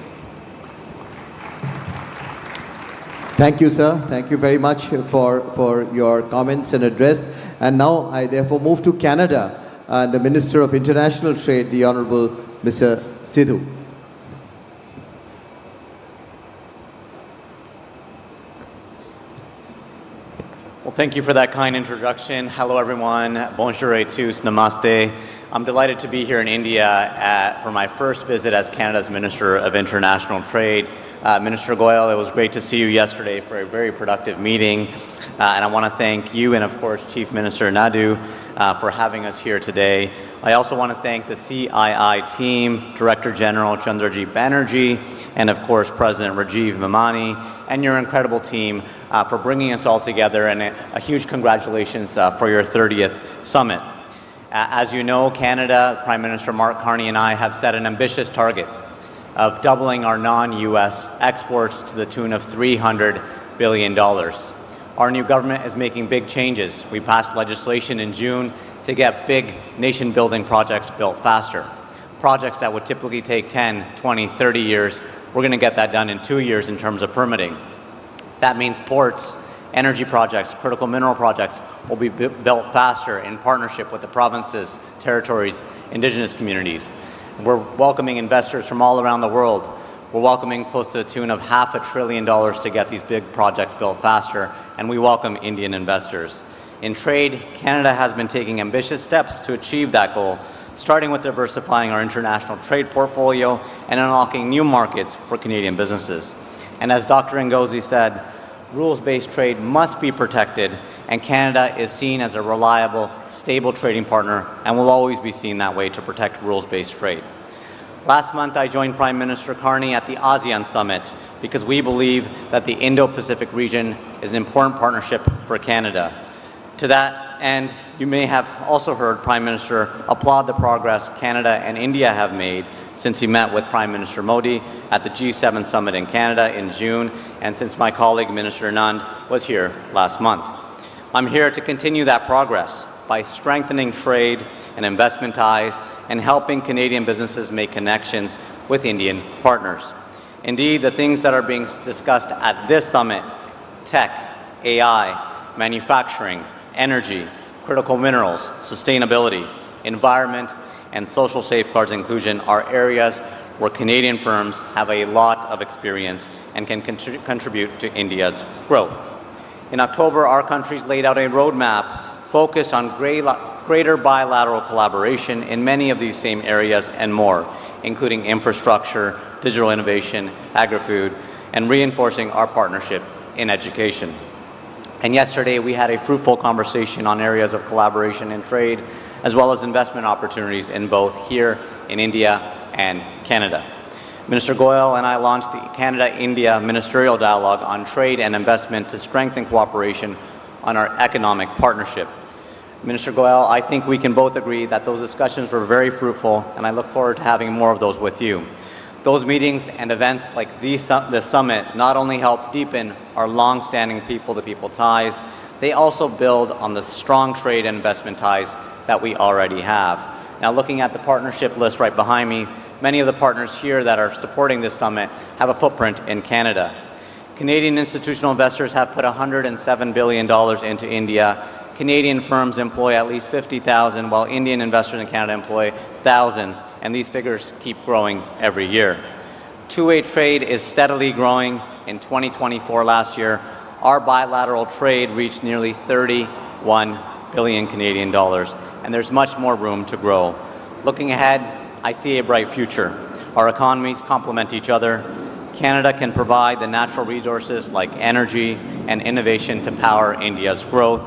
Thank you, sir. Thank you very much for your comments and address. And now I therefore move to Canada and the Minister of International Trade, the Honorable Mr. Sidhu. Well, thank you for that kind introduction. Hello, everyone. Bonjour et tous. Namaste. I'm delighted to be here in India for my first visit as Canada's Minister of International Trade. Minister Goyal, it was great to see you yesterday for a very productive meeting. And I want to thank you and, of course, Chief Minister Naidu for having us here today. I also want to thank the CII team, Director General Chandrababu Banerjee, and, of course, President Rajiv Memani, and your incredible team for bringing us all together. And a huge congratulations for your 30th summit. As you know, Canada, Prime Minister Mark Carney and I have set an ambitious target of doubling our non-US exports to the tune of $300 billion. Our new government is making big changes. We passed legislation in June to get big nation-building projects built faster. Projects that would typically take 10, 20, 30 years, we're going to get that done in 2 years in terms of permitting. That means ports, energy projects, critical mineral projects will be built faster in partnership with the provinces, territories, indigenous communities. We're welcoming investors from all around the world. We're welcoming close to the tune of $500 billion to get these big projects built faster, and we welcome Indian investors. In trade, Canada has been taking ambitious steps to achieve that goal, starting with diversifying our international trade portfolio and unlocking new markets for Canadian businesses. And as Dr. Ngozi said, rules-based trade must be protected, and Canada is seen as a reliable, stable trading partner and will always be seen that way to protect rules-based trade. Last month, I joined Prime Minister Carney at the ASEAN Summit because we believe that the Indo-Pacific region is an important partnership for Canada. To that end, you may have also heard Prime Minister applaud the progress Canada and India have made since he met with Prime Minister Modi at the G7 Summit in Canada in June, and since my colleague Minister Nand was here last month. I'm here to continue that progress by strengthening trade and investment ties and helping Canadian businesses make connections with Indian partners. Indeed, the things that are being discussed at this summit, tech, AI, manufacturing, energy, critical minerals, sustainability, environment, and social safeguards inclusion are areas where Canadian firms have a lot of experience and can contribute to India's growth. In October, our countries laid out a roadmap focused on greater bilateral collaboration in many of these same areas and more, including infrastructure, digital innovation, agri-food, and reinforcing our partnership in education. And yesterday, we had a fruitful conversation on areas of collaboration and trade, as well as investment opportunities in both here in India and Canada. Minister Goyal and I launched the Canada-India Ministerial Dialogue on Trade and Investment to strengthen cooperation on our economic partnership. Minister Goyal, I think we can both agree that those discussions were very fruitful, and I look forward to having more of those with you. Those meetings and events like this summit not only help deepen our long-standing people-to-people ties, they also build on the strong trade and investment ties that we already have. Now, looking at the partnership list right behind me, many of the partners here that are supporting this summit have a footprint in Canada. Canadian institutional investors have put $107 billion into India. Canadian firms employ at least 50,000, while Indian investors in Canada employ thousands, and these figures keep growing every year. Two-way trade is steadily growing. In 2024, last year, our bilateral trade reached nearly 31 billion Canadian dollars, and there's much more room to grow. Looking ahead, I see a bright future. Our economies complement each other. Canada can provide the natural resources like energy and innovation to power India's growth.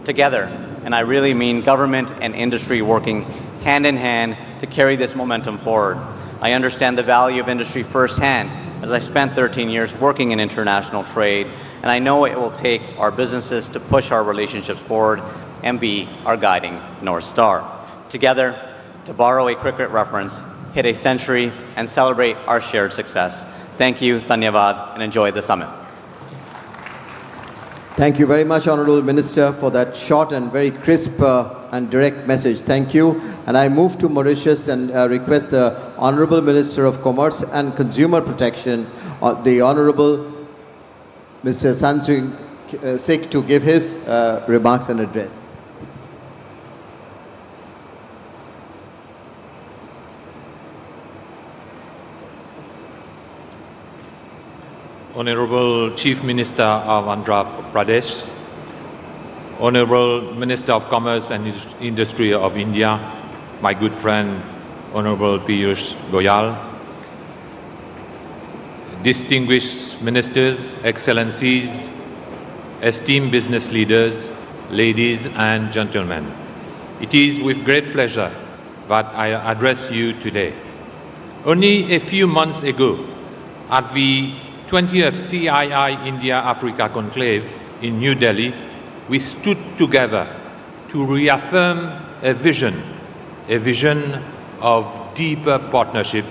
Together, and I really mean government and industry working hand in hand to carry this momentum forward. I understand the value of industry firsthand, as I spent 13 years working in international trade, and I know it will take our businesses to push our relationships forward and be our guiding North Star. Together, to borrow a cricket reference, hit a century and celebrate our shared success. Thank you, Dhanyavad, and enjoy the summit. Thank you very much, Honourable Minister, for that short and very crisp and direct message. Thank you. And I move to Mauritius and request the Honorable Minister of Commerce and Consumer Protection, the Honorable Mr. Sansui Sikh, to give his remarks and address. Honorable Chief Minister of Andhra Pradesh, Honorable Minister of Commerce and Industry of India, my good friend Honorable Piyush Goyal, distinguished ministers, excellencies, esteemed business leaders, ladies and gentlemen. It is with great pleasure that I address you today. Only a few months ago, at the 20th CII India-Africa Conclave in New Delhi, we stood together to reaffirm a vision of deeper partnership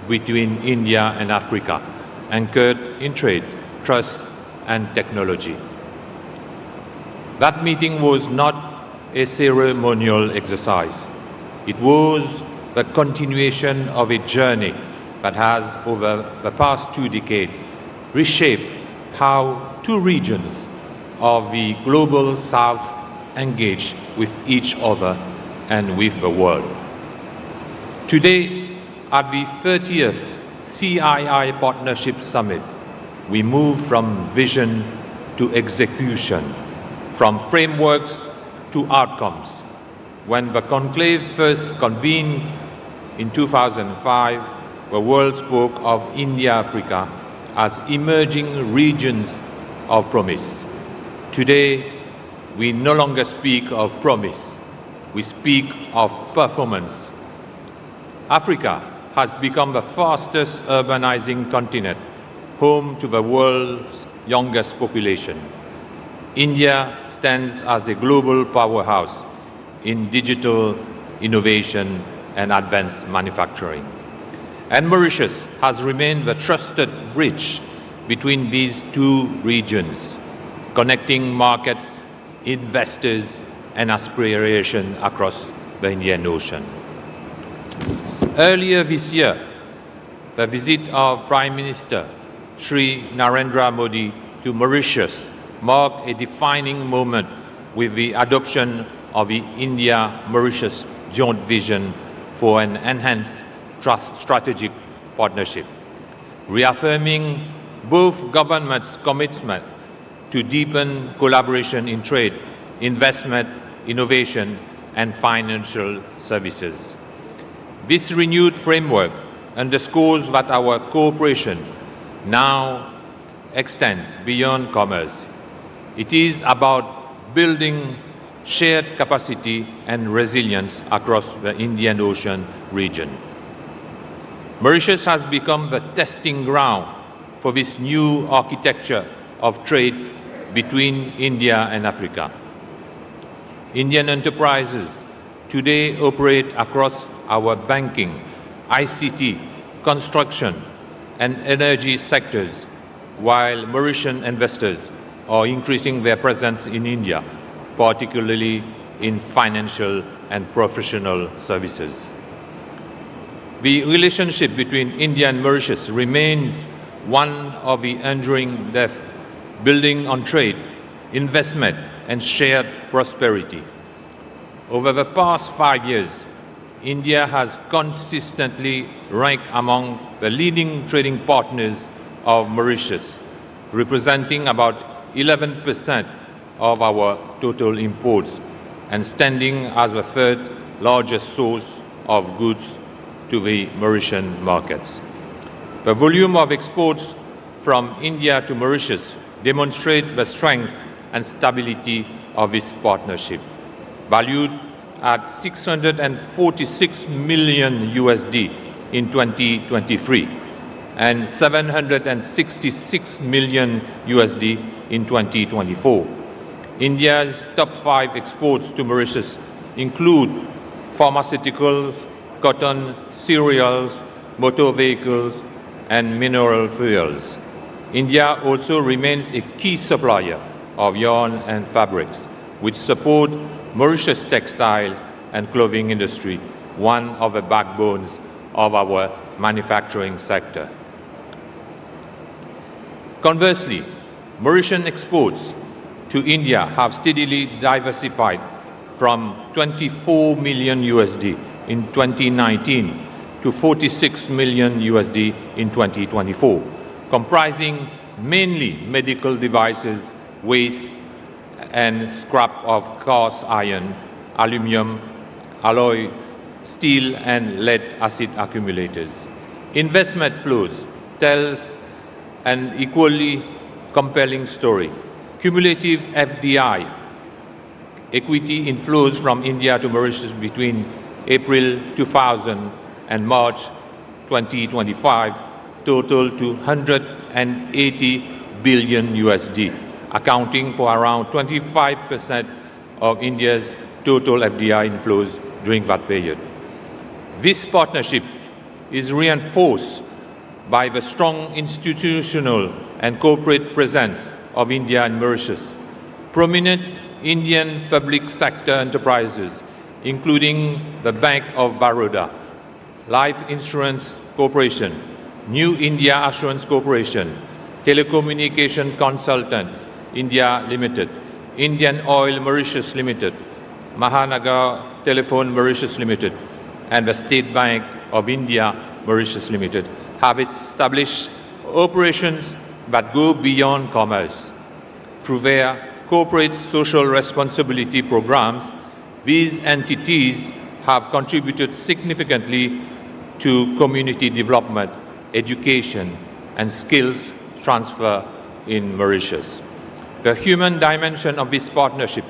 between India and Africa, anchored in trade, trust, and technology. That meeting was not a ceremonial exercise. It was the continuation of a journey that has, over the past 2 decades, reshaped how two regions of the global South engage with each other and with the world. Today, at the 30th CII Partnership Summit, we move from vision to execution, from frameworks to outcomes. When the conclave first convened in 2005, the world spoke of India-Africa as emerging regions of promise. Today, we no longer speak of promise, we speak of performance. Africa has become the fastest urbanizing continent, home to the world's youngest population. India stands as a global powerhouse in digital innovation and advanced manufacturing. And Mauritius has remained the trusted bridge between these two regions, connecting markets, investors, and aspiration across the Indian Ocean. Earlier this year, the visit of Prime Minister Shri Narendra Modi to Mauritius marked a defining moment with the adoption of the India-Mauritius joint vision for an enhanced strategic partnership, reaffirming both governments' commitment to deepen collaboration in trade, investment, innovation, and financial services. This renewed framework underscores that our cooperation now extends beyond commerce. It is about building shared capacity and resilience across the Indian Ocean region. Mauritius has become the testing ground for this new architecture of trade between India and Africa. Indian enterprises today operate across our banking, ICT, construction, and energy sectors, while Mauritian investors are increasing their presence in India, particularly in financial and professional services. The relationship between India and Mauritius remains one of the enduring depth, building on trade, investment, and shared prosperity. Over the past 5 years, India has consistently ranked among the leading trading partners of Mauritius, representing about 11% of our total imports and standing as the third largest source of goods to the Mauritian markets. The volume of exports from India to Mauritius demonstrates the strength and stability of this partnership. Valued at $646 million USD in 2023 and $766 million USD in 2024. India's top 5 exports to Mauritius include pharmaceuticals, cotton, cereals, motor vehicles, and mineral fuels. India also remains a key supplier of yarn and fabrics, which support Mauritius textile and clothing industry, one of the backbones of our manufacturing sector. Conversely, Mauritian exports to India have steadily diversified from 24 million USD in 2019 to 46 million USD in 2024, comprising mainly medical devices, waste, and scrap of cast iron, aluminum, alloy, steel, and lead acid accumulators. Investment flows tells an equally compelling story. Cumulative FDI equity inflows from India to Mauritius between April 2000 and March 2025 total to 180 billion USD, accounting for around 25% of India's total FDI inflows during that period. This partnership is reinforced by the strong institutional and corporate presence of India and Mauritius. Prominent Indian public sector enterprises, including the Bank of Baroda, Life Insurance Corporation, New India Assurance Corporation, Telecommunication Consultants India Limited, Indian Oil Mauritius Limited, Mahanagar Telephone Mauritius Limited, and the State Bank of India Mauritius Limited have established operations that go beyond commerce. Through their corporate social responsibility programs, these entities have contributed significantly to community development, education, and skills transfer in Mauritius. The human dimension of this partnership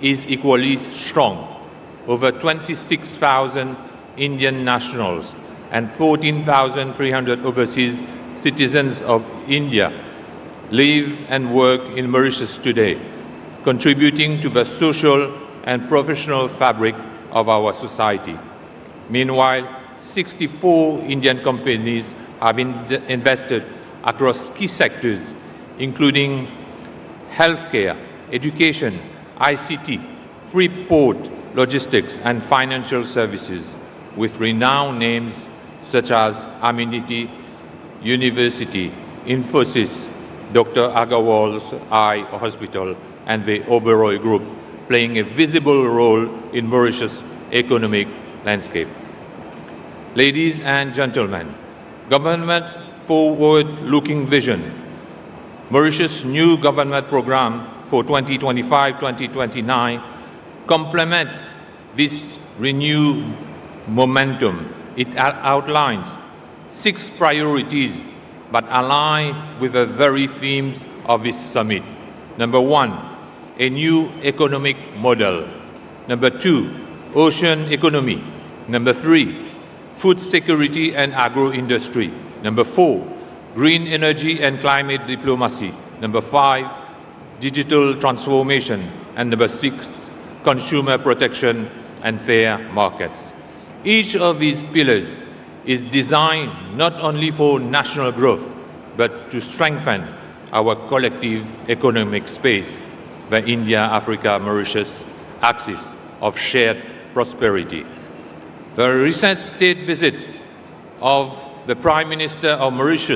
is equally strong. Over 26,000 Indian nationals and 14,300 overseas citizens of India live and work in Mauritius today, contributing to the social and professional fabric of our society. Meanwhile, 64 Indian companies have invested across key sectors, including healthcare, education, ICT, free port, logistics, and financial services, with renowned names such as Amenity University, Infosys, Dr. Agarwal's Eye Hospital, and the Oberoi Group, playing a visible role in Mauritius' economic landscape. Ladies and gentlemen, government's forward-looking vision, Mauritius' new government program for 2025-2029 complement this renewed momentum. It outlines 6 priorities that align with the very themes of this summit. Number 1, a new economic model. Number 2, ocean economy. Number 3, food security and agro-industry. Number 4, green energy and climate diplomacy. Number 5, digital transformation. And number 6, consumer protection and fair markets. Each of these pillars is designed not only for national growth, but to strengthen our collective economic space, the India-Africa-Mauritius axis of shared prosperity. The recent state visit of the Prime Minister of Mauritius